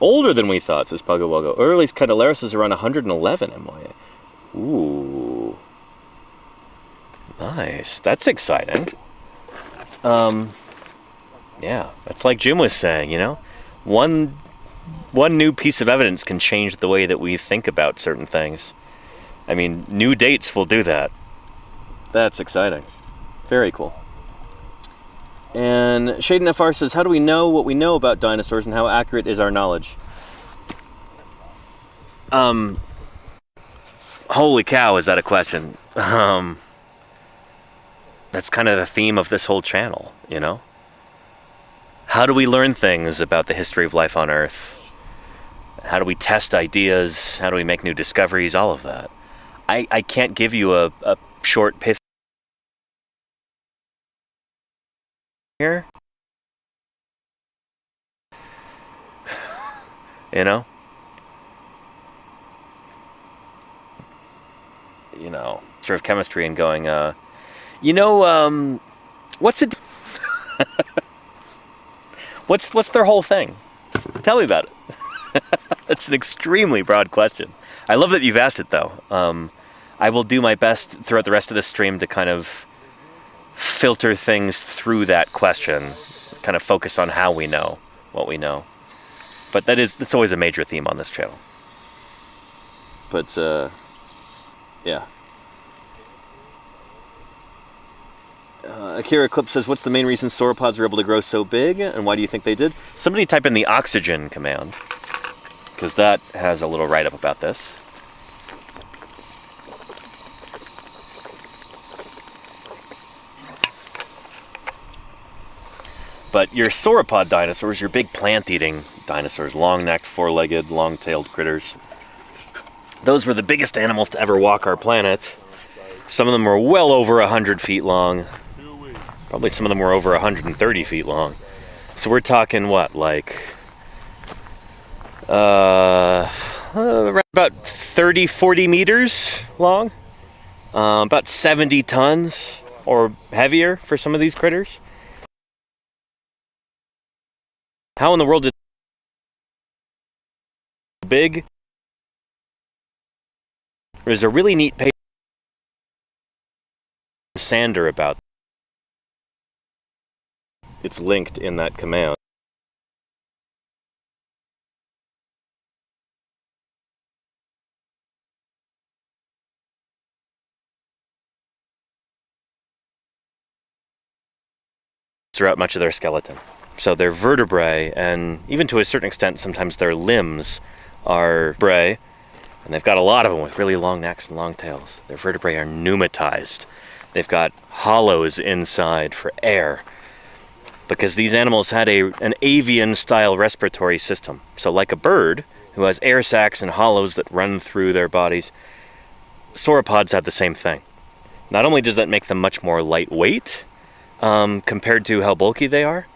Older than we thought, says Pago Wago. Earliest Candeleros is around 111 MYA. Ooh. Nice. That's exciting. Yeah, that's like Jim was saying, One new piece of evidence can change the way that we think about certain things. I mean, new dates will do that. That's exciting. Very cool. And Shaden FR says, how do we know what we know about dinosaurs and how accurate is our knowledge? Holy cow, is that a question? That's kind of the theme of this whole channel, you know? How do we learn things about the history of life on Earth? How do we test ideas? How do we make new discoveries? All of that. I can't give you a short pithy here. You know? Sort of chemistry and going, what's it? What's their whole thing? Tell me about it. That's an extremely broad question. I love that you've asked it, though. I will do my best throughout the rest of the stream to kind of filter things through that question, kind of focus on how we know what we know. But it's always a major theme on this channel. But, yeah. Akira Clip says, what's the main reason sauropods are able to grow so big, and why do you think they did? Somebody type in the oxygen command, because that has a little write-up about this. But your sauropod dinosaurs, your big plant-eating dinosaurs, long-necked, four-legged, long-tailed critters, those were the biggest animals to ever walk our planet. Some of them were well over 100 feet long. Probably some of them were over 130 feet long. So we're talking what, like around about 30, 40 meters long? About 70 tons or heavier for some of these critters. How in the world did big? There's a really neat paper Sander about. It's linked in that command. Throughout much of their skeleton. So their vertebrae, and even to a certain extent, sometimes their limbs are vertebrae, and they've got a lot of them with really long necks and long tails. Their vertebrae are pneumatized. They've got hollows inside for air, because these animals had an avian-style respiratory system. So like a bird, who has air sacs and hollows that run through their bodies, sauropods had the same thing. Not only does that make them much more lightweight, compared to how bulky they are,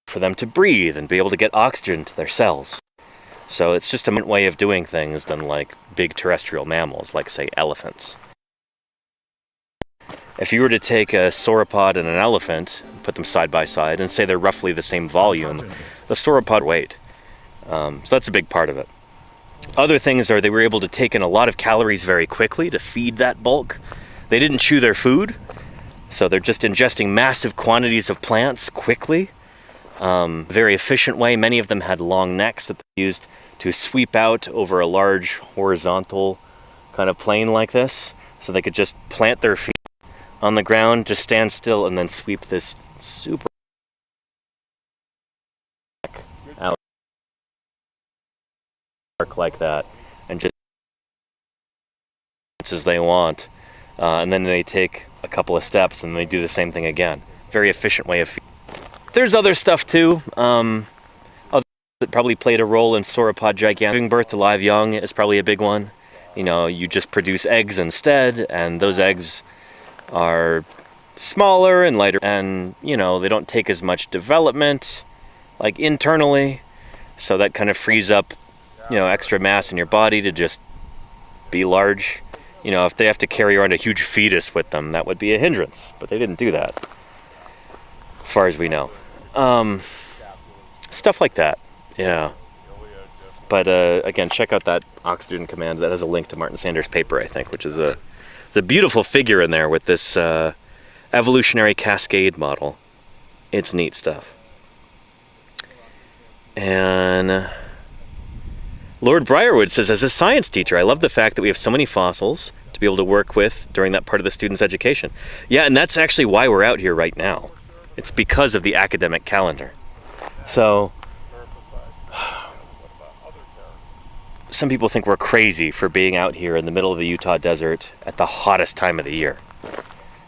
for them to breathe and be able to get oxygen to their cells. So it's just a different way of doing things than like big terrestrial mammals, like say elephants. If you were to take a sauropod and an elephant, put them side by side, and say they're roughly the same volume, the sauropod weight. So that's a big part of it. Other things are they were able to take in a lot of calories very quickly to feed that bulk. They didn't chew their food, so they're just ingesting massive quantities of plants quickly. Very efficient way. Many of them had long necks that they used to sweep out over a large horizontal kind of plane like this, so they could just plant their feet on the ground, just stand still, and then sweep this super out like that, and just as they want, and then they take a couple of steps and they do the same thing again. Very efficient way of feeding. There's other stuff too. Other that probably played a role in sauropod gigantic. Giving birth to live young is probably a big one. You just produce eggs instead, and those eggs are smaller and lighter, and they don't take as much development like internally, so that kind of frees up extra mass in your body to just be large. If they have to carry around a huge fetus with them, that would be a hindrance, but they didn't do that as far as we know. Stuff like that, yeah. But again, check out that oxygen command. That has a link to Martin Sanders' paper, I think, which is it's a beautiful figure in there with this evolutionary cascade model. It's neat stuff. And Lord Briarwood says, as a science teacher, I love the fact that we have so many fossils to be able to work with during that part of the student's education. Yeah, and that's actually why we're out here right now. It's because of the academic calendar. So, some people think we're crazy for being out here in the middle of the Utah desert at the hottest time of the year.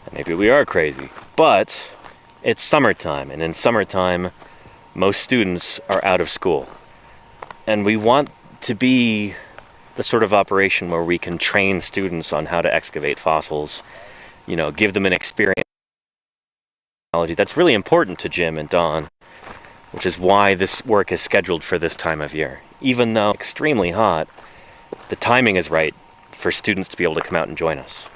And maybe we are crazy, but it's summertime, and in summertime, most students are out of school. And we want to be the sort of operation where we can train students on how to excavate fossils, you know, give them an experience. That's really important to Jim and Dawn, which is why this work is scheduled for this time of year. Even though extremely hot, the timing is right for students to be able to come out and join us.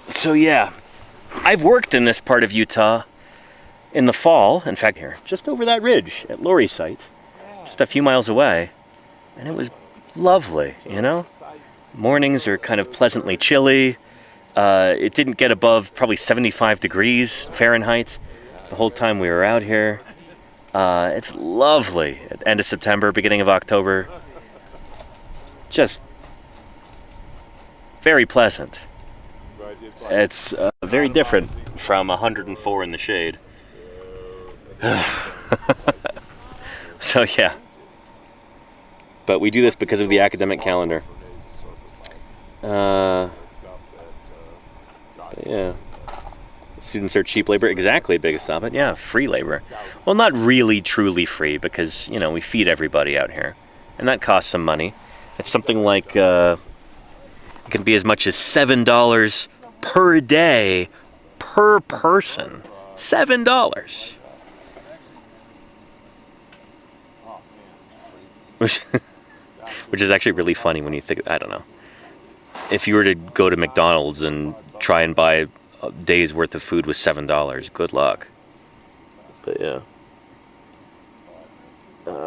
So yeah, I've worked in this part of Utah in the fall, in fact here, just over that ridge at Lori's site, just a few miles away, and it was lovely, you know? Mornings are kind of pleasantly chilly. It didn't get above probably 75 degrees Fahrenheit the whole time we were out here. It's lovely at end of September, beginning of October. Just very pleasant. It's very different from 104 in the shade. So yeah. But we do this because of the academic calendar. Yeah. Students are cheap labor. Exactly, biggest stop it. Yeah, free labor. Well, not really truly free because, you know, we feed everybody out here. And that costs some money. It's something like, it can be as much as $7 per day per person. $7. Which is actually really funny when you think, I don't know. If you were to go to McDonald's and try and buy a day's worth of food with $7, good luck. But yeah.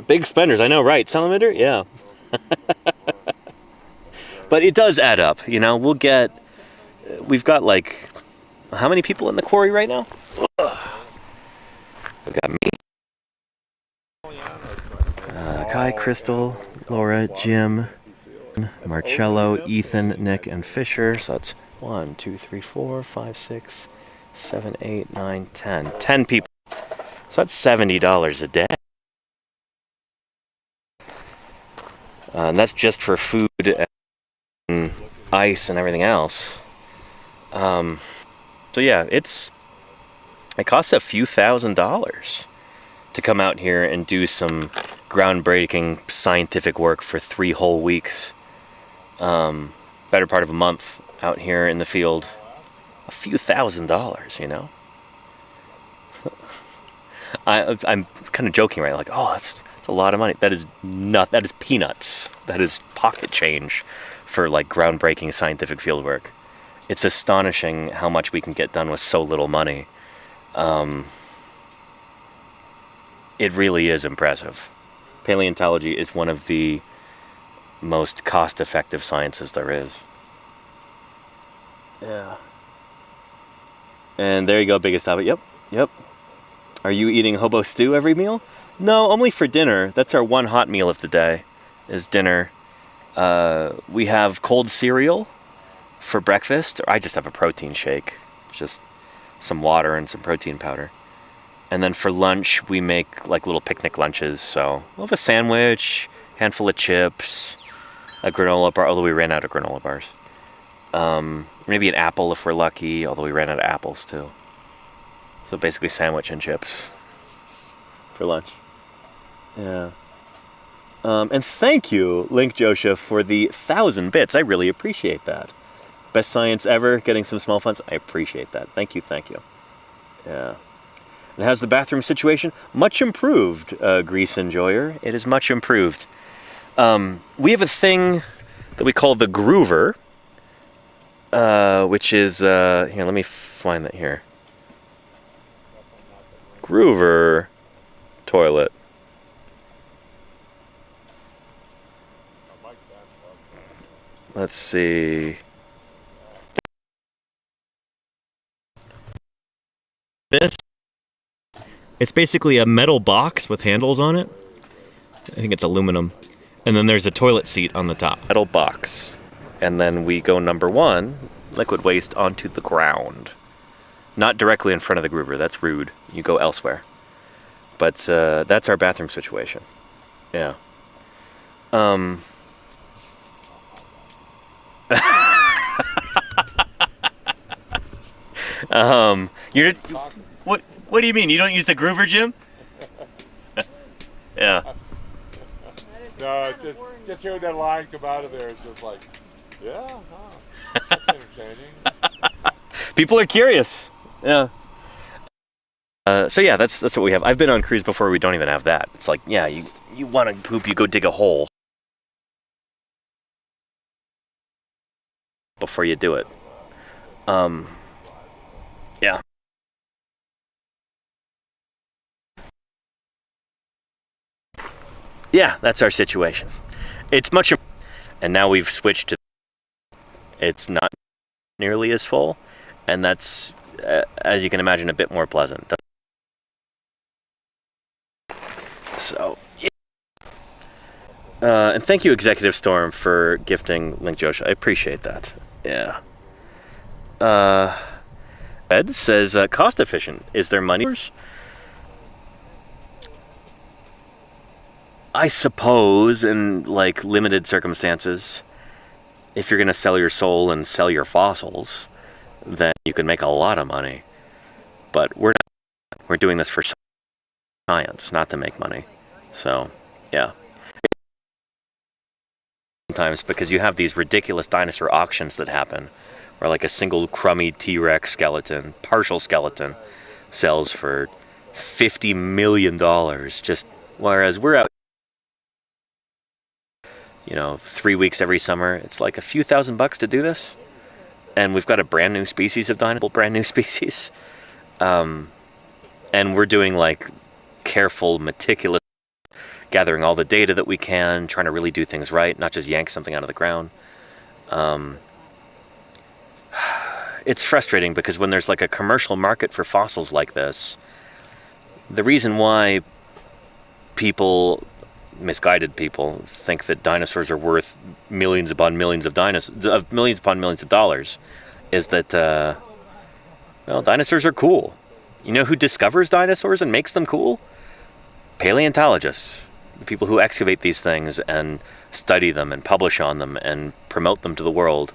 Big spenders, I know, right? Salamander? Yeah. But it does add up, you know. We've got like, how many people in the quarry right now? We've got me. Kai, Crystal, Laura, Jim, Marcello, Ethan, Nick, and Fisher. So that's 1, 2, 3, 4, 5, 6, 7, 8, 9, 10. 10 people. So that's $70 a day. And that's just for food and ice and everything else. So yeah, it costs a few $1,000s to come out here and do some groundbreaking scientific work for 3 whole weeks. Better part of a month out here in the field. A few $1,000s, you know? I'm kind of joking, right? Like, oh, that's a lot of money. That is peanuts. That is pocket change for like groundbreaking scientific field work. It's astonishing how much we can get done with so little money. It really is impressive. Paleontology is one of the most cost-effective sciences there is. Yeah. And there you go, biggest stop it. Yep. Are you eating hobo stew every meal? No, only for dinner. That's our one hot meal of the day, is dinner. We have cold cereal for breakfast. Or I just have a protein shake. Just some water and some protein powder. And then for lunch, we make like little picnic lunches. So we'll have a sandwich, handful of chips, a granola bar, although we ran out of granola bars. Maybe an apple if we're lucky, although we ran out of apples too. So basically sandwich and chips for lunch. Yeah. And thank you, Link Josha, for the 1,000 bits. I really appreciate that. Best science ever, getting some small funds. I appreciate that. Thank you. Yeah. And how's the bathroom situation? Much improved, Grease Enjoyer. It is much improved. We have a thing that we call the Groover, which is, here, let me find that here. Groover toilet. Let's see. This. It's basically a metal box with handles on it. I think it's aluminum. And then there's a toilet seat on the top. Metal box. And then we go number 1, liquid waste onto the ground. Not directly in front of the groover, that's rude. You go elsewhere. But that's our bathroom situation. Yeah. You're what do you mean? You don't use the groover, Jim? Yeah. No, just hearing that line come out of there, it's just like, yeah, huh, that's entertaining. People are curious. Yeah. So yeah, that's what we have. I've been on cruise before. We don't even have that. It's like, yeah, you want to poop, you go dig a hole before you do it. Yeah. Yeah, that's our situation. It's much, and now we've switched to. It's not nearly as full, and that's, as you can imagine, a bit more pleasant. So, yeah. And thank you, Executive Storm, for gifting Link Josh. I appreciate that. Yeah. Ed says, cost efficient. Is there money? I suppose, in like limited circumstances, if you're going to sell your soul and sell your fossils, then you can make a lot of money. But we're doing this for science, not to make money. So, yeah. Sometimes because you have these ridiculous dinosaur auctions that happen, where like a single crummy T-Rex skeleton, partial skeleton, sells for $50 million. Just whereas we're out, 3 weeks every summer. It's like a few $1,000 to do this, and we've got a brand new species of dinosaur, brand new species, and we're doing like careful, meticulous, gathering all the data that we can, trying to really do things right, not just yank something out of the ground. It's frustrating because when there's like a commercial market for fossils like this, the reason why misguided people think that dinosaurs are worth millions upon millions of dollars is that dinosaurs are cool. You know who discovers dinosaurs and makes them cool? Paleontologists, the people who excavate these things and study them and publish on them and promote them to the world.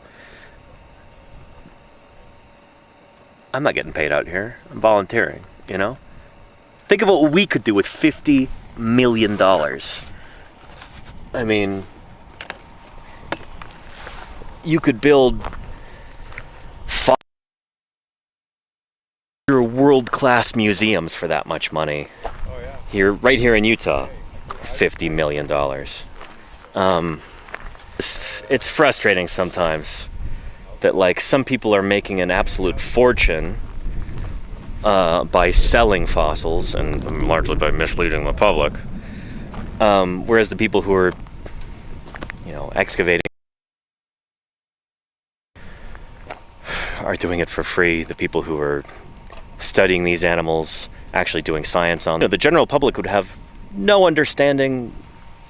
I'm not getting paid out here. I'm volunteering, Think of what we could do with $50 million. I mean, you could build world-class museums for that much money. Right here in Utah, $50 million. It's frustrating sometimes that like some people are making an absolute fortune by selling fossils and largely by misleading the public, whereas the people who are excavating are doing it for free. The people who are studying these animals, actually doing science on them. The general public would have no understanding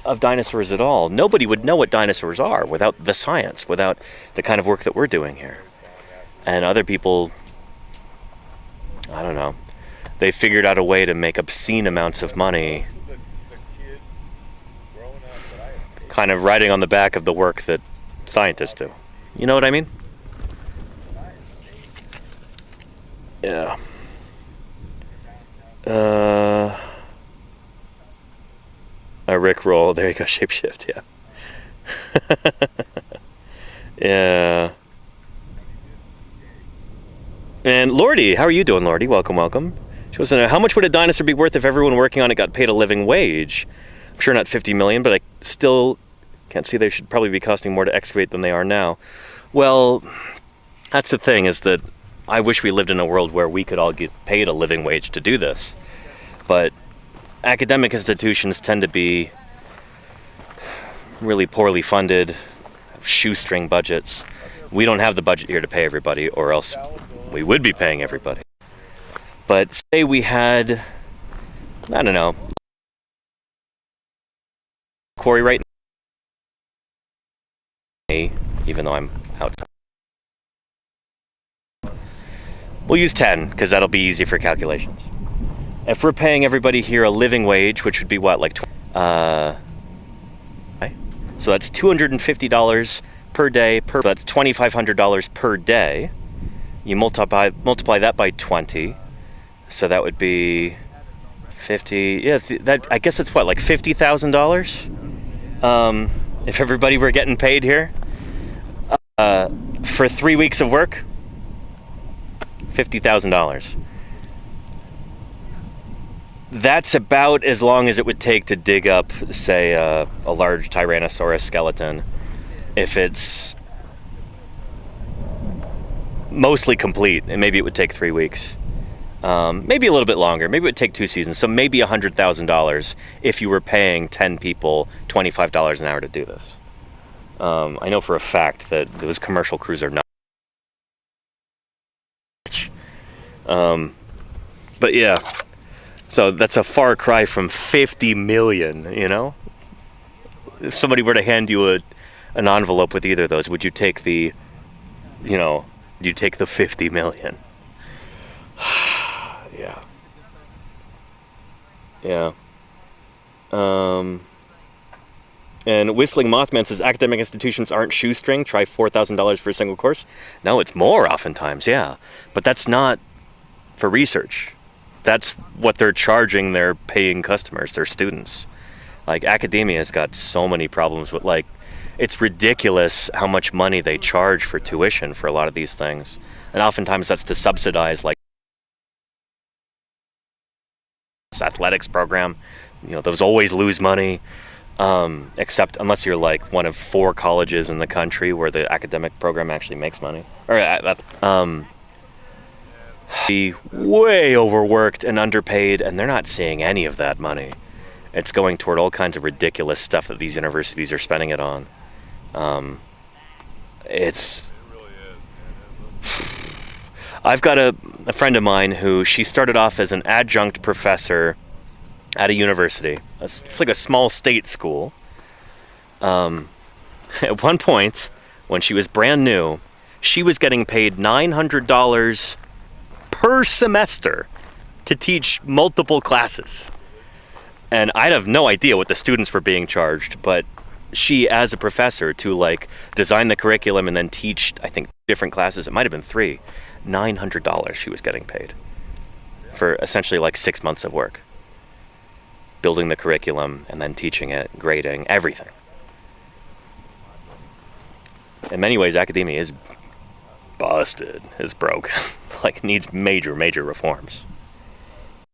of dinosaurs at all. Nobody would know what dinosaurs are without the science, without the kind of work that we're doing here. And other people, I don't know, they figured out a way to make obscene amounts of money, kind of riding on the back of the work that scientists do. You know what I mean? Yeah. A Rickroll. There you go, shapeshift, yeah. Yeah. And Lordy, how are you doing, Lordy? Welcome, welcome. She wants to know, how much would a dinosaur be worth if everyone working on it got paid a living wage? I'm sure not 50 million, but I still can't see they should probably be costing more to excavate than they are now. Well, that's the thing, is that I wish we lived in a world where we could all get paid a living wage to do this. But academic institutions tend to be really poorly funded, shoestring budgets. We don't have the budget here to pay everybody, or else we would be paying everybody. But say we had, I don't know, quarry right now. even though I'm outside. We'll use 10 because that'll be easy for calculations. If we're paying everybody here a living wage, which would be what, like, so that's $250 per day. So that's $2,500 per day. You multiply that by 20, so that would be 50. Yeah, that I guess it's what, like $50,000. If everybody were getting paid here for 3 weeks of work, $50,000. That's about as long as it would take to dig up, say, a large Tyrannosaurus skeleton, if it's mostly complete, and maybe it would take 3 weeks. Maybe a little bit longer. Maybe it would take 2 seasons. So maybe $100,000 if you were paying 10 people $25 an hour to do this. I know for a fact that those commercial crews are not. But yeah, so that's a far cry from 50 million, you know? If somebody were to hand you an envelope with either of those, would you take the, you take the 50 million? Yeah. Yeah. And Whistling Mothman says academic institutions aren't shoestring. Try $4,000 for a single course. No, it's more oftentimes, yeah. But that's not for research. That's what they're charging their paying customers, their students. Like, academia's got so many problems with, like, it's ridiculous how much money they charge for tuition for a lot of these things. And oftentimes that's to subsidize, like, this athletics program. Those always lose money, except unless you're like one of 4 colleges in the country where the academic program actually makes money. Be way overworked and underpaid, and they're not seeing any of that money. It's going toward all kinds of ridiculous stuff that these universities are spending it on. I've got a friend of mine who, she started off as an adjunct professor at a university. It's like a small state school. At one point, when she was brand new, she was getting paid $900 per semester to teach multiple classes. And I'd have no idea what the students were being charged, but she, as a professor, to like design the curriculum and then teach, I think, different classes, it might have been 3, $900 she was getting paid for essentially like 6 months of work. Building the curriculum and then teaching it, grading, everything. In many ways, academia is busted, is broken. Like, needs major reforms.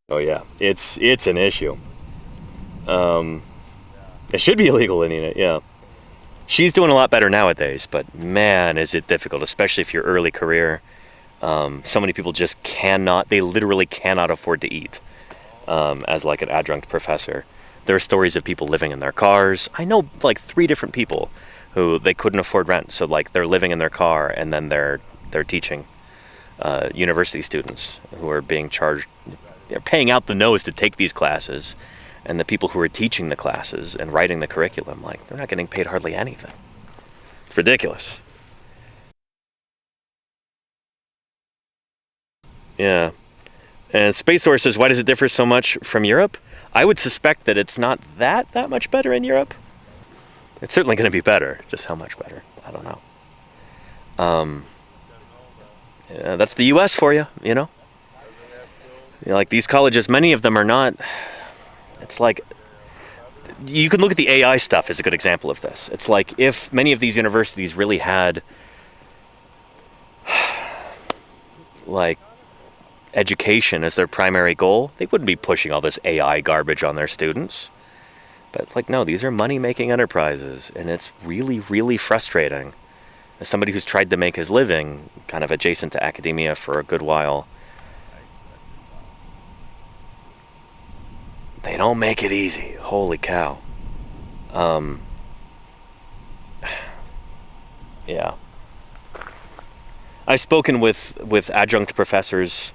Oh yeah, it's an issue. It should be illegal in it, yeah. She's doing a lot better nowadays, but man, is it difficult, especially if you're early career. So many people just they literally cannot afford to eat as like an adjunct professor. There are stories of people living in their cars. I know like 3 different people who they couldn't afford rent, so like they're living in their car and then they're teaching university students who are being charged. They're paying out the nose to take these classes, and the people who are teaching the classes and writing the curriculum, like, they're not getting paid hardly anything. It's ridiculous. Yeah. And Space Source says, why does it differ so much from Europe? I would suspect that it's not that much better in Europe. It's certainly going to be better. Just how much better? I don't know. Yeah, that's the U.S. for you, like these colleges, many of them are not. It's like, you can look at the AI stuff as a good example of this. It's like if many of these universities really had like education as their primary goal, they wouldn't be pushing all this AI garbage on their students. But it's like, no, these are money-making enterprises, and it's really, really frustrating. As somebody who's tried to make his living kind of adjacent to academia for a good while, they don't make it easy. Holy cow. Yeah. I've spoken with adjunct professors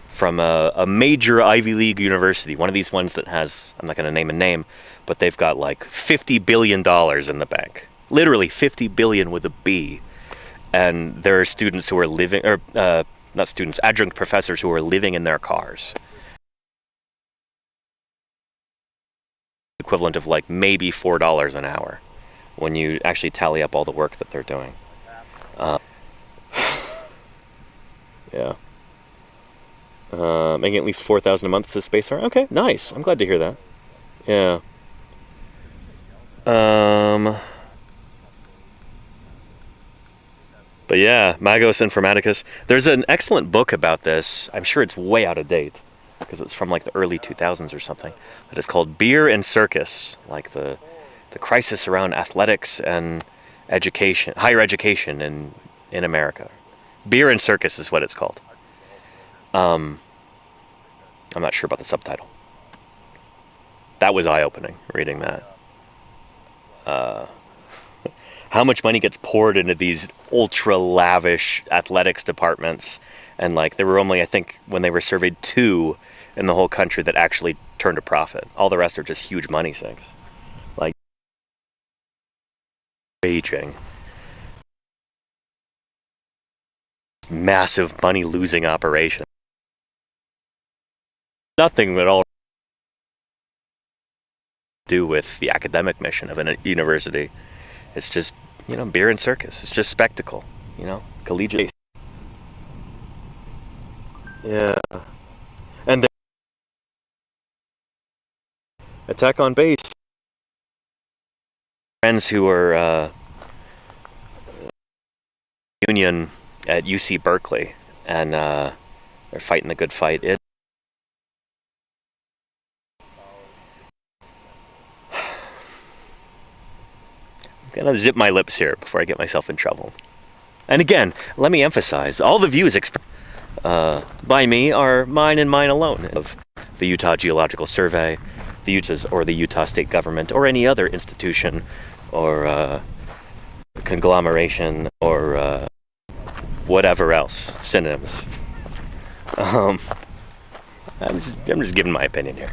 from a major Ivy League university, one of these ones that has, I'm not going to name a name, but they've got like $50 billion in the bank. Literally $50 billion with a B and there are students who are living, or not students, adjunct professors who are living in their cars. Equivalent of like maybe $4 an hour when you actually tally up all the work that they're doing. Yeah. Making at least $4,000 a month as a space art. Okay, nice. I'm glad to hear that. Yeah. But yeah, Magos Informaticus. There's an excellent book about this. I'm sure it's way out of date because it was from like the early 2000s or something. But it's called Beer and Circus, like the crisis around athletics and education, higher education in America. Beer and Circus is what it's called. I'm not sure about the subtitle. That was eye-opening, reading that. How much money gets poured into these ultra-lavish athletics departments. And like there were only, I think, when they were surveyed 2 in the whole country that actually turned a profit. All the rest are just huge money sinks. Like, raging. Massive money-losing operation. Nothing at all to do with the academic mission of a university. It's just, beer and circus. It's just spectacle, collegiate. Yeah. And attack on base. Friends who are union at UC Berkeley, and they're fighting the good fight. I'm gonna zip my lips here before I get myself in trouble. And again, let me emphasize, all the views expressed by me are mine and mine alone. Of the Utah Geological Survey, the Utah State Government, or any other institution, or conglomeration, or whatever else, synonyms. I'm just giving my opinion here.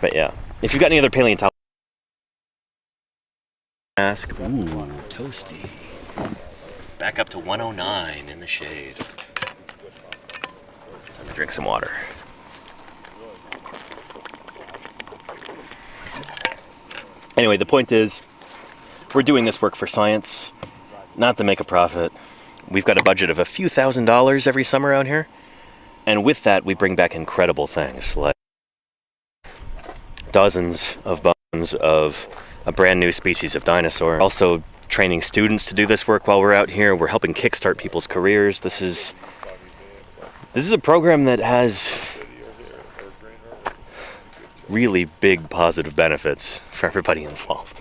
But yeah, if you've got any other paleontology, ask. Ooh, toasty. Back up to 109 in the shade. Time to drink some water. Anyway, the point is, we're doing this work for science, not to make a profit. We've got a budget of a few $1,000s every summer out here, and with that, we bring back incredible things like dozens of bones of a brand new species of dinosaur. Also training students to do this work while we're out here. We're helping kickstart people's careers. This is a program that has really big positive benefits for everybody involved.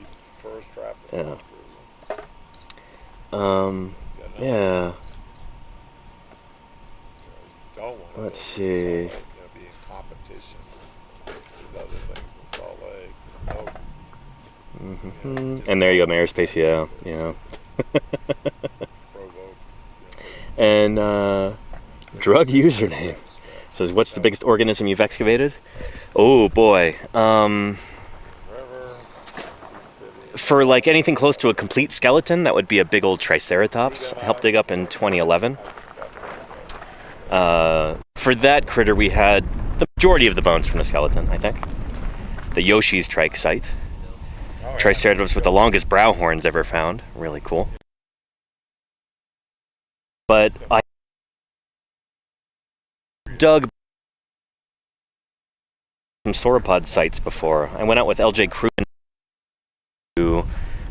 Yeah. Yeah. Let's see. And there you go, Mayor's Pace, yeah. And drug username says, what's the biggest organism you've excavated? Oh boy. For like anything close to a complete skeleton, that would be a big old Triceratops. I helped dig up in 2011. For that critter, we had the majority of the bones from the skeleton, I think. The Yoshi's trike site. Triceratops with the longest brow horns ever found. Really cool. But I dug some sauropod sites before. I went out with LJ Cruden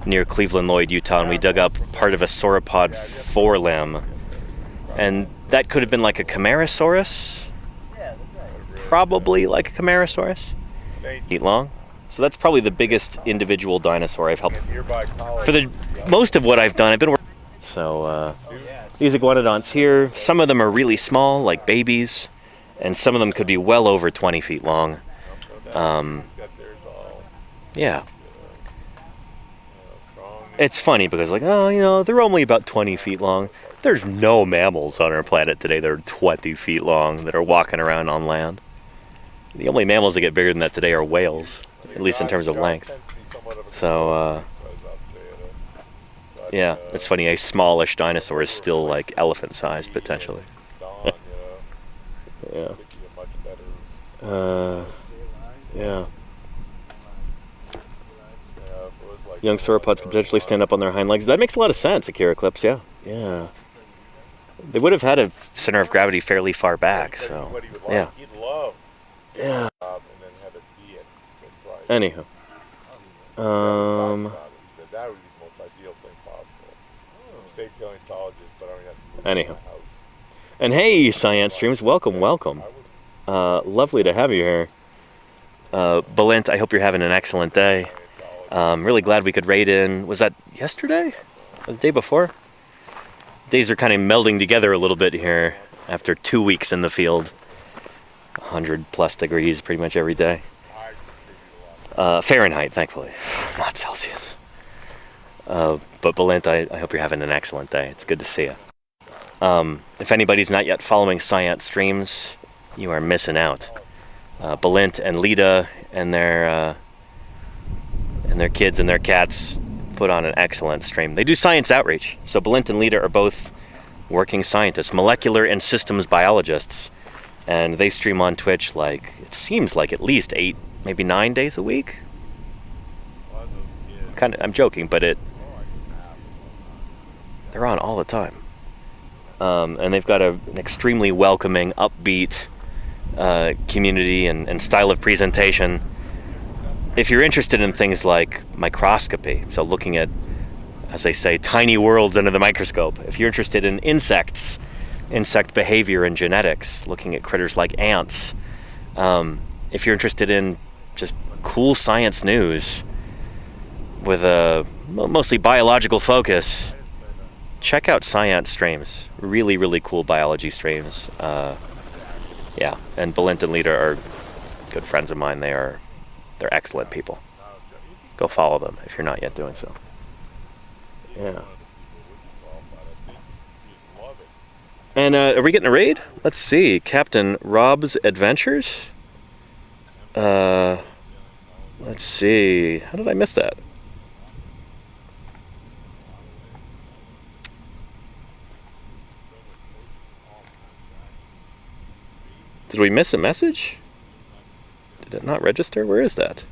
near Cleveland, Lloyd, Utah, and we dug up part of a sauropod forelimb. And that could have been like a Camarasaurus. Probably like a Camarasaurus. Feet long. So that's probably the biggest individual dinosaur I've helped. For the most of what I've done, I've been working. So these iguanodonts here, some of them are really small, like babies, and some of them could be well over 20 feet long. Yeah. It's funny because they're only about 20 feet long. There's no mammals on our planet today that are 20 feet long that are walking around on land. The only mammals that get bigger than that today are whales, at least in terms of length. So, Yeah, it's funny. A smallish dinosaur is still like elephant-sized potentially. Yeah. Yeah. Young sauropods could potentially stand up on their hind legs. That makes a lot of sense, Echiroclips, yeah. Yeah. They would have had a center of gravity fairly far back, so, yeah. Yeah. Anyhow. That would be the most ideal thing possible. State paleontologist, but I don't have to move Anyhow. to my house. And hey, Science Streams, welcome. Lovely to have you here. Balint, I hope you're having an excellent day. Really glad we could raid in. Was that yesterday? Or the day before? Days are kind of melding together a little bit here after 2 weeks in the field. 100+ degrees pretty much every day. Fahrenheit, thankfully, not Celsius. But Balint, I hope you're having an excellent day. It's good to see you. If anybody's not yet following Science Streams, you are missing out. Balint and Lita and their kids and their cats put on an excellent stream. They do science outreach. So Balint and Lita are both working scientists, molecular and systems biologists. And they stream on Twitch like, it seems like at least 8, maybe 9 days a week. I'm joking, but they're on all the time. And they've got an extremely welcoming, upbeat community and style of presentation. If you're interested in things like microscopy, so looking at, as they say, tiny worlds under the microscope. If you're interested in insects, insect behavior and genetics, looking at critters like ants. If you're interested in just cool science news with a mostly biological focus, check out Science Streams. Really, really cool biology streams. Yeah, and Balint and Lita are good friends of mine. They're excellent people. Go follow them if you're not yet doing so. Yeah. And are we getting a raid? Let's see. Captain Rob's Adventures? Let's see. How did I miss that? Did we miss a message? Did it not register? Where is that?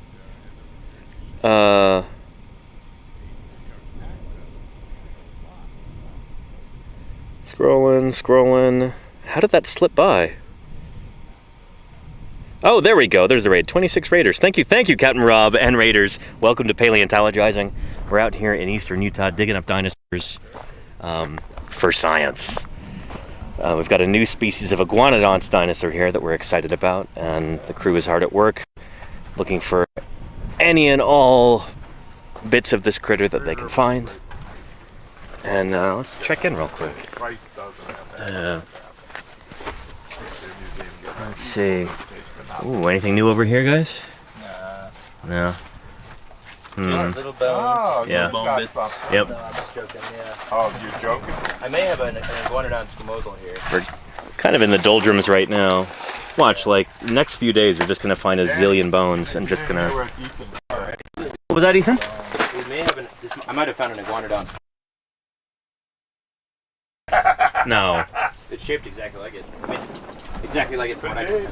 Scrolling. How did that slip by? Oh, there we go. There's the raid. 26 raiders. Thank you, Captain Rob and raiders. Welcome to Paleontologizing. We're out here in eastern Utah digging up dinosaurs for science. We've got a new species of iguanodont dinosaur here that we're excited about, and the crew is hard at work looking for any and all bits of this critter that they can find. And let's check in real quick. Let's see. Ooh, anything new over here, guys? No. Little bones. Oh, Yeah. Bone bits. Yep. No, I'm just joking, yeah. Oh, you're joking? I may have an iguanodon squamosal here. We're kind of in the doldrums right now. Watch, like, next few days, we're just going to find a zillion bones and just going to... What was that, Ethan? We may have I might have found an iguanodon. No. It's shaped exactly like it. I mean, exactly like it from what I can see.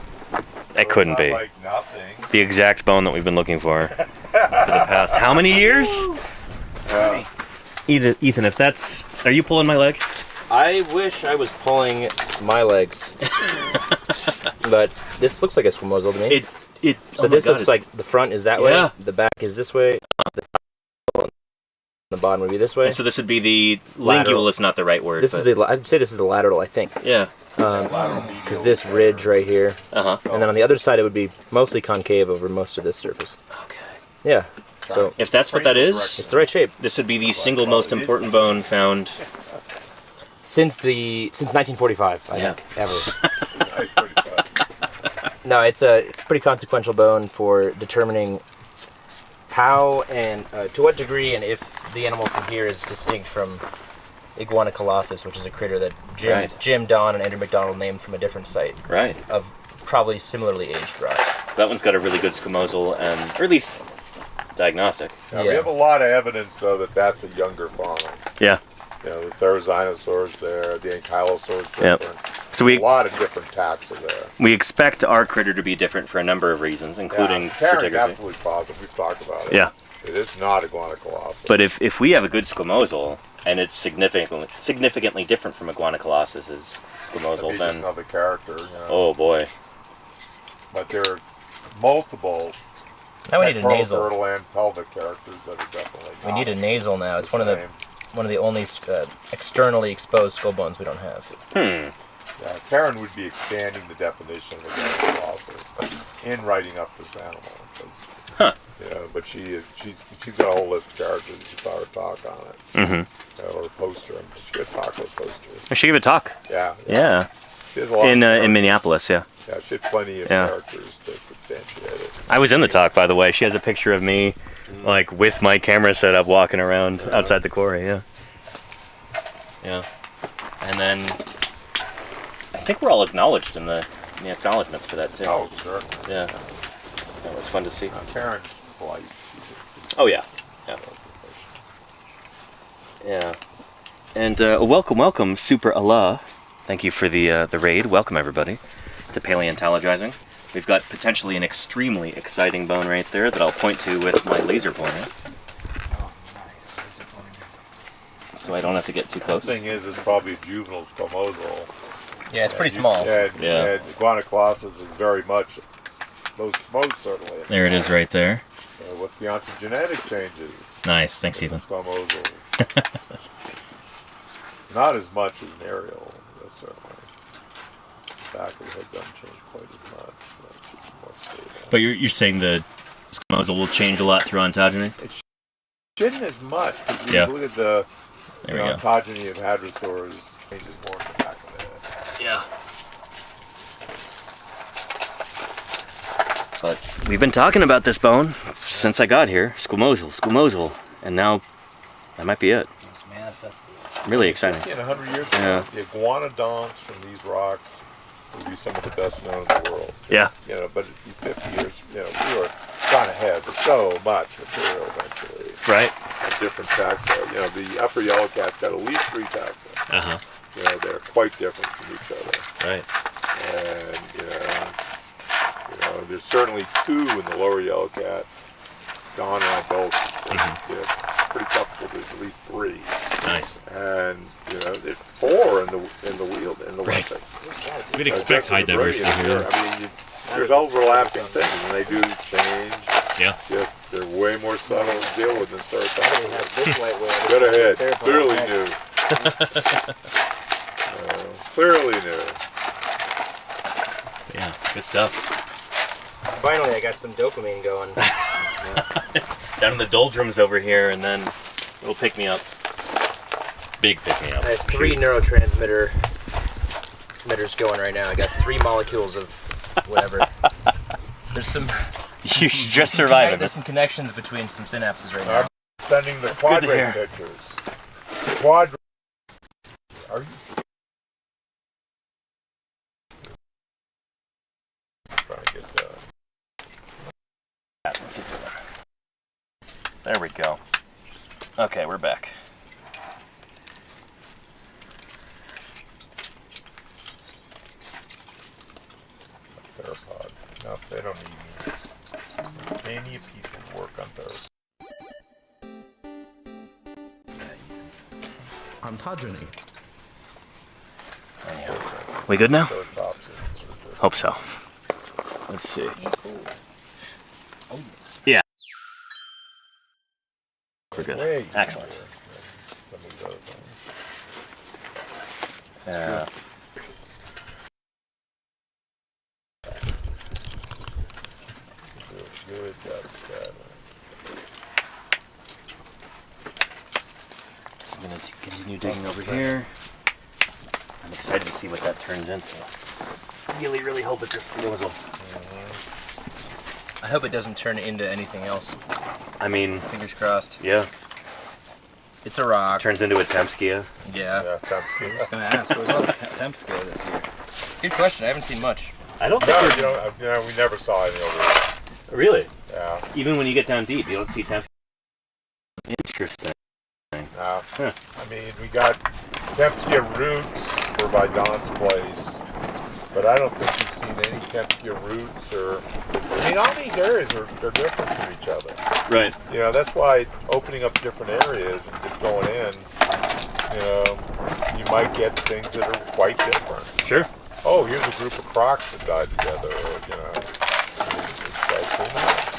It couldn't be. Like nothing. The exact bone that we've been looking for the past how many years? Yeah. Ethan, if that's... Are you pulling my leg? I wish I was pulling my legs. But this looks like a squamosal to me. So this looks like the front is that way, the back is this way, the bottom would be this way. And so this would be the Lateral. lingual is not the right word. This is I'd say this is the lateral, I think. Yeah. Because this ridge right here, Uh-huh. and then on the other side it would be mostly concave over most of this surface. Okay. Yeah. So If that's what that is, it's the right shape. this would be the single most important bone found. Since 1945, I think, ever. No, it's a pretty consequential bone for determining how and to what degree and if the animal from here is distinct from Iguana colossus, which is a critter that Jim Don and Andrew McDonald named from a different site Right. of probably similarly aged rocks. So that one's got a really good squamosal or at least diagnostic. Now, we have a lot of evidence, though, that that's a younger fauna. Yeah. You know, the Therizinosaur's there, the Ankylosaur's Yep. different. So A lot of different taxa there. we expect our critter to be different for a number of reasons, including Karen's stratigraphy. absolutely positive. We've talked about it. Yeah. It is not Iguanocolossus. But if we have a good squamosal and it's significantly different from Iguanocolossus's squamosal, He's just then another character. You know. oh boy. But there are multiple Now we need a pectoral, nasal. girdle, and pelvic characters that are definitely We need a not nasal now. It's the one of same. the only externally exposed skull bones we don't have. Hmm. Yeah, Karen would be expanding the definition of Iguanocolossus in writing up this animal. Huh. You know, but she's got a whole list of characters. You saw her talk on it. Mm-hmm. Or a poster. She got a talk or a poster. She gave a talk. Yeah. Yeah. She has a lot In of Minneapolis, yeah. Yeah, she had plenty of Yeah. characters to substantiate it. I was in the talk, by the way. She has a picture of me, like, with my camera set up, walking around outside the quarry, yeah. Yeah. And then, I think we're all acknowledged in the acknowledgements for that, too. Oh, sure. Yeah. That was fun to see. Karen's polite. Oh, yeah. Yeah. Yeah. And welcome, Super Allah. Thank you for the raid. Welcome, everybody, to Paleontologizing. We've got potentially an extremely exciting bone right there that I'll point to with my laser pointer. Oh, nice. Disappointing. So I don't have to get too The close. thing is, it's probably a juvenile squamosal. Yeah, it's pretty small. And Yeah. Iguanocolossus is very much, most certainly. There it is right there. What's the ontogenetic changes? Nice. Thanks, in the Ethan. squamosals? Not as much as an aerial, certainly. The back of the head doesn't change quite as much. That should be more stable. But you're saying the squamosal will change a lot through ontogeny? Shouldn't as much, because Yeah. you look at the There we go. ontogeny of hadrosaurs, changes more in the back of the head. Yeah. But we've been talking about this bone since I got here. Squamosal. And now that might be it. It's manifested. Really exciting. In 100 years Yeah. from now, the iguanodonts from these rocks will be some of the best known in the world. Yeah. You know, but in 50 years, you know, we were trying to have so much material eventually. Right? Of different taxa. You know, the upper yellow cat's got at least 3 taxa. Uh-huh. You know, they're quite different from each other. Right. And, you know, there's certainly 2 in the lower yellow cat. Don and I both, you know, pretty comfortable. There's at least 3. Nice. And, you know, there's 4 in the Right. Wessex. So we'd expect high diversity here. I mean, there's overlapping things, and they do change. Yeah. Just they're way more subtle to deal with than Somebody Ceratopsia. have this light where Go ahead. Careful. Clearly new. Clearly new. Yeah. Good stuff. Finally, I got some dopamine going. Down in the doldrums over here, and then it'll pick me up. Big pick me up. I have 3 neurotransmitters going right now. I got 3 molecules of whatever. There's some You're just surviving. there's some connections between some synapses right now. Sending the good to quadrate hear. pictures. Quadrate. Are you trying to get There we go. Okay, we're back. theropods? No, they don't need many people work on theropods. Ontogeny. We good now? Theropod's Hope so. Let's see. Yeah. We're good. Excellent. Some of these other things. Good job, Scott. So I'm gonna continue digging over here. I'm excited to see what that turns into. Really hope it's just squamosal. I hope it doesn't turn into anything else. I mean, Fingers crossed. yeah. It's a rock. Turns into a Temskia. Yeah. Yeah, Temsky. I was going to ask, what was all the temp scale this year? Good question. I haven't seen much. I don't No, think you know, we never saw any over Really? there. Yeah. Even when you get down deep, you don't see Temskia. Interesting. I mean, we got Tempkia roots for by Don's place, but I don't think we've seen any Tempkia roots or. I mean, all these areas are different from each other. Right. You know, that's why opening up different areas and just going in, you know, you might get things that are quite different. Sure. Oh, here's a group of crocs that died together, or, you know. It's like, who knows?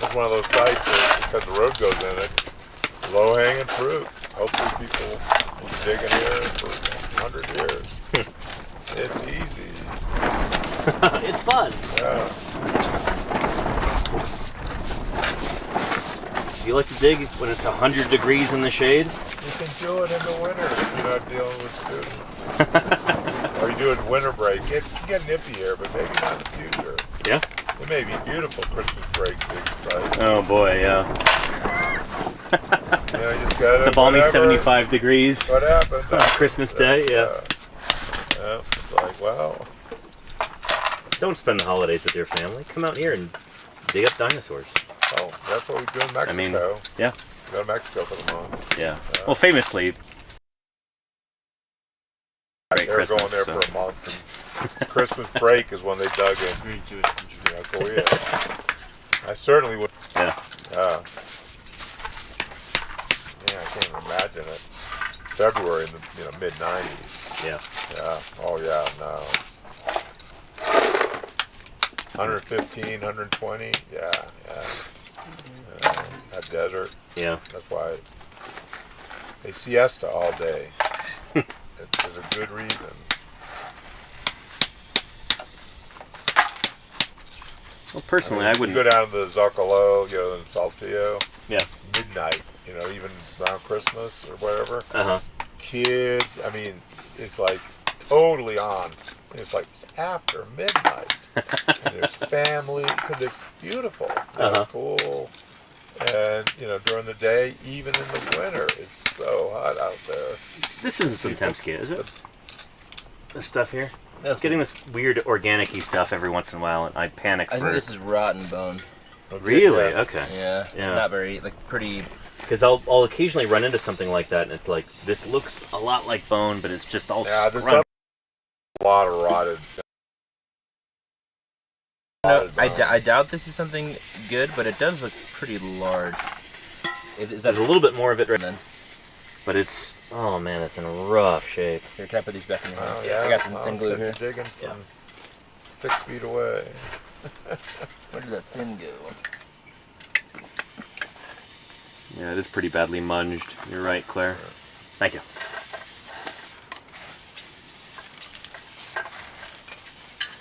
It's one of those sites where, because the road goes in, it's low-hanging fruit. Hopefully people will be digging here for 100 years. It's easy. It's fun. Yeah. Do you like to dig when it's 100 degrees in the shade? You can do it in the winter if you're not dealing with students. Or you do it in winter break. It can get nippy here, but maybe not in the future. Yeah. It may be beautiful Christmas break dig site. Oh boy, yeah. You know, you just got It's a balmy 75 degrees. What happens? On Christmas Day, yeah. Yeah, it's like, well. Don't spend the holidays with your family. Come out here and dig up dinosaurs. Oh, that's what we do in Mexico. I mean, yeah. We go to Mexico for the month. Yeah. Well, famously, They were going there for a month. And Christmas break is when they dug in. You know, Korea. I certainly would. Yeah. Yeah, I can't even imagine it. February in the mid '90s. Yeah. Yeah. Oh yeah. No. It's 115, 120. Yeah. That desert. Yeah. That's why they siesta all day. There's a good reason. Well, personally, I wouldn't. You go down to the Zocalo, you know, in Saltillo. Yeah. Midnight, you know, even around Christmas or whatever. Uh-huh. Kids, I mean, it's like totally on. And it's like it's after midnight. And there's family, because it's beautiful. You know, cool. And, you know, during the day, even in the winter, it's so hot out there. This isn't some Tempskia, is it? This stuff here? No, Getting this weird organic-y stuff every once in a while, and I panic for I think this is rotten bone. Really? Okay. Yeah. Yeah. Not very, pretty. Because I'll occasionally run into something like that, and it's like, this looks a lot like bone, but it's just all there's scrunched. a lot of rotted. No, I doubt this is something good, but it does look pretty large. Is that There's a little bit more of it right then? But it's, oh man, it's in rough shape. Here, can I put these back in your hand? Oh, yeah. I got some Well, thin glue here. Digging from Yeah. 6 feet away. Where did that thin go? Yeah, it is pretty badly munged. You're right, Claire. Thank you.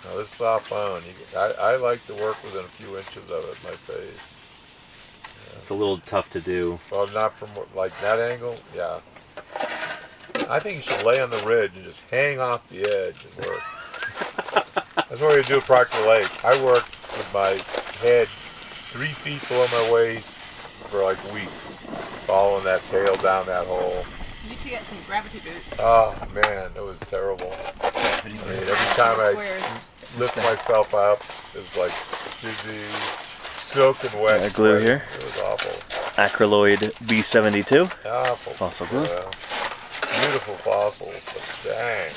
Now this soft bone, I like to work within a few inches of it, my face. It's a little tough to do. Well, not from like that angle, yeah. I think you should lay on the ridge and just hang off the edge and work. That's what we do at Proctor Lake. I worked with my head 3 feet below my waist for like weeks, following that tail down that hole. You need to get some gravity boots. Oh man, it was terrible. I mean, every time I lift myself up, it was like dizzy, soaking wet. Got glue sweat. here. It was awful. Acryloid B72. Awful. Fossil glue. Beautiful fossils, but dang.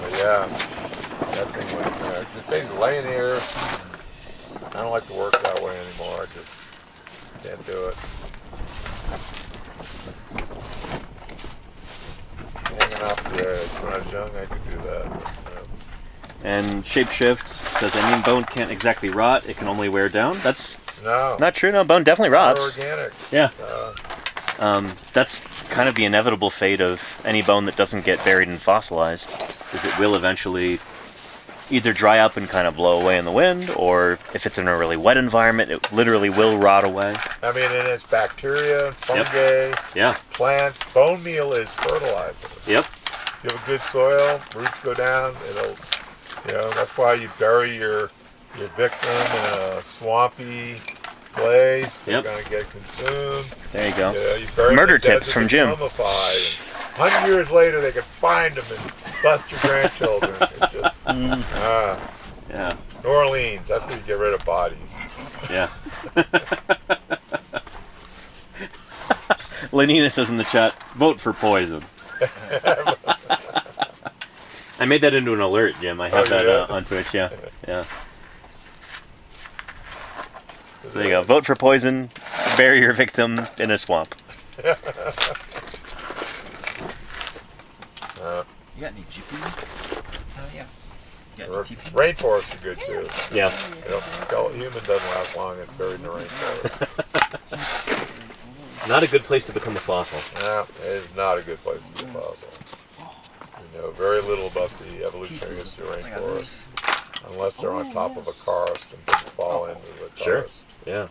But yeah, that thing went, the thing's laying here. I don't like to work that way anymore. I just can't do it. Hanging off the edge. When I was young, I could do that. But, And Shapeshift says, I mean, bone can't exactly rot, it can only wear down. That's no. not true. No, bone definitely rots. Organic. Yeah. That's kind of the inevitable fate of any bone that doesn't get buried and fossilized, is it will eventually either dry up and kind of blow away in the wind, or if it's in a really wet environment, it literally will rot away. I mean, and it's bacteria, fungi, Yeah. plants. Bone meal is fertilizer. Yep. You have a good soil, roots go down, it'll, you know, that's why you bury your victim in a swampy place. Yep. They're going to get consumed. There you go. Yeah, you bury Murder them in the tips desert, from they Jim. mummify. 100 years later, they can find them and bust your grandchildren. It's just, Yeah. New Orleans, that's where you get rid of bodies. Yeah. Lenina says in the chat, vote for poison. I made that into an alert, Jim. I have that on Twitch, yeah. So there you go. Vote for poison, bury your victim in a swamp. You got any GP? Yeah. Rainforests are good too. Yeah. Human doesn't last long. It's buried in the rainforest. Not a good place to become a fossil. No, it is not a good place to be a fossil. You know very little about the evolutionary history of rainforests, unless they're on top of a karst and things fall into the karst. Yeah.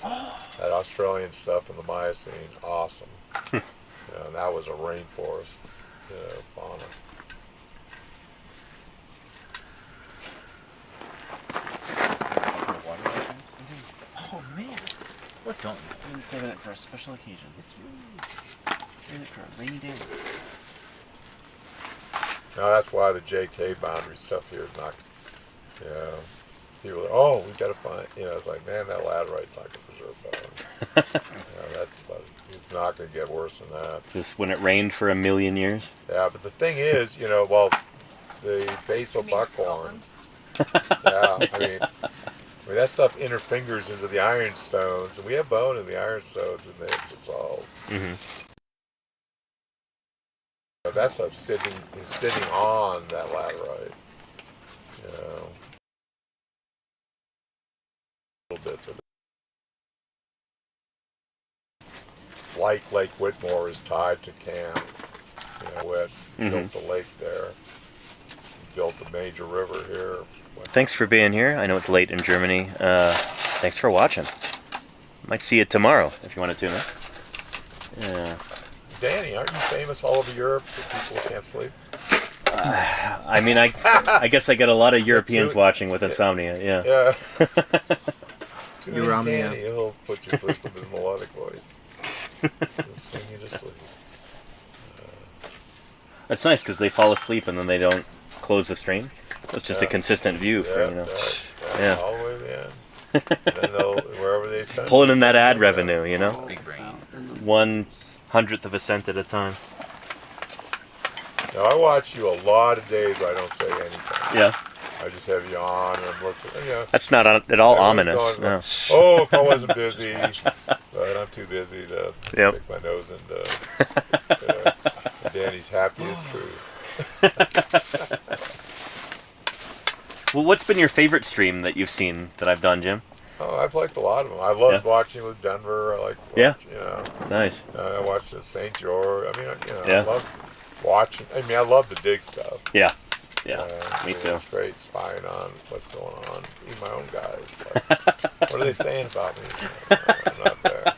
That Australian stuff in the Miocene, awesome. And that was a rainforest fauna. Oh man! What don't you? I've been saving it for a special occasion. Saving it for a rainy day. Now that's why the JK boundary stuff here is not. People are, we got to find. It's like, man, that laterite's not going to preserve bone. It's not going to get worse than that. Just when it rained for 1 million years. Yeah, but the thing is, the basal buckhorn. I mean, that stuff interfingers into the ironstones, and we have bone in the ironstones in the isosols. That stuff is sitting on that laterite. A little bit. Like Lake Whitmore is tied to Camp. Built the lake there. Built a major river here. Thanks for being here. I know it's late in Germany. Thanks for watching. Might see you tomorrow if you want to tune in. Yeah. Danny, aren't you famous all over Europe for people who can't sleep? I mean, I guess I get a lot of Europeans watching with insomnia. Yeah. You're on Danny, he'll put you to sleep with his melodic voice. He'll sing you to sleep. That's nice because they fall asleep and then they don't close the stream. It's just a consistent view for all the way to the end. Then wherever they send pulling in that ad revenue, Big brain. 1/100th of a cent at a time. Now I watch you a lot of days where I don't say anything. Yeah. I just have you on and I'm listening. That's not at all ominous. No. If I wasn't busy, but I'm too busy to stick my nose into. Danny's happy is true. Well, what's been your favorite stream that you've seen that I've done, Jim? Oh, I've liked a lot of them. I loved watching with Denver. I like Nice. I watched the St. George. I mean, I love watching. I mean, I love the dig stuff. Yeah, me too. It's great spying on what's going on. Even my own guys. Like, what are they saying about me? I'm not there.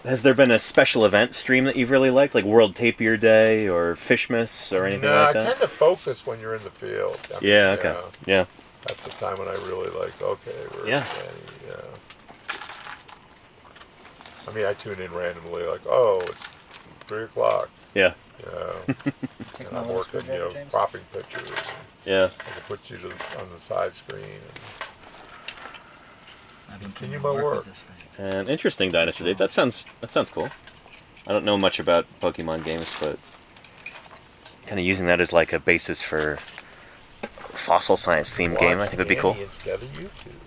Has there been a special event stream that you've really liked, like World Tapir Day or Fishmas or anything like that? I tend to focus when you're in the field. I mean, Yeah. That's the time when I really like. Okay, I mean, I tune in randomly, like, it's 3 o'clock. Yeah. And I'm working, cropping pictures. Yeah. I can put you on the side screen and continue my work. And interesting, Dinosaur Dave. That sounds cool. I don't know much about Pokemon games, but kind of using that as like a basis for a fossil science themed game, I think would be cool. Instead of YouTube.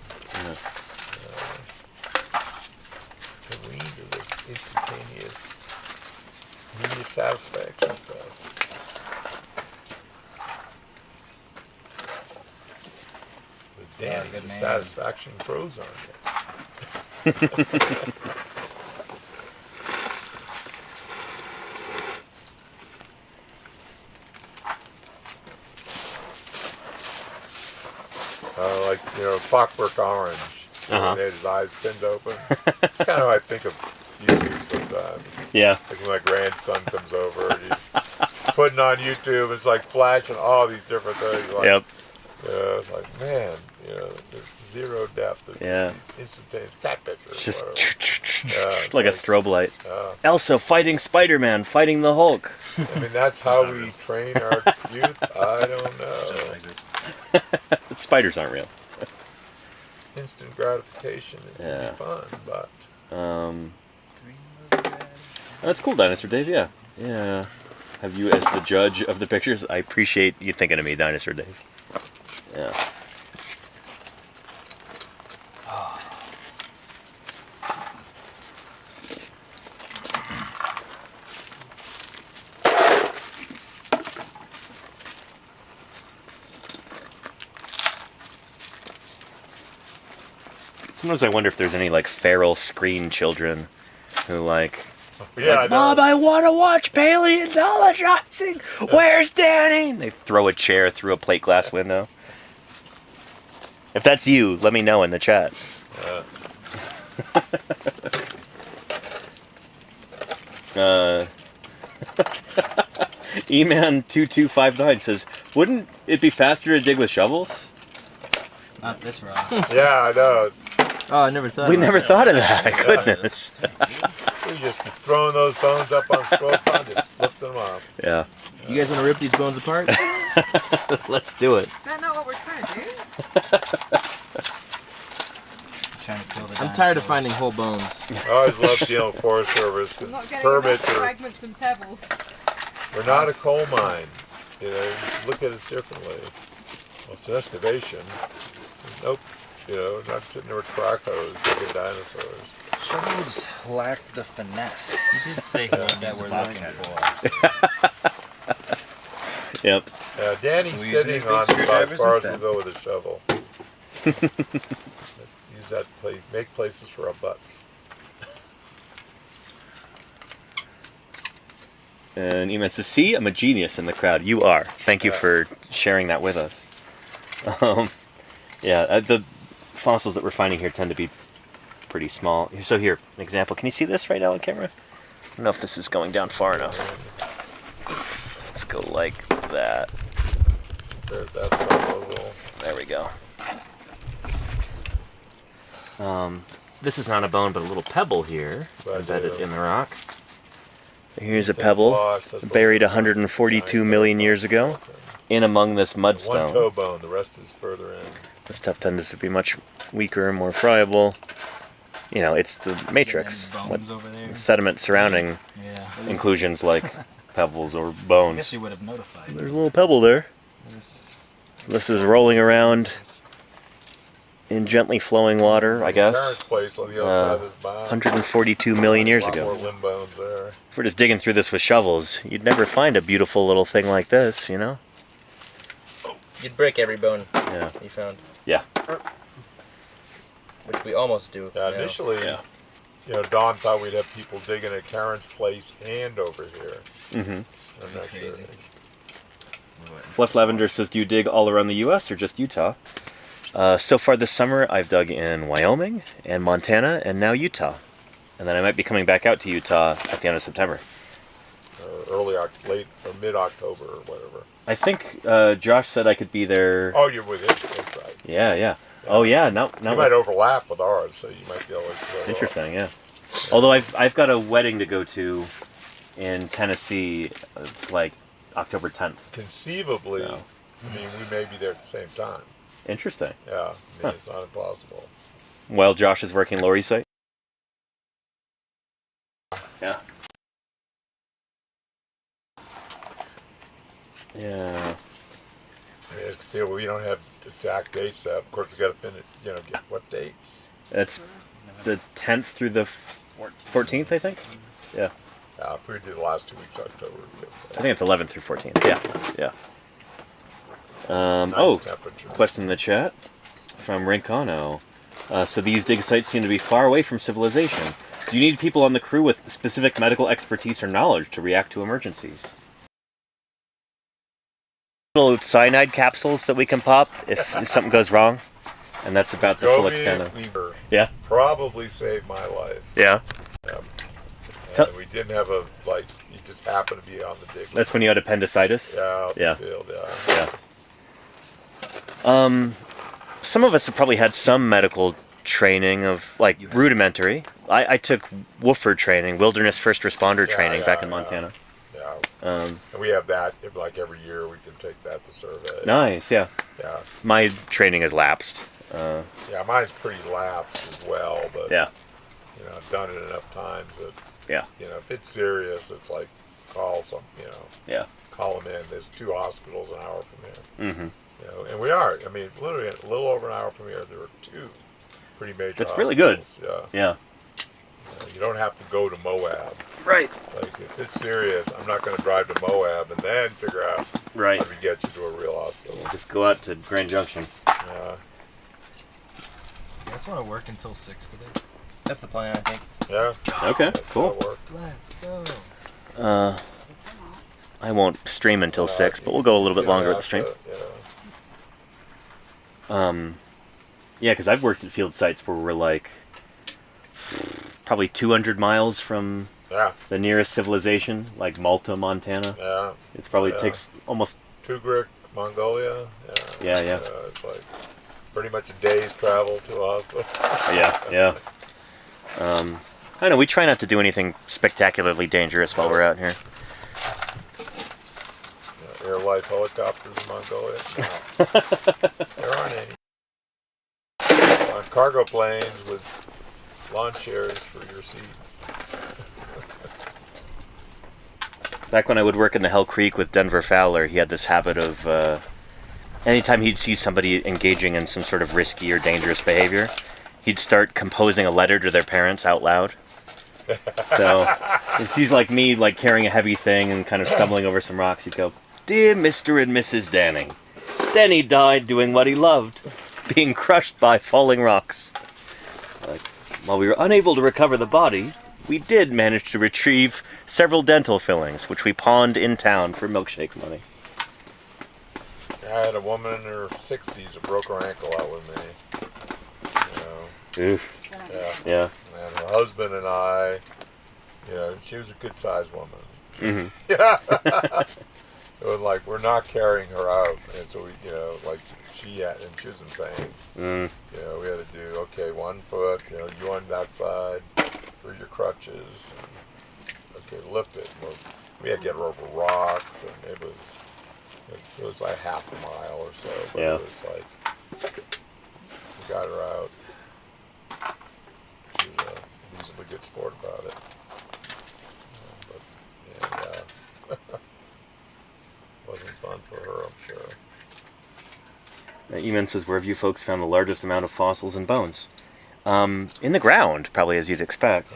To read this instantaneous media satisfaction stuff. But Danny, the satisfaction grows on you. Like, clockwork orange. He had his eyes pinned open. It's kind of how I think of YouTube sometimes. Yeah. Like when my grandson comes over and he's putting on YouTube, it's like flashing all these different things. Like, it's like, man, there's zero depth. There's these instantaneous cat pictures. Just like a strobe light. Elsa fighting Spider-Man, fighting the Hulk. I mean, that's how we train our youth? I don't know. Spiders aren't real. instant gratification. It can Yeah. be fun, but That's cool, Dinosaur Dave. Yeah, yeah. Have you as the judge of the pictures? I appreciate you thinking of me, Dinosaur Dave. Yeah. Sometimes I wonder if there's any like feral screen children who like, yeah, like, Mom, I want to watch Paleontologizing. Where's Danny? And they throw a chair through a plate glass window. If that's you, let me know in the chat. eman2259 says, wouldn't it be faster to dig with shovels? Not this round. yeah, I know. Oh, I never thought. We about never that. thought of that. Goodness. We just be throwing those bones up on scroll pond, just lift them up. Yeah. You guys want to rip these bones apart? Let's do it. Is that not what we're trying to do? Trying to kill the I'm tired of dinosaurs. finding whole bones. I always love dealing with Forest Service I'm not because getting enough permits are, fragments and pebbles. we're not a coal mine. You know, you look at us differently. Well, it's an excavation. Nope. You know, not sitting there with crack hose digging dinosaurs. Shovels lack the finesse. You did say that we're looking for. Yep. Danny's So we using sitting these on big about as screwdrivers far as we instead? go with a shovel. Use that to make places for our butts. And Eman says, see, I'm a genius in the crowd. You are. Thank you for sharing that with us. The fossils that we're finding here tend to be pretty small. So here, an example. Can you see this right now on camera? I don't know if this is going down far enough. Let's go like that. That's my logo. There we go. This is not a bone, but a little pebble here, Right, embedded yeah. in the rock. Here's a Things pebble, lost, that's buried like 142 million years ago, in among this One mudstone. toe bone, the rest is further in. This stuff tends to be much weaker and more friable. You know, it's the matrix. What Bones over there. sediment surrounding Yeah. inclusions like pebbles or I guess bones. you would have notified. There's a little pebble there. This is rolling around in gently flowing water, I guess. Parents' place on the other side of this barn. 142 million years A lot ago. more limb bones there. If we're just digging through this with shovels, you'd never find a beautiful little thing like this, you know? You'd break every bone Yeah. you found, Yeah. which we almost do. Yeah, now. initially, Yeah. you know, Don thought we'd have people digging at Karen's place and over here. Mm-hmm. I'm not sure. Left Lavender says, do you dig all around the U.S. or just Utah? So far this summer, I've dug in Wyoming and Montana and now Utah. And then I might be coming back out to Utah at the end of September. Late or mid-October or whatever. I think Josh said I could be there. Oh, you're with his side. Yeah, yeah. Oh, yeah. No, You no. might overlap with ours, so you might be able to. Interesting, yeah. Although I've got a wedding to go to in Tennessee. It's like October 10th. Conceivably, No. I mean, we may be there at the same time. Interesting. Yeah, I mean, it's not impossible. While Josh is working Lori's site. Yeah. Yeah. I mean, it's, you know, we don't have exact dates set. Of course, we got to finish. You know, get what dates? It's the 10th through the 14th, I think. Yeah. Yeah, if we do the last 2 weeks of October. I think it's 11th through 14th. Yeah. Yeah. Nice temperature. Question in the chat from Rincano. So these dig sites seem to be far away from civilization. Do you need people on the crew with specific medical expertise or knowledge to react to emergencies? Little cyanide capsules that we can pop if something goes wrong, and that's about the full extent of. Weaver Yeah. probably saved my life. Yeah. And we didn't have a, like, he just happened to be on the dig. That's when you had appendicitis. Yeah, out in Yeah. the field, yeah. Yeah. Some of us have probably had some medical training of like rudimentary. I took WFR training, wilderness first responder training back in Montana. Yeah. Um, And we have that, like every year we can take that to survey. nice, yeah. Yeah. My training has lapsed. Yeah, mine's pretty lapsed as well, but Yeah. you know, I've done it enough times that Yeah. you know, if it's serious, it's like call some, you know, Yeah. call them in. There's 2 hospitals an hour from here. Mm-hmm. You know, and we are. I mean, literally a little over an hour from here, there are 2 pretty major. That's hospitals. really good. Yeah. Yeah. You don't have to go to Moab. Right. Like if it's serious, I'm not going to drive to Moab and then figure out Right. how to get you to a real hospital. Just go out to Grand Junction. Yeah. You guys want to work until 6 today? That's the plan, I think. Yeah. Okay. That's Cool. gotta work. Let's go. I won't stream until 6, but we'll go a little bit longer with the stream. Yeah, because I've worked at field sites where we're like probably 200 miles from Yeah. the nearest civilization, like Malta, Montana. Yeah. It's probably Yeah. takes almost. Tugrik, Mongolia. Yeah, yeah. It's like pretty much a day's travel to a hospital. Yeah. I know we try not to do anything spectacularly dangerous while we're out here. Air life helicopters in Mongolia. No. There aren't any. On cargo planes with lawn chairs for your seats. Back when I would work in the Hell Creek with Denver Fowler, he had this habit of anytime he'd see somebody engaging in some sort of risky or dangerous behavior, he'd start composing a letter to their parents out loud. So if he's like me, like carrying a heavy thing and kind of stumbling over some rocks, he'd go, "Dear Mr. and Mrs. Danning, Denny died doing what he loved, being crushed by falling rocks. While we were unable to recover the body, we did manage to retrieve several dental fillings, which we pawned in town for milkshake money." I had a woman in her 60s that broke her ankle out with me. You know, Oof. yeah. Yeah. And her husband and I, you know, she was a good-sized woman. Mm-hmm. Yeah. It was like, we're not carrying her out. And so we, you know, like she had, and she was in pain. Mm. You know, we had to do, okay, 1 foot, you know, you on that side for your crutches. And, okay, lift it. Well, we had to get her over rocks, and it was like half a mile or so. But Yeah. it was like, we got her out. She was a reasonably good sport about it. But, yeah. Wasn't fun for her, I'm sure. Eamon says, "Where have you folks found the largest amount of fossils and bones?" In the ground, probably, as you'd expect.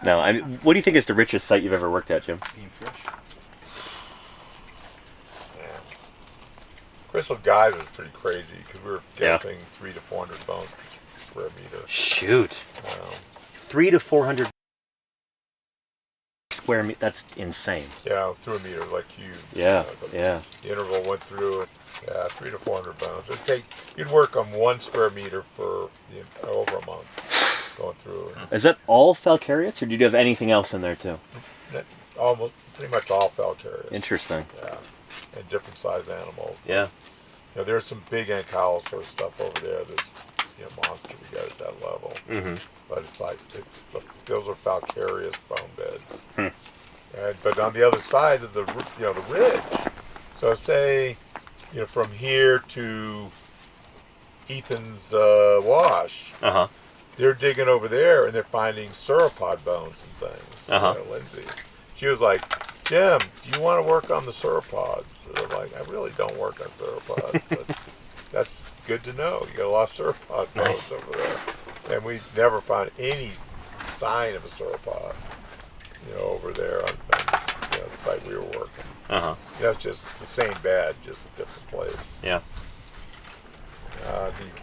No, I mean, what do you think is the richest site you've ever worked at, Jim? Being fresh. Yeah. Crystal Guys was pretty crazy because we were Yeah. guessing 300 to 400 bones per square meter. Shoot. You know. 300 to 400 square meters. That's insane. Yeah, through a meter, like huge. Yeah, You know, yeah. The interval went through it. Yeah, 300 to 400 bones. You'd work on 1 square meter for over a month going through it. Is that all Falcarius, or did you have anything else in there too? Almost, pretty much all Falcarius. Interesting. Yeah, and different size animals. Yeah. You know, there's some big ankylosaur stuff over there. There's, you know, monster we got at that level. Mm-hmm. But it's like, those are Falcarius bone beds. Hmm. But on the other side of the ridge, so say, you know, from here to Ethan's Wash, Uh-huh. they're digging over there and they're finding sauropod bones and things. Uh-huh. You know, Lindsay. She was like, "Jim, do you want to work on the sauropods?" So they're like, "I really don't work on sauropods, but that's good to know. You got a lot of sauropod bones Nice. over there." And we never found any sign of a sauropod, you know, over there on this, you know, the site we were working. Uh-huh. That's just the same bed, just a different place. Yeah.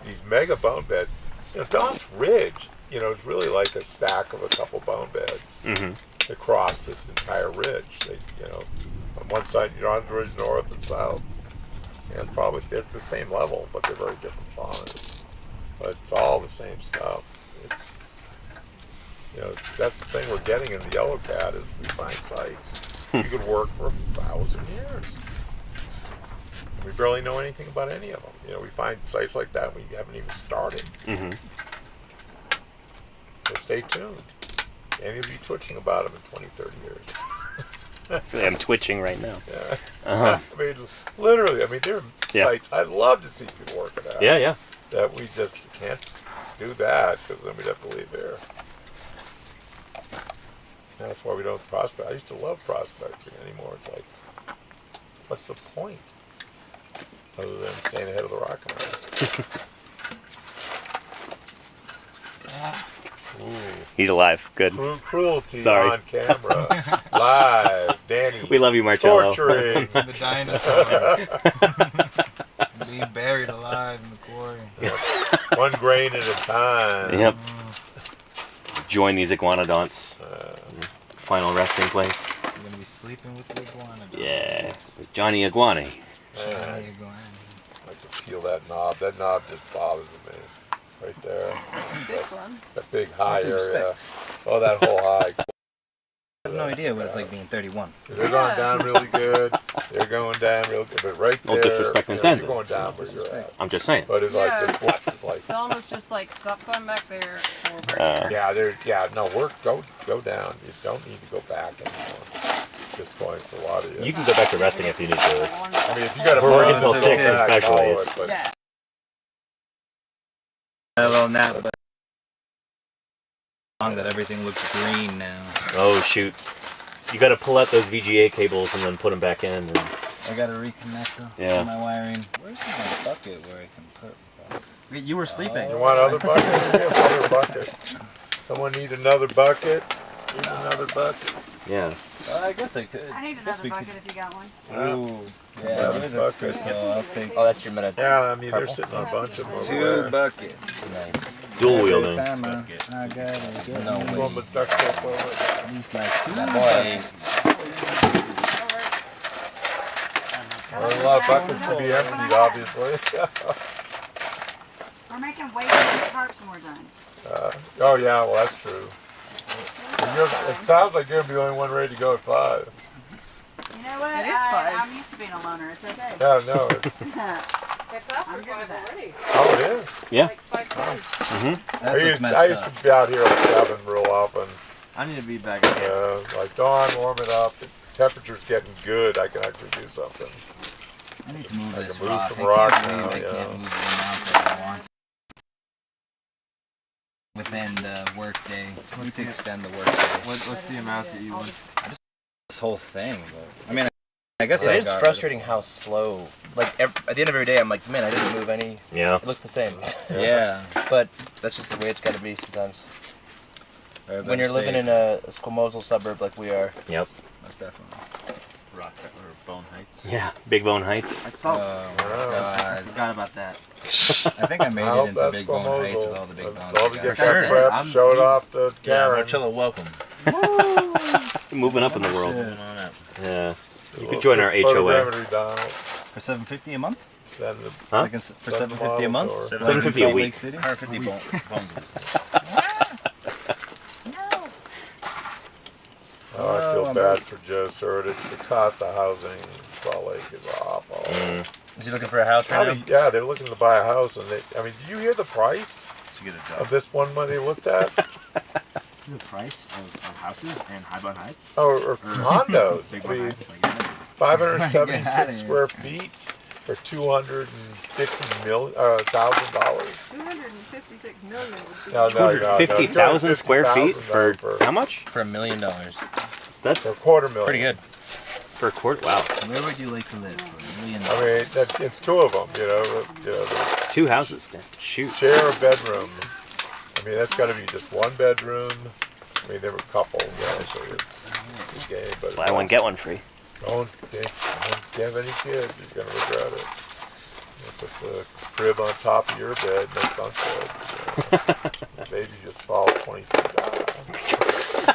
These mega bone beds, you know, Don's Ridge, you know, is really like a stack of a couple bone beds Mm-hmm. across this entire ridge. They, you know, on one side, Don's Ridge north and south, and probably they're at the same level, but they're very different faunas. But it's all the same stuff. It's, you know, that's the thing we're getting in the Yellow Cat is we find sites you could work for 1,000 years. We barely know anything about any of them. You know, we find sites like that and we haven't even started. Mm-hmm. So stay tuned. Any of you twitching about them in 20, 30 years. I'm twitching right now. Yeah. I mean, literally. I mean, there are sites I'd love to see people working at. Yeah. That we just can't do that because then we'd have to leave here. That's why we don't prospect. I used to love prospecting anymore. It's like, what's the point? Other than staying ahead of the rocket race. He's alive. Good. Cruelty Sorry. on camera. Live. Danny. We love you, Marcello. Torturing. The dinosaur. Being buried alive in the quarry. One grain at a time. Yep. Join these iguanodonts. Final resting place. You're going to be sleeping with the iguana. Yeah. With Johnny Iguana. I like to feel that knob. That knob just bothers me. Right there. Big one. That big high due area. respect. Oh, that whole high. I have no idea what it's like being 31. They're going down really good. They're going down real good. But right No there, disrespect you're intended. going down where you're at. I'm just saying. But it's like this watch is like. Dawn was just like, stop going back there. Go down. You don't need to go back anymore. At this point, for a lot of you. You can go back to resting if you need to. I mean, if you got to We're working till till 6 6 especially. It's, but A little nap, but that everything looks green now. oh, shoot. You got to pull out those VGA cables and then put them back in. And, I got to reconnect them. Yeah. My wiring. Where's my bucket where I can put? You were sleeping. you want other buckets? We have other buckets. Someone need another bucket? Need another bucket? yeah. I guess I could. I need Guess another we bucket if you got one. Ooh. Yeah, Yeah, give me the bucket. crystal. I'll take Oh, that's your minute. Yeah, I mean, they're sitting on a bunch of them over 2 there. buckets. Dual Every wielding. time I got it. No One with duct tape over it. At least like 2 Boy. buckets. Well, a lot of buckets to be emptied, obviously. We're making way too many tarps when we're done. Oh, yeah, well, that's true. It sounds like you're going to be the only one ready to go at 5. You know what? It is 5. I'm used to being a loner. It's okay. Yeah, no, it's. It's after 5 already. Oh, it is? Yeah. Like 5:10. That's what's messed I used up. to be out here at 7 real often. I need to be back again. It's like, Dawn, warm it up. The temperature's getting good. I can actually do something. I need to move I this can move rock. some I rock can't now, believe I yeah. can't move the amount that I want. Within the workday. I need to extend the workday. What's the amount that you want? This whole thing. But, I mean, I guess It I is got frustrating how slow. Like at the end of every day, I'm like, man, I didn't move any. Yeah. It looks the same. Yeah. But that's just the way it's got to be sometimes. Rather When than you're living save. in a squamosal suburb like we are. Yep. Most definitely. Rock or Bone Heights. Yeah. Big Bone Heights. I Oh thought. my I god. forgot about that. I think I made I it hope into that's Big Bone Heights with Formosa. all the big bones. All I to got. get Sure. that prep, I'm- show it off to Karen. Marcello, welcome. Moving up in the world. Moving on up. Yeah. You could join our HOA. Photogrammetry Donalds. For $7.50 a month? Send it. Huh? Like for $7.50 a month? Or- $7.50 a week. City? 150 bones. Oh, I feel bad for Joe Surdich. The cost of housing in Salt Lake is awful. Is he looking for a house right now? Yeah, they're looking to buy a house, and did you hear the price To get a of job. this one they looked at? The price of houses in Highbone Heights? Or condos. Big I Bone mean, Heights. Like, yeah. 576 square feet for $250,000. $256 million would be. No, 250,000 square feet for how much? For $1 million. That's For $250,000. Pretty good. for a quart. Wow. Where would you like to live for $1 million? I mean, it's 2 of them. They 2 houses. Shoot. share a bedroom. I mean, that's got to be just 1 bedroom. I mean, they were a couple, so it's a game. But Buy one, get one free. Don't have any kids. You're gonna regret it. You put the crib on top of your bed, no bunk bed. So the baby just falls 20 feet down.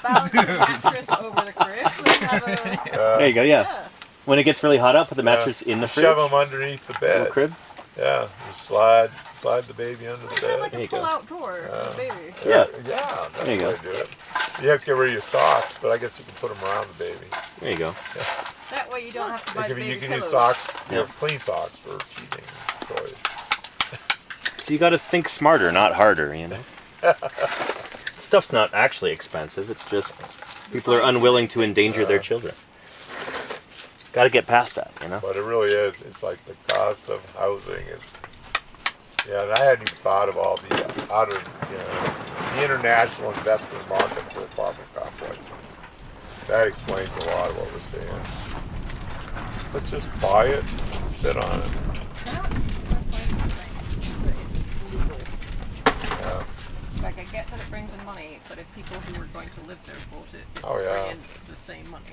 Bound mattress over the crib. We have a, There you go. Yeah. When it gets really hot out, put the mattress in the fridge. Shove them underneath the Little bed. crib. Yeah, you slide the baby under the kind of bed. like There a you go. pull-out drawer for the baby. Yeah. Yeah, that's There you the way go. to do it. You have to get rid of your socks, but I guess you can put them around the baby. There you go. That way you don't have to buy the baby You can pillows. use socks, Yeah. clean socks for cheating toys. So you got to think smarter, not harder. You know. Stuff's not actually expensive. It's just people are unwilling to endanger their children. Got to get past that, you know. But it really is. It's like the cost of housing is. Yeah, and I hadn't even thought of all the the international investment market for apartment complexes. That explains a lot of what we're seeing. Let's just buy it, sit on it. Yeah. Like, I get that it brings in money, but if people who were going to live there bought it, it Oh, would yeah. bring in the same money.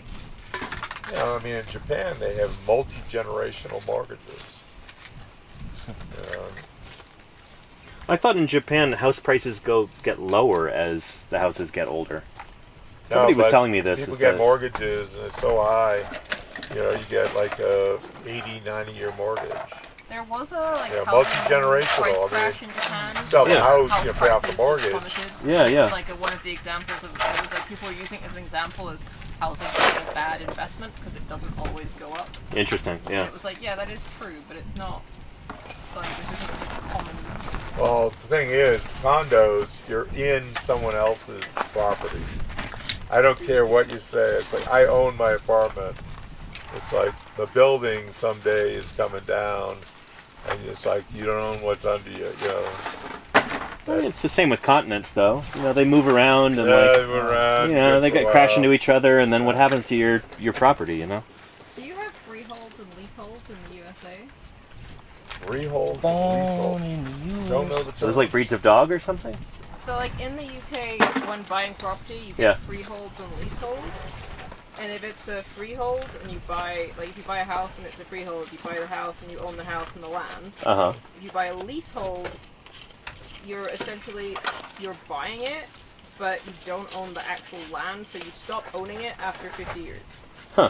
Yeah, I mean, in Japan, they have multi-generational mortgages. I thought in Japan house prices get lower as the houses get older. Somebody was telling me this. People get mortgages, and it's so high. You know, you get like a 80, 90-year mortgage. There was a multi-generational. price crash in Japan. Sell the house, you pay off the prices mortgage. just plummeted. Yeah. Like one of the examples of it was like people were using it as an example as housing being a bad investment because it doesn't always go up. Interesting. Yeah. And it was like, yeah, that is true, but it's not like this isn't a common. Well, the thing is, condos, you're in someone else's property. I don't care what you say. It's like, I own my apartment. It's like the building someday is coming down, and it's like you don't own what's under you. You know. I mean, it's the same with continents, though. You know, they move around and they move around. you know, they get crash into each other, and then what happens to your property? You know. Do you have freeholds and leaseholds in the USA? Freeholds and leaseholds. Don't know the terms. So there's like breeds of dog or something. So, like in the UK, when buying property, you get freeholds and leaseholds. And if it's a freehold and you buy, like if you buy a house and it's a freehold, you buy the house and you own the house and the land. If you buy a leasehold, you're buying it, but you don't own the actual land, so you stop owning it after 50 years. Huh.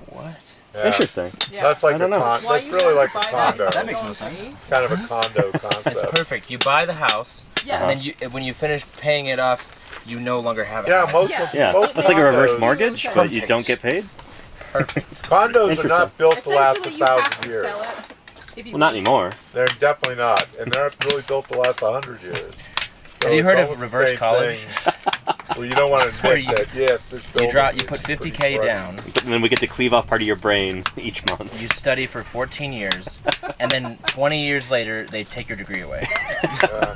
What? Yeah. Interesting. Yeah. That's like I don't know. that's really like a condo. That makes no sense. Kind of a condo That's concept. perfect. You buy the house, Yeah. and then when you finish paying it off, you no longer have it. Yeah, most That's like a reverse condos- mortgage, but you Perfect. don't get paid. Condos are not built to last Essentially, you have 1,000 to years. sell it. If you Well, not leave. anymore. They're definitely not, and they're not really built to last 100 years. So Have you heard it's of almost the reverse same college? thing. Well, you don't want to where admit that. Yes, this You building you put is pretty 50K fresh. down. But then we get to cleave off part of your brain each month. You study for 14 years, and then 20 years later, they take your degree away. Yeah.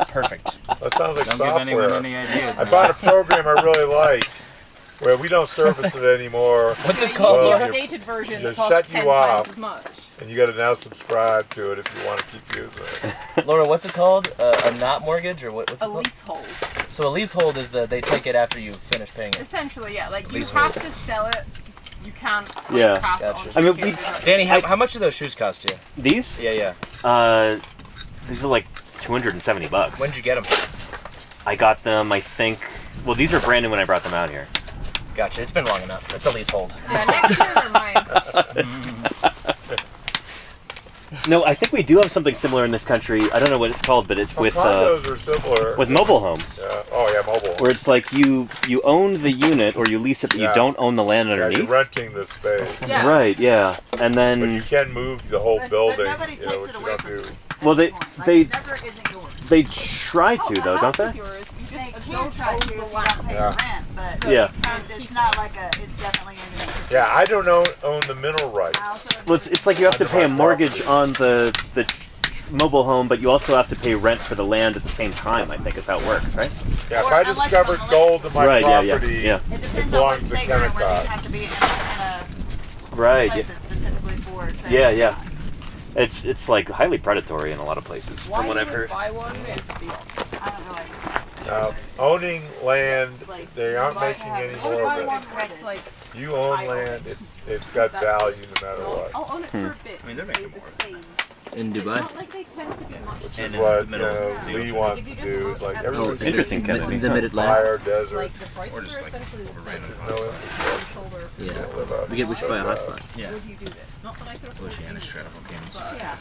It's perfect. That sounds like Don't give anyone software. any ideas. I bought a program I really like, where we don't service it anymore, What's it You called? Well, get Laura? a dated version that just costs shut 10 you times off. as much. and you got to now subscribe to it if you want to keep using it. Laura, what's it called? A not mortgage, or what's it A called? leasehold. So a leasehold is they take it after you finish paying it. Essentially, yeah. Like, you Leasehold. have to sell it. You can't like, Yeah. pass it Gotcha. on to I mean, your kids. Danny, how much do those shoes cost you? These? Yeah. These are like $270. When did you get them? I got them, I think. Well, these are brand new when I brought them out here. Gotcha. It's been long enough. It's a leasehold. Yeah, next year they're mine. No, I think we do have something similar in this country. I don't know what it's called, but it's with Condos are similar. mobile homes, Yeah. Oh yeah, mobile. where it's like you own the unit or you lease it, but you Yeah. don't own the land Yeah, you're underneath. renting the space. Yeah. Right? Yeah, and But you then can move the whole But building, nobody you takes know, it which you away don't from do. you. well they Like, they it never isn't yours. they try to The though, don't house they? is yours. You They just can don't try own to the if you don't land. pay Yeah. rent, but So Yeah. you can't it's keep not it. like it's definitely underneath. Yeah, I don't own the mineral rights. I also Well, it's like you have to Under pay a my mortgage property. on the mobile home, but you also have to pay rent for the land at the same time. I think is how it works, right? Yeah, if Or I unless you discovered own the gold in my Right, yeah, property, yeah. it depends on what belongs to state you're in, whether Kennecott. you have to be in a Right. place that's specifically for trade. Yeah. It's like highly predatory in a lot of places, Why from what you I've would heard. buy one is beyond. I don't know. owning land, Like, they aren't buy- making any I'll more buy of it. one where it's like, You own I own land, it. it's got That's value it. no matter I'll what. own it for a bit. I mean, they're Pay making the more. same. In It's Dubai? not like they tend to be much. Which And is in what the middle of the Lee ocean. wants If you to just do. look Is like at everyone the- Interesting, In Kennedy. the mid-Atlantic? fire desert, Like, the prices Or are just like essentially the over same. random no house. infrastructure. Shoulder. Yeah. Can't live out We get which by a there. hotspot. Yeah. Would you do this? Not that I could afford Oceanic to, shred of games. but Yeah.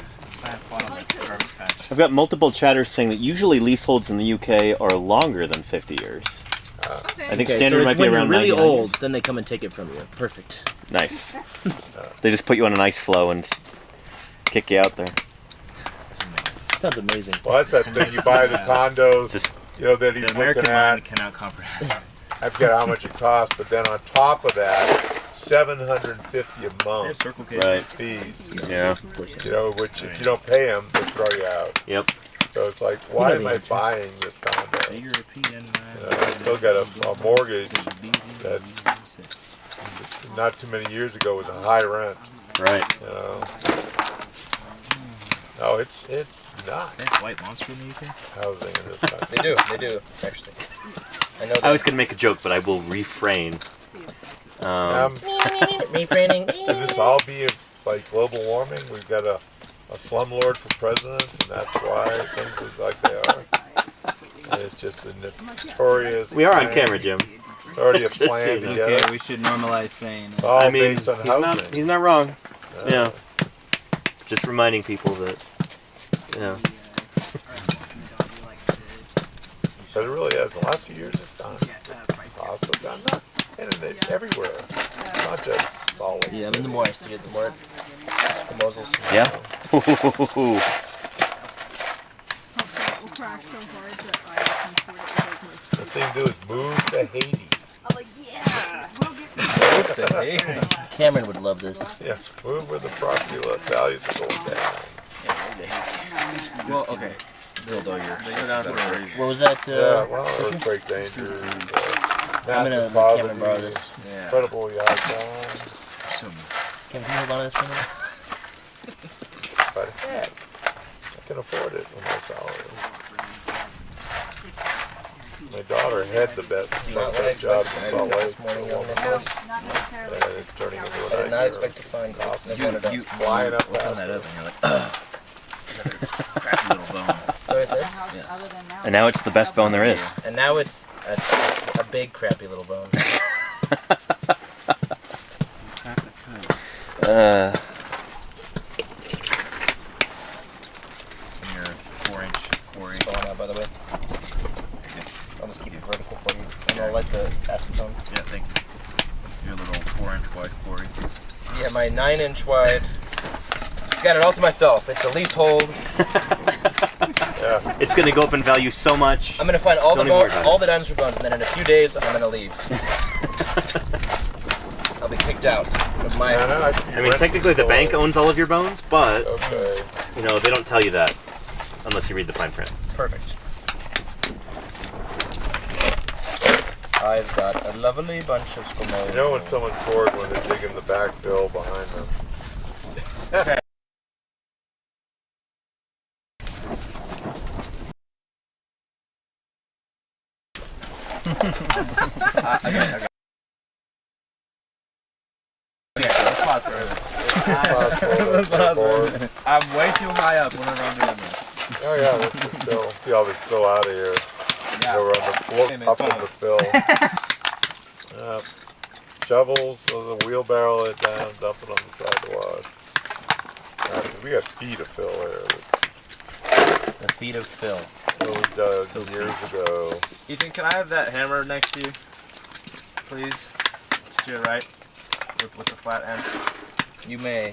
I've got multiple chatters saying that usually leaseholds in the UK are longer than 50 years. okay. I think Okay, standard so might it's be when around you're really 99. old, then they come and take it from you. Perfect. Nice. They just put you on an ice floe and kick you out there. Sounds amazing. Well, that's that thing. You buy the condos, Just you know, that he's The American looking at. mind cannot comprehend. I forget how much it costs, but then on top of that, $750 a month Circle K. Right. fees. Yeah. You know, which if you don't pay them, they throw you out. Yep. So it's like, why am I buying this condo? You know, I still got a mortgage that not too many years ago was a high rent. Right. You know. No, it's not There's white monster in the UK. housing in this country. They do, actually. I know that. I was going to make a joke, but I will refrain. Refraining. Could this all be like global warming? We've got a slumlord for president, and that's why things look like they are. And it's just a notorious. We are on plan. camera, Jim. It's already a Just so plan you to know. get Okay, us. we should normalize saying. It's all I mean, based on he's housing. not wrong. Yeah. Just reminding people that, you know. But it really is. The last few years, it's gone. Costs have gone up. And everywhere. Not just all Lake Yeah, I mean, City. the more I see it, the more the muzzles. Yeah. Will crash so hard that I can afford it. The thing to do is move to Haiti. I'm like, yeah, we'll get Cameron would love this. Yeah, move where the property values are going down. Well, okay. Build all your. What was that? Yeah, well, earthquake danger, I'm gonna massive let Cameron borrow poverty, this. Yeah. incredible yacht time. Some. Cameron, can you hold on to this for a minute? But I can afford it with my salary. My daughter had the best Not what I job expected. in I Salt woke up Lake. this morning on this no, house. not necessarily. And it's turning into a I did not nightmare. expect to find You Flying up open past that her. up and you're like, ugh. Crappy little bone. Sorry, sir. House other than now. And now it's the best bone there is. And now it's a big crappy little bone. In your 4-inch quarry. It's falling out, by the way. I'll just keep it vertical for you. And I'll like the acetone. Yeah, thank you. Your little 4-inch wide quarry. Yeah, my 9-inch wide. Just got it all to myself. It's a leasehold. Yeah, It's going to go up in value so much. I'm gonna find all Don't the even worry about all it. the dinosaur bones, and then in a few days I'm gonna leave. I'll be kicked out of my. I mean, technically the bank owns all of your bones, but, Okay. you know, they don't tell you that unless you read the fine print. Perfect. I've got a lovely bunch of squamos. You know when someone's bored when they're digging the backfill behind them. Bored. I'm way too high up whenever I'm doing this. Oh yeah, let's just fill. See how they spill out of here. Yeah. Go around the look up in the fill. Shovels, with a wheelbarrow it down, dump it on the sidewalk. We got feet of fill here. That's The feet of Phil. what we dug years ago. Ethan, can I have that hammer next to you? Please? To your right. With the flat end. You may.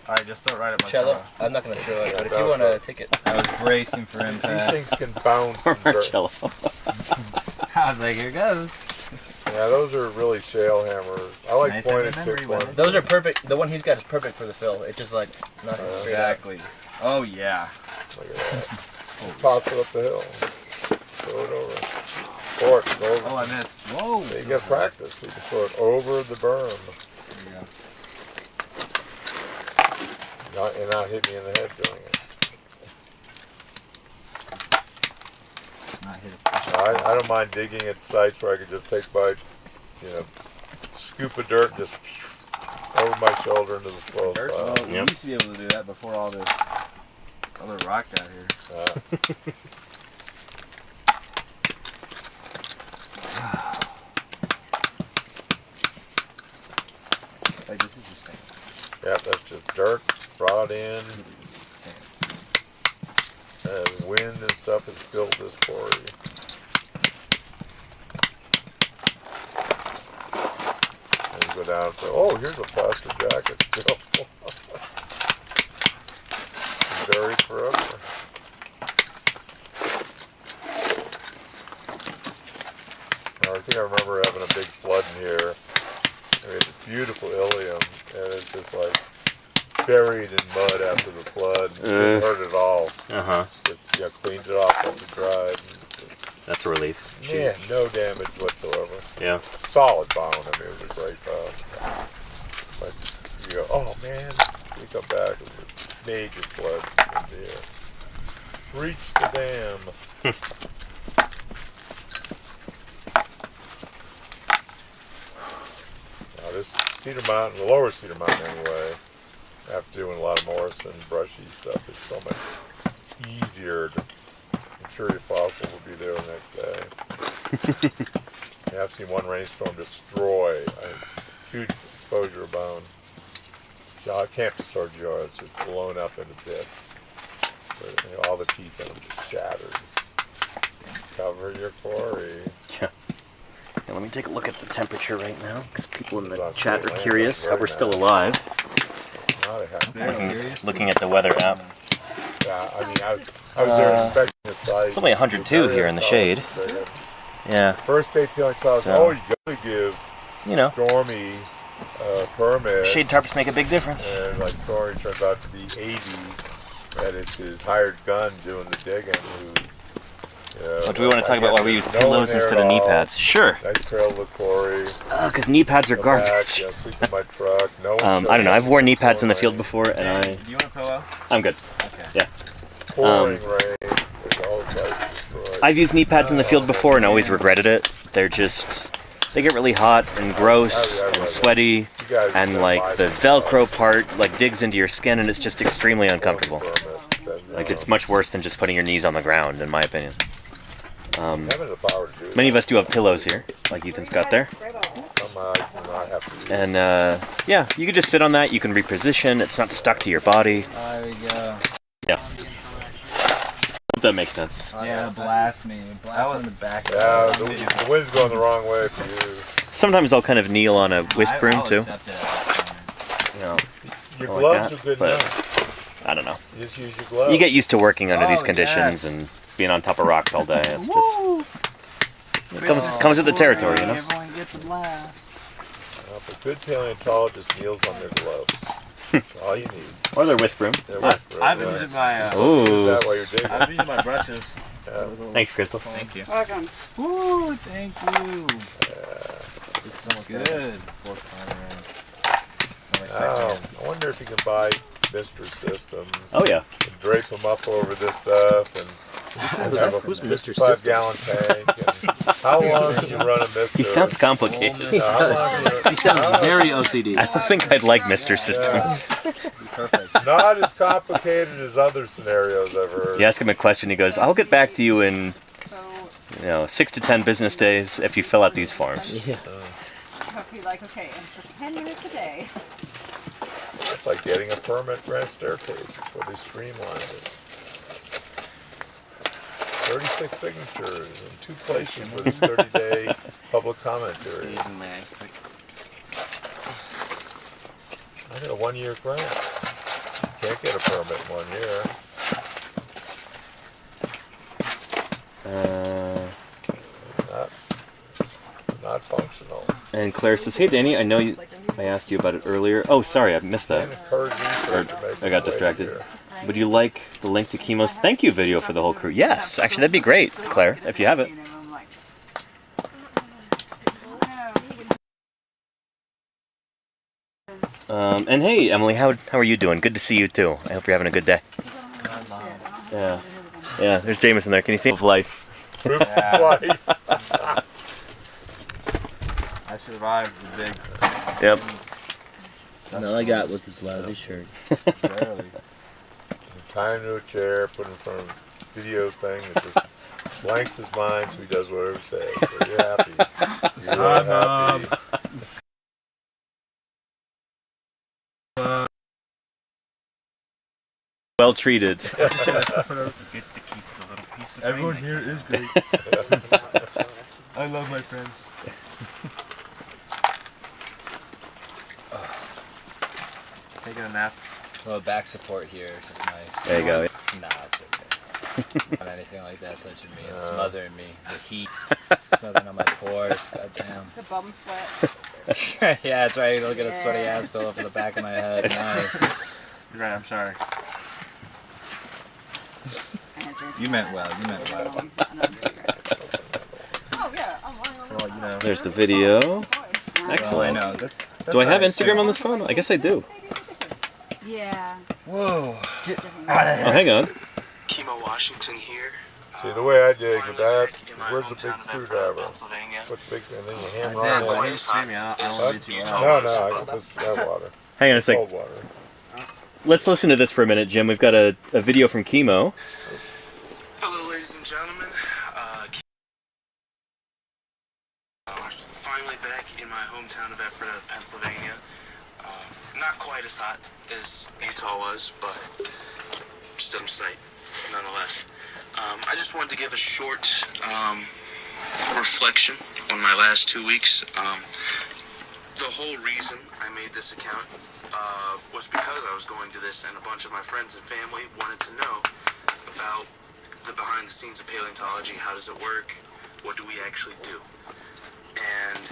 Alright, just throw it right at my Cello. cello. I'm not gonna throw it, but if you wanna take it. I was bracing for These impact. things can bounce. And dirt. Marcello. I was like, here goes. Yeah, those are really shale hammers. I like Nice pointed having tip memory, ones. Those are perfect. The one he's got is perfect for the fill. It just like knocks it straight out. Exactly. Oh, yeah. Look at that. Just toss it up the hill. Throw it over. Sport, go over. Oh, I missed. Whoa. You get practice. You can throw it over the berm. And not hit me in the head doing it. Not hit it. I don't mind digging at sites where I could just take my, scoop of dirt and just over my shoulder into the slope. Dirt? Well, we Yep. used to be able to do that before all this other rock got here. Like, this is just sand. Yeah, that's just dirt brought in. Wind and stuff has filled this quarry. And you go down and say, oh, here's a plaster jacket still. Buried forever. I think I remember having a big flood in here. We had to beautiful ilium, and it's just like buried in mud after the flood. Didn't hurt at all. Just cleaned it off once it dried. That's a relief. Yeah, no damage whatsoever. Yeah. Solid bone. I mean, it was a great bone. But you go, oh man, we come back with major floods in the air. Breach the dam. Now this Cedar Mountain, the lower Cedar Mountain anyway, after doing a lot of Morrison brushy stuff, is so much easier to, I'm sure your fossil will be there the next day. Yeah, I've seen one rainstorm destroy a huge exposure of bone. Camp Sergio is just blown up into bits. All the teeth in them just shattered. Cover your quarry. Yeah. Now let me take a look at the temperature right now, because people in the chat are curious how we're still alive. Looking at the weather app. Yeah, I mean, I was there inspecting the site. It's only 102 here in the shade. Yeah. First day paleontologist, So, you gotta give you know, Stormy permit. shade tarps make a big difference. And like Stormy turns out to be 80, and it's his hired gun doing the digging. What do we want to talk about while we use pillows instead of knee pads? Sure. Nice trail of the quarry. Because knee pads are garbage. Yeah, sleep in my truck. No I don't know. I've worn knee pads in the field before, and Do you want a pillow? I'm good. Okay. Yeah. pouring rain. There's all types of I've used knee pads in the field before and always regretted it. They're just, they get really hot and gross and sweaty, and like the Velcro part like digs into your skin, and it's just extremely uncomfortable. Like it's much worse than just putting your knees on the ground, in my opinion. Many of us do have pillows here, like Ethan's got there. And yeah, you can just sit on that. You can reposition. It's not stuck to your body. There we go. Yeah. Hope that makes sense. Yeah, blast me. Blast me in the back. Yeah, the wind's going the wrong way for you. Sometimes I'll kind of kneel on a whisk broom too. You know, Your like gloves that, are good but enough. I don't know. You just use your gloves. You get used to working under these Oh, conditions yes. and being on top of rocks all day. It's just it comes with the territory, you know. Everyone gets a blast. A good paleontologist kneels on their gloves. That's all you need. Or their whisk broom. I've been using my Use Ooh. that while you're digging. I've been using my brushes. Thanks, Crystal. Thank you. Welcome. Ooh, thank you. It's so Good. fourth time around. I wonder if you can buy Mr. Systems. Oh yeah. And drape them up over this stuff and have a Who's Mr. 55-gallon tank. And how long can you run a Mr.? He sounds complicated. He sounds very OCD. I don't think I'd like Mr. Systems. Perfect. Not as complicated as other scenarios I've heard. You ask him a question, he goes, "I'll get back to you in So 6 to 10 business days if you fill out these forms." I'll be like, okay, and for 10 minutes a day. It's like getting a permit grand staircase before they streamlined it. 36 signatures in 2 places for this 30-day public comment period. Using my ice pick. I got a 1-year grant. You can't get a permit in 1 year. Not functional. And Claire says, "Hey Danny, I know I asked you about it earlier. Oh, sorry, I missed that. And encourage research to make I got it distracted. easier. Would you like the link to Chemo's thank you video for the whole crew?" Yes, actually that'd be great, Claire, if you have it. And hey, Emily, how are you doing? Good to see you too. I hope you're having a good day. Yeah, yeah. There's Jameson there. Can you see of life? Proof of life. I survived the big. Yep. All I got was this lousy shirt. Barely. Tie him to a chair, put him in front of a video thing that just blanks his mind so he does whatever it says. So you're happy. You're happy. Well treated. Everyone here is great. I love my friends. Taking a nap. Well, back support here is just nice. There you go. Nah, it's okay. Not anything like that touching me. It's smothering me. The heat smothering on my pores. Goddamn. The bum sweat. Yeah, that's right. Look at a sweaty ass pillow for the back of my head. Nice. You're right, I'm sorry. You meant well. You meant well. Oh yeah, I'm lying on the Well, you know. There's the video. Well, I Excellent. know. Do I have Instagram on this phone? I guess I do. Yeah. Whoa. Oh, hang on. Chemo Washington here. See, the way I dig with that, In my where's the hometown big of screwdriver? Pennsylvania. Put the big, and then you hammer Yeah, on quite it. extreme. I don't What? want to be too No, loud. no, I got this that water. Hang on a sec. Cold water. Let's listen to this for a minute, Jim. We've got a video from Chemo. Hello, ladies and gentlemen. Finally back in my hometown of Ephrata, Pennsylvania. Not quite as hot as Utah was, but still in sight, nonetheless. I just wanted to give a short reflection on my last 2 weeks. The whole reason I made this account was because I was going to this, and a bunch of my friends and family wanted to know about the behind the scenes of paleontology. How does it work? What do we actually do? And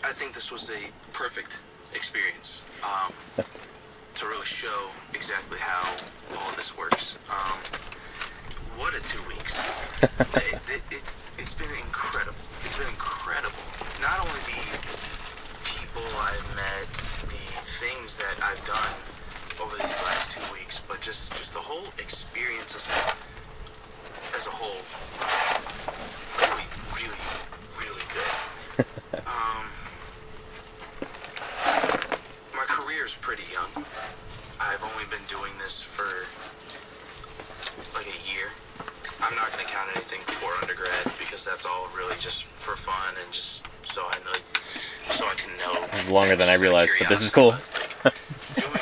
I think this was a perfect experience to really show exactly how all of this works. What a 2 weeks. It's been incredible. It's been incredible. Not only the people I've met, the things that I've done over these last 2 weeks, but just the whole experience as a whole. Really, really, really good. My career's pretty young. I've only been doing this for like a year. I'm not going to count anything before undergrad because that's all really just for fun and just so I can know. Longer than I realized, but this is cool. Like, doing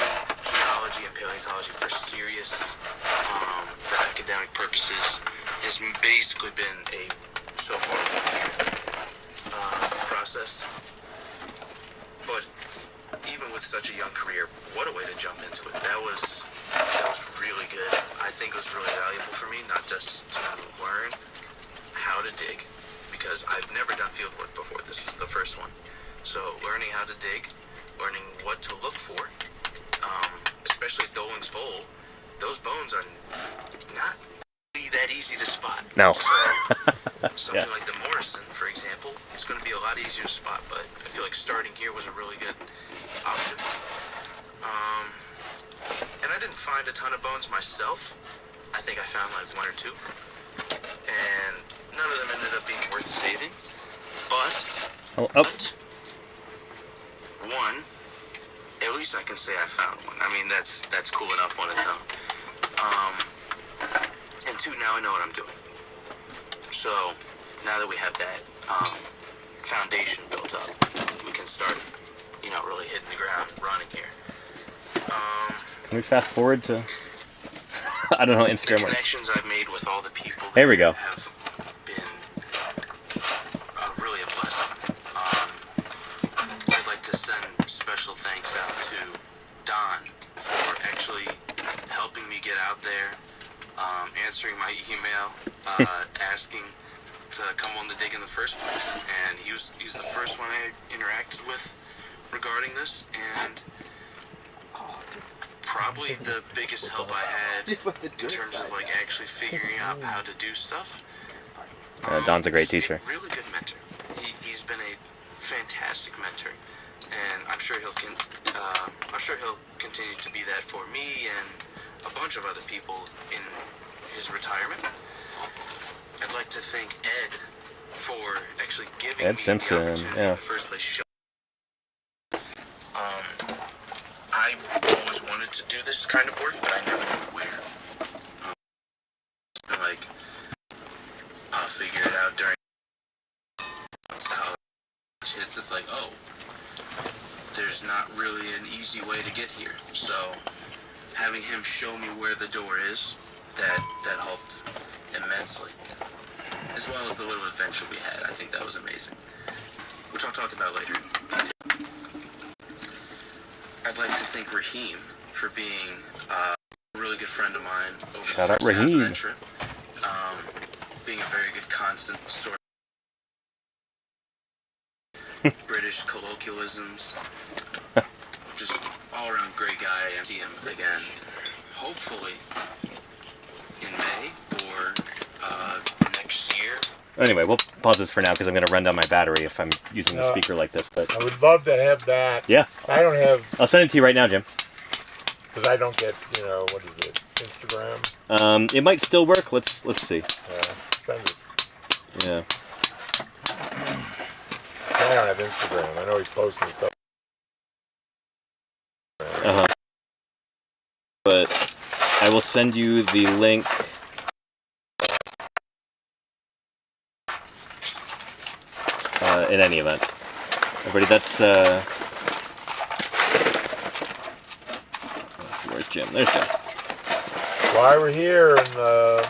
geology and paleontology for serious, for academic purposes has basically been a so far 1 year process. But even with such a young career, what a way to jump into it. That was really good. I think it was really valuable for me, not just to learn how to dig, because I've never done field work before. This was the first one. So learning how to dig, learning what to look for, especially at Doling's Bowl, those bones are not really that easy to spot. No. So something like the Morrison, for example, it's going to be a lot easier to spot, but I feel like starting here was a really good option. And I didn't find a ton of bones myself. I think I found like 1 or 2. And none of them ended up being worth saving. But, one, at least I can say I found one. I mean, that's cool enough on its own. And 2, now I know what I'm doing. So, now that we have that foundation built up, we can start, really hitting the ground running here. Can we fast forward to... I don't know how Instagram The works. connections I've made with all the people There we go. have been really a blessing. I'd like to send special thanks out to Don for actually helping me get out there, answering my email, asking to come on the dig in the first place. And he's the first one I interacted with regarding this, and probably the biggest help I had in terms of like actually figuring out how to do stuff. Don's a great Just teacher. Really good mentor. He's been a fantastic mentor, and I'm sure he'll continue to be that for me and a bunch of other people in his retirement. I'd like to thank Ed for actually giving Ed me Simpson, the opportunity yeah. in the first place. I always wanted to do this kind of work, but I never knew where. It's been like, I'll figure it out during college. It's just like, oh, there's not really an easy way to get here. So having him show me where the door is, that helped immensely. As well as the little adventure we had. I think that was amazing. Which I'll talk about later. I'd like to thank Raheem for being a really good friend of mine over Shout the out first half of Raheem. that trip. Being a very good constant source. British colloquialisms. Just all around great guy, and see him again. Hopefully in May or next year. Anyway, we'll pause this for now because I'm going to run down my battery if I'm using the speaker like this. But I would love to have that. yeah, I don't have, I'll send it to you right now, Jim. because I don't get, what is it, Instagram? It might still work. Let's see. Yeah, send it. Yeah. I don't have Instagram. I know he's posting stuff. But I will send you the link. In any event, everybody, that's where's Jim? There's Jim. Why we're here in the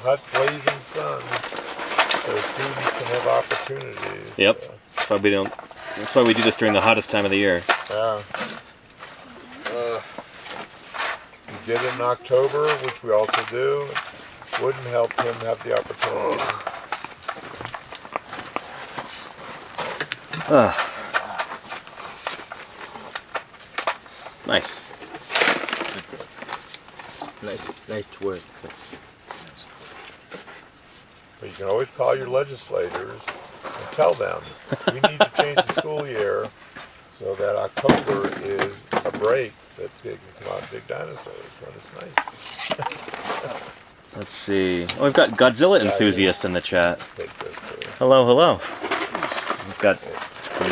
hot blazing sun, so students can have opportunities. Yep. That's why we don't. That's why we do this during the hottest time of the year. Yeah. You did it in October, which we also do. Wouldn't help him have the opportunity. Nice. Nice work. But you can always call your legislators and tell them we need to change the school year so that October is a break that they can come out big dinosaurs when it's nice. Let's see. Oh, we've got Godzilla enthusiast in the chat. Take this too. Hello, hello. We've got some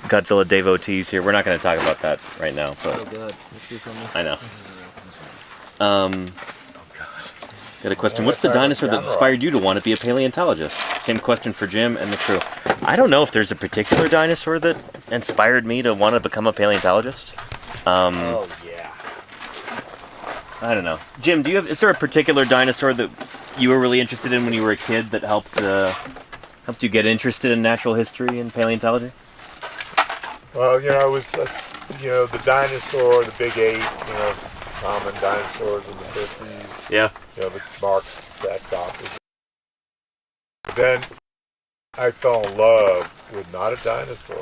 Godzilla devotees here. We're not going to talk about that right now, but I know. Got a question. What's the dinosaur that inspired you to want to be a paleontologist? Same question for Jim and the crew. I don't know if there's a particular dinosaur that inspired me to want to become a paleontologist. Oh yeah. I don't know. Jim, is there a particular dinosaur that you were really interested in when you were a kid that helped you get interested in natural history and paleontology? Well, it was, the dinosaur, the big eight, common dinosaurs in the 50s. Yeah. The marks that got. Then I fell in love with not a dinosaur,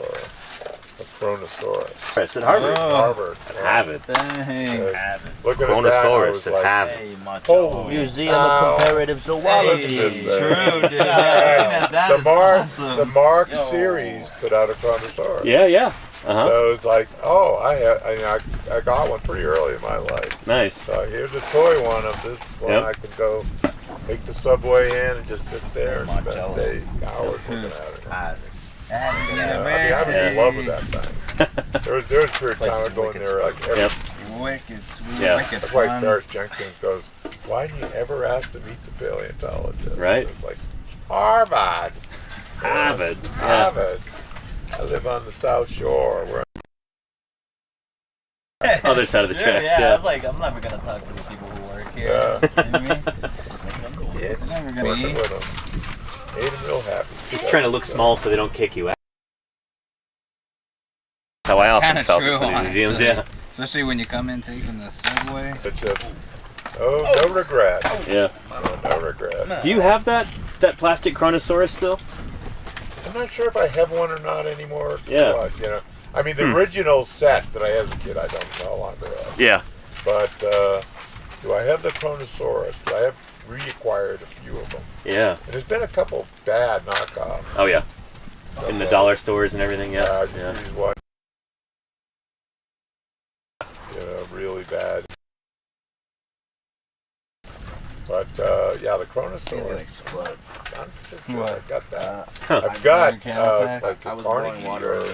a Chronosaurus. It's at Harvard. Harvard. At Harvard. Looking at that, I Chronosaurus was at like, Harvard. holy Museum of Comparative Zoology. The Mark series put out a Chronosaurus. Yeah. So it's like, I got one pretty early in my life. Nice. So here's a toy one of this one. I can go take the subway in and just sit there and spend hours looking at it. I was in love with that thing. there was a period of time I go in there like every Wicked sweet, Yeah. wicked That's why fun. Ferris Jenkins goes, why didn't you ever ask to meet the paleontologist? Right. It's like, Harvard. Harvard. Harvard. I live on the South Shore. We're Other side of the tracks. I was like, I'm never gonna talk to the people who work here. You know what I mean? I'm never gonna working eat. with them. Made them real happy. Just trying to look small so they don't kick you out. That's how I often Kinda felt true, at some of these museums, honestly. yeah. Especially when you come in taking the subway. It's just, no regrets. Yeah. No regrets. Do you have that plastic Chronosaurus still? I'm not sure if I have one or not anymore. Yeah. But, I mean, the original set that I had as a kid, I don't know how long ago. Yeah. But do I have the Chronosaurus? Do I have reacquired a few of them? Yeah. And there's been a couple bad knockoffs. Oh yeah. In the dollar stores and everything, yeah. You see these ones, really bad. But the Chronosaurus. I got that. I've got like I a was Carnegie blowing water or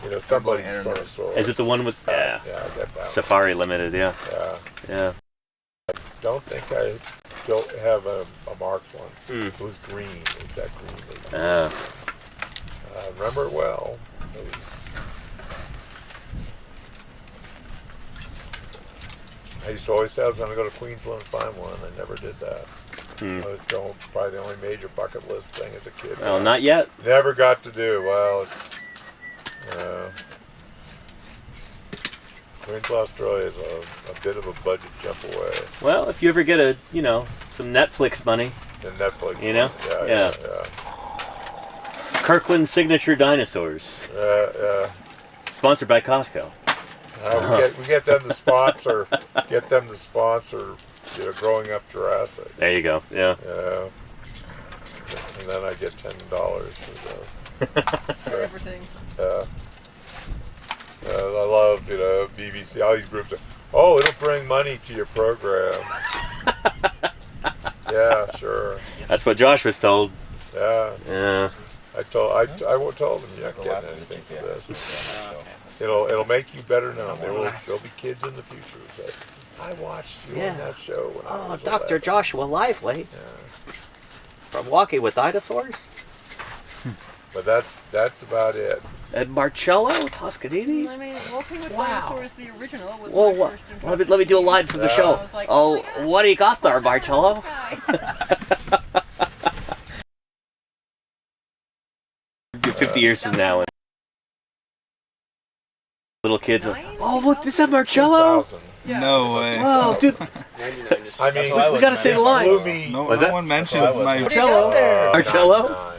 into it. somebody's Going internet. Chronosaurus. Is it the one with Yeah, I got that. Safari Limited? Yeah. Yeah. Yeah. Don't think I still have a Marx one. Mm. It was green. It was that green leaf. Ah. I remember it well. I used to always say I was going to go to Queensland and find one. I never did that. Hmm. I was probably the only major bucket list thing as a kid. Well, not yet. Never got to do. Well, it's, Going to Australia is a bit of a budget jump away. Well, if you ever get some Netflix money, And Netflix, You know? yeah. Kirkland Signature Dinosaurs, sponsored by Costco. We get them to sponsor. Growing Up Jurassic. There you go. Yeah. Yeah. And then I get $10 For everything. I love, BBC, all these groups. It'll bring money to your program. Yeah, sure. That's what Josh was told. Yeah. Yeah. I told them you're not getting anything for this. It'll make you better known. There'll be kids in the future who say, I watched you on that show when I was Dr. 11." Joshua Lively Yeah. from Walking with Dinosaurs. But that's about it. And Marcello Toscanini. I mean, Walking with Dinosaurs, the original, was Well, my first impression. let me do a line from the show. I was like, oh, what do you got there, Marcello? Do 50 years from now, and little kids. Oh, look, is that Marcello? 2000. Yeah. No way. Oh, dude, I mean, we gotta say the line. No, Was no that- one mentions my. Marcello. Marcello.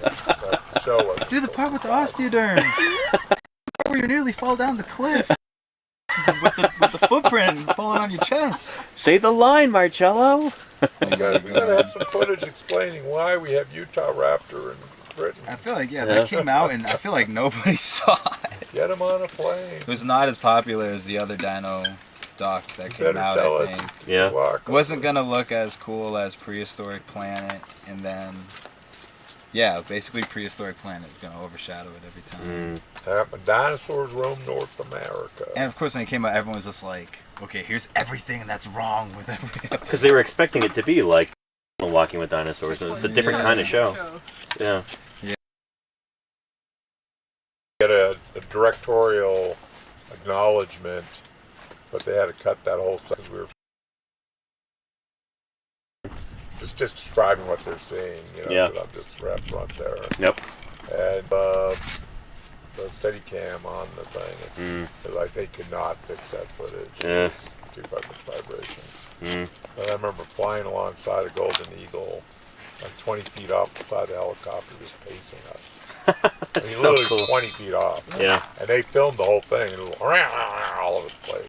Do the part with the osteoderms. The part where you nearly fall down the cliff. with the footprint falling on your chest. Say the line, Marcello. We gotta have some footage explaining why we have Utah Raptor in Britain. I feel like, that came out and I feel like nobody saw it. Get him on a plane. It was not as popular as the other dino docs that came Better out, tell I us. think. Yeah. It wasn't gonna look as cool as Prehistoric Planet, and then basically Prehistoric Planet is gonna overshadow it every time. When dinosaurs roam North America. And of course, when it came out, everyone was just like, "Okay, here's everything that's wrong with every episode." Because they were expecting it to be like Walking with Dinosaurs. It's a different kind of show. Yeah. Get a directorial acknowledgement, but they had to cut that whole sentence. We were just describing what they're seeing, Yeah. I'm just right front there. Yep. And the steady cam on the thing, they could not fix that footage. Yeah. It was too much vibration. Mm. And I remember flying alongside a golden eagle, like 20 feet off the side of the helicopter, just pacing us. That's so literally cool. 20 feet off. Yeah. And they filmed the whole thing. It was all over the place.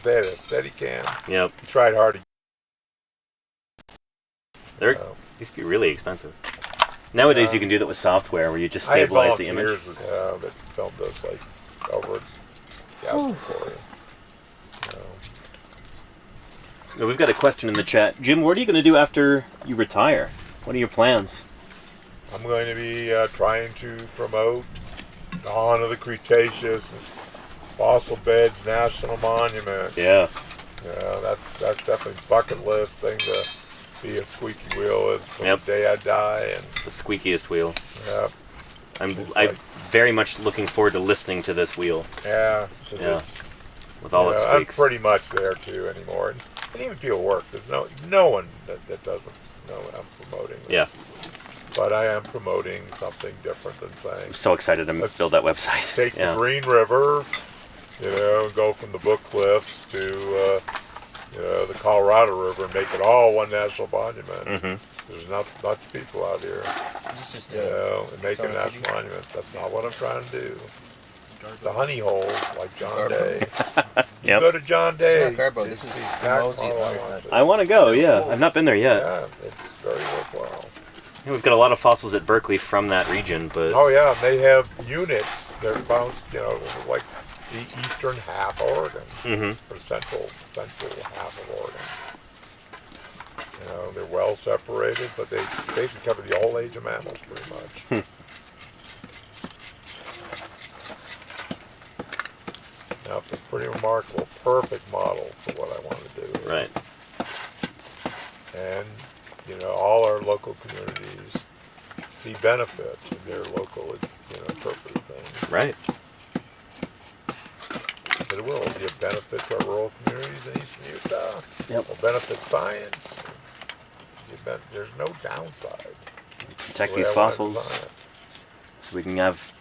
They had a steady cam. Yep. He tried hard to They used to be really expensive. Nowadays, you can do that with software where you just I had stabilize the image. volunteers that filmed us like over at Gaston. Well, we've got a question in the chat. Jim, what are you going to do after you retire? What are your plans? I'm going to be trying to promote Dawn of the Cretaceous Fossil Beds National Monument. Yeah. That's definitely a bucket list thing to be a squeaky wheel with the day I die. And the squeakiest wheel. Yeah. I'm very much looking forward to listening to this wheel. Yeah. It's, with all its I'm squeaks. pretty much there too anymore. And even people work. There's no one that doesn't know I'm promoting this. Yeah. But I am promoting something different than saying. I'm so excited to build that website. Take the Green River, go from the Book Cliffs to the Colorado River and make it all one national monument. Mm-hmm. There's not much people out here. And make a national monument. That's not what I'm trying to do. The honey holes, like John Day. You go to John Day. This is I want to go, yeah. I've not been there yet. Yeah, it's very worthwhile. We've got a lot of fossils at Berkeley from that region, but... Oh yeah, they have units. They're bounced, like the eastern half of Oregon, or central half of Oregon. They're well separated, but they basically cover the whole age of mammals pretty much. Now, it's a pretty remarkable, perfect model for what I want to do. Right. And, all our local communities see benefit in their local, interpretive things. Right. It will be a benefit to our rural communities in eastern Utah. Yep. It will benefit science. There's no downside. Protect The way these I wanna fossils design it. so we can have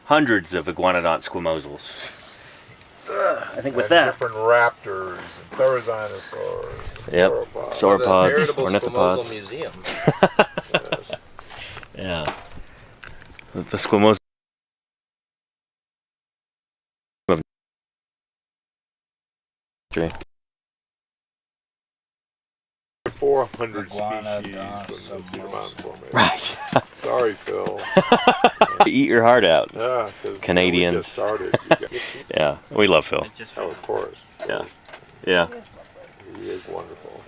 hundreds of iguanodont squamosals. I think with And that. different raptors and therizinosaurs. And Yep. sauropods. Sauropods, ornithopods. Museum. Yes. Yeah. The squamosal. 400 Iguana, species from the Cedar Mountain Formation. Right. Sorry, Phil. Eat your heart out. Yeah, because Canadians. we just started. You got- Yeah, we love Phil. oh, of course. Yeah. Yeah. He is wonderful.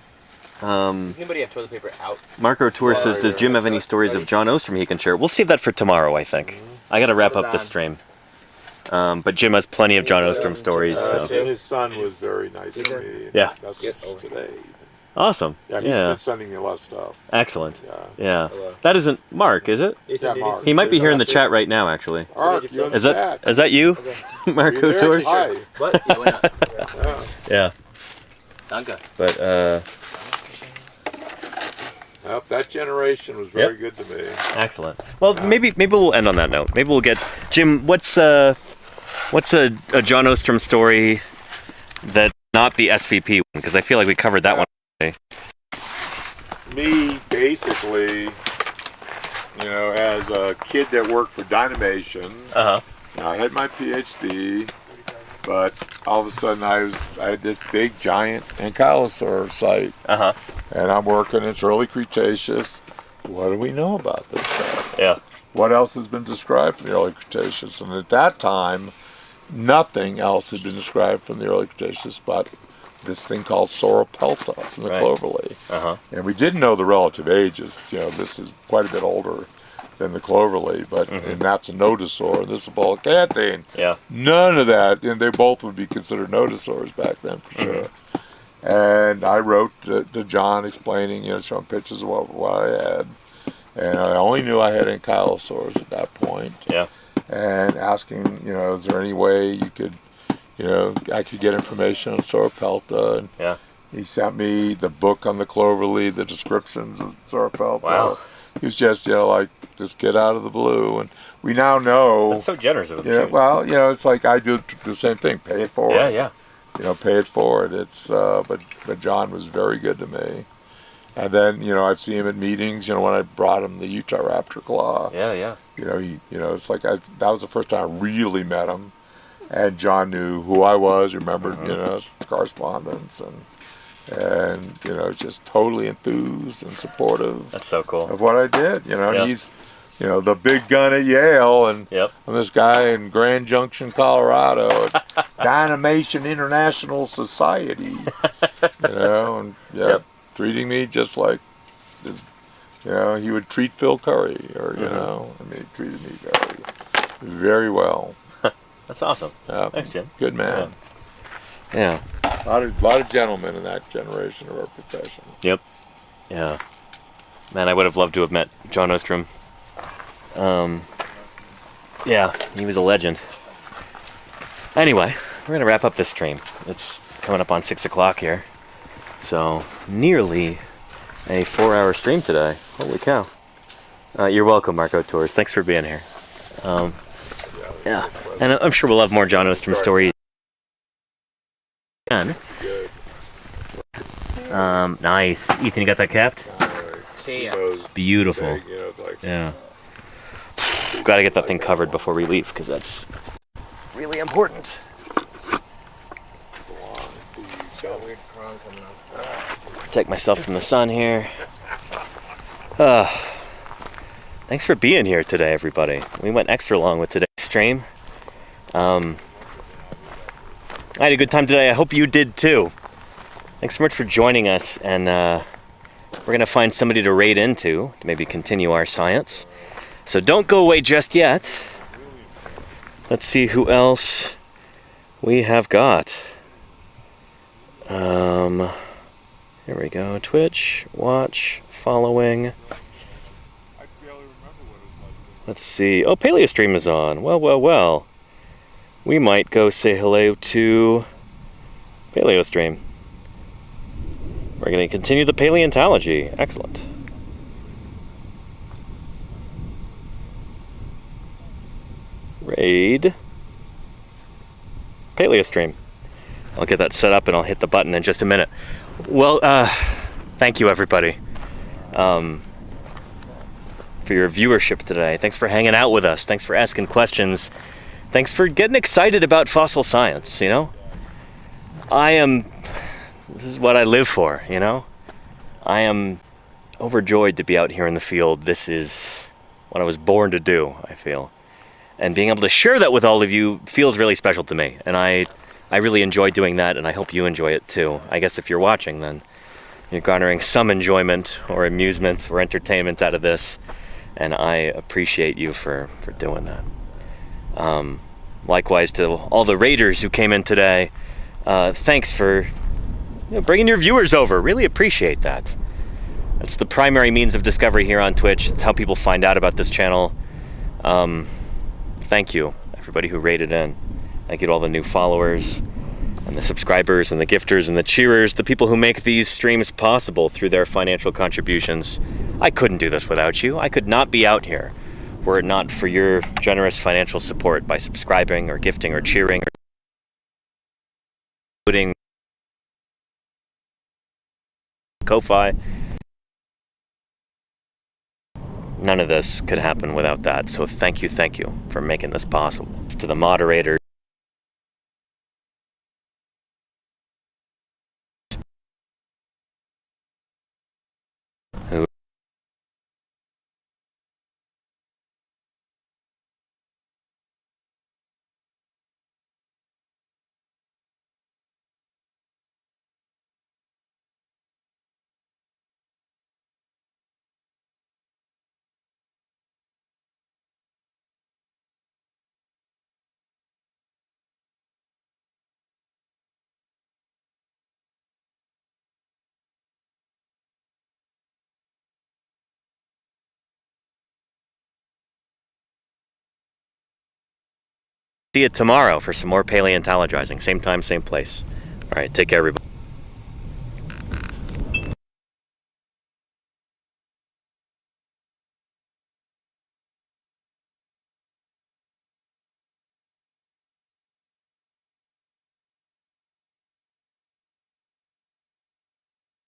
Does anybody have toilet paper out? Marco Tour says, does Jim have any stories of John Ostrom he can share? We'll save that for tomorrow, I think. I got to wrap up this stream. But Jim has plenty of John Ostrom stories. And So. his son was very nice to me. And Yeah. That's today. Awesome. Yeah, he's Yeah. been sending me a lot of stuff. Excellent. Yeah. Yeah. That isn't Mark, is it? Yeah, Mark. He might be here in the chat right now, actually. Mark, you're in Is the that chat. is that you, Marco You there? Tour? Hi. What? Yeah, why not? Yeah. Yeah. Danke. But Yep, that generation was very good to me. excellent. Well, maybe we'll end on that note. Maybe we'll get Jim. What's a John Ostrom story that not the SVP one? Because I feel like we covered that one. Me, basically, you know, as a kid that worked for Dynamation, I had my PhD, but all of a sudden I had this big giant ankylosaur site, and I'm working. It's early Cretaceous. What do we know about this stuff? Yeah. What else has been described from the early Cretaceous? And at that time, nothing else had been described from the early Cretaceous but this thing called Sauropelta from the Cloverleaf. And we didn't know the relative ages. You know, this is quite a bit older than the Cloverleaf, but and that's a nodosaur, and this is a polycanthine. Yeah. None of that, and they both would be considered nodosaurs back then for sure. And I wrote to John explaining, you know, showing pictures of what I had. And I only knew I had ankylosaurs at that point. Yeah. And asking, you know, is there any way you could, you know, I could get information on Sauropelta. And he sent me the book on the cloverleaf, the descriptions of Sauropelta. Wow. He was just, you know, like, just get out of the blue. And we now know. That's so generous of him. You know, well, you know, it's like I do the same thing, pay it forward. Yeah. You know, pay it forward. It's, but John was very good to me. And then, you know, I'd see him at meetings, you know, when I brought him the Utah Raptor Claw. Yeah. You know, it's like that was the first time I really met him. And John knew who I was, remembered, you know, correspondence, and you know, just totally enthused and supportive. That's so cool. Of what I did, you know. And he's, you know, the big gun at Yale, and this guy in Grand Junction, Colorado, at Dynamation International Society, you know, and treating me just like, you know, he would treat Phil Curry, or you know, I mean, he treated me very well. That's awesome. Yeah. Thanks, Jim. Good man. Yeah. A lot of gentlemen in that generation of our profession. Yep. Yeah. Man, I would have loved to have met John Ostrom. Yeah, he was a legend. Anyway, we're going to wrap up this stream. It's coming up on 6 o'clock here. So, nearly a 4-hour stream today. Holy cow. You're welcome, Marco Tours. Thanks for being here. Yeah, and I'm sure we'll have more John Ostrom stories. Nice. Ethan, you got that capped? Beautiful. Yeah. Got to get that thing covered before we leave, because that's really important. Protect myself from the sun here. Thanks for being here today, everybody. We went extra long with today's stream. I had a good time today. I hope you did too. Thanks so much for joining us, and we're going to find somebody to raid into to maybe continue our science. So don't go away just yet. Let's see who else we have got. Here we go. Twitch, watch, following. Let's see. Oh, PaleoStream is on. Well. We might go say hello to PaleoStream. We're going to continue the paleontology. Excellent. Raid PaleoStream. I'll get that set up and I'll hit the button in just a minute. Well, thank you everybody for your viewership today. Thanks for hanging out with us. Thanks for asking questions. Thanks for getting excited about fossil science, you know? This is what I live for, you know? I am overjoyed to be out here in the field. This is what I was born to do, I feel. And being able to share that with all of you feels really special to me. And I really enjoy doing that, and I hope you enjoy it too. I guess if you're watching, then you're garnering some enjoyment or amusement or entertainment out of this. And I appreciate you for doing that. Likewise to all the raiders who came in today, thanks for bringing your viewers over. Really appreciate that. That's the primary means of discovery here on Twitch. It's how people find out about this channel. Thank you, everybody who raided in. Thank you to all the new followers and the subscribers and the gifters and the cheerers, the people who make these streams possible through their financial contributions. I couldn't do this without you. I could not be out here were it not for your generous financial support by subscribing or gifting or cheering or including Ko-Fi. None of this could happen without that, so thank you for making this possible. To the moderator, who see you tomorrow for some more paleontologizing. Same time, same place. All right, take care, everybody.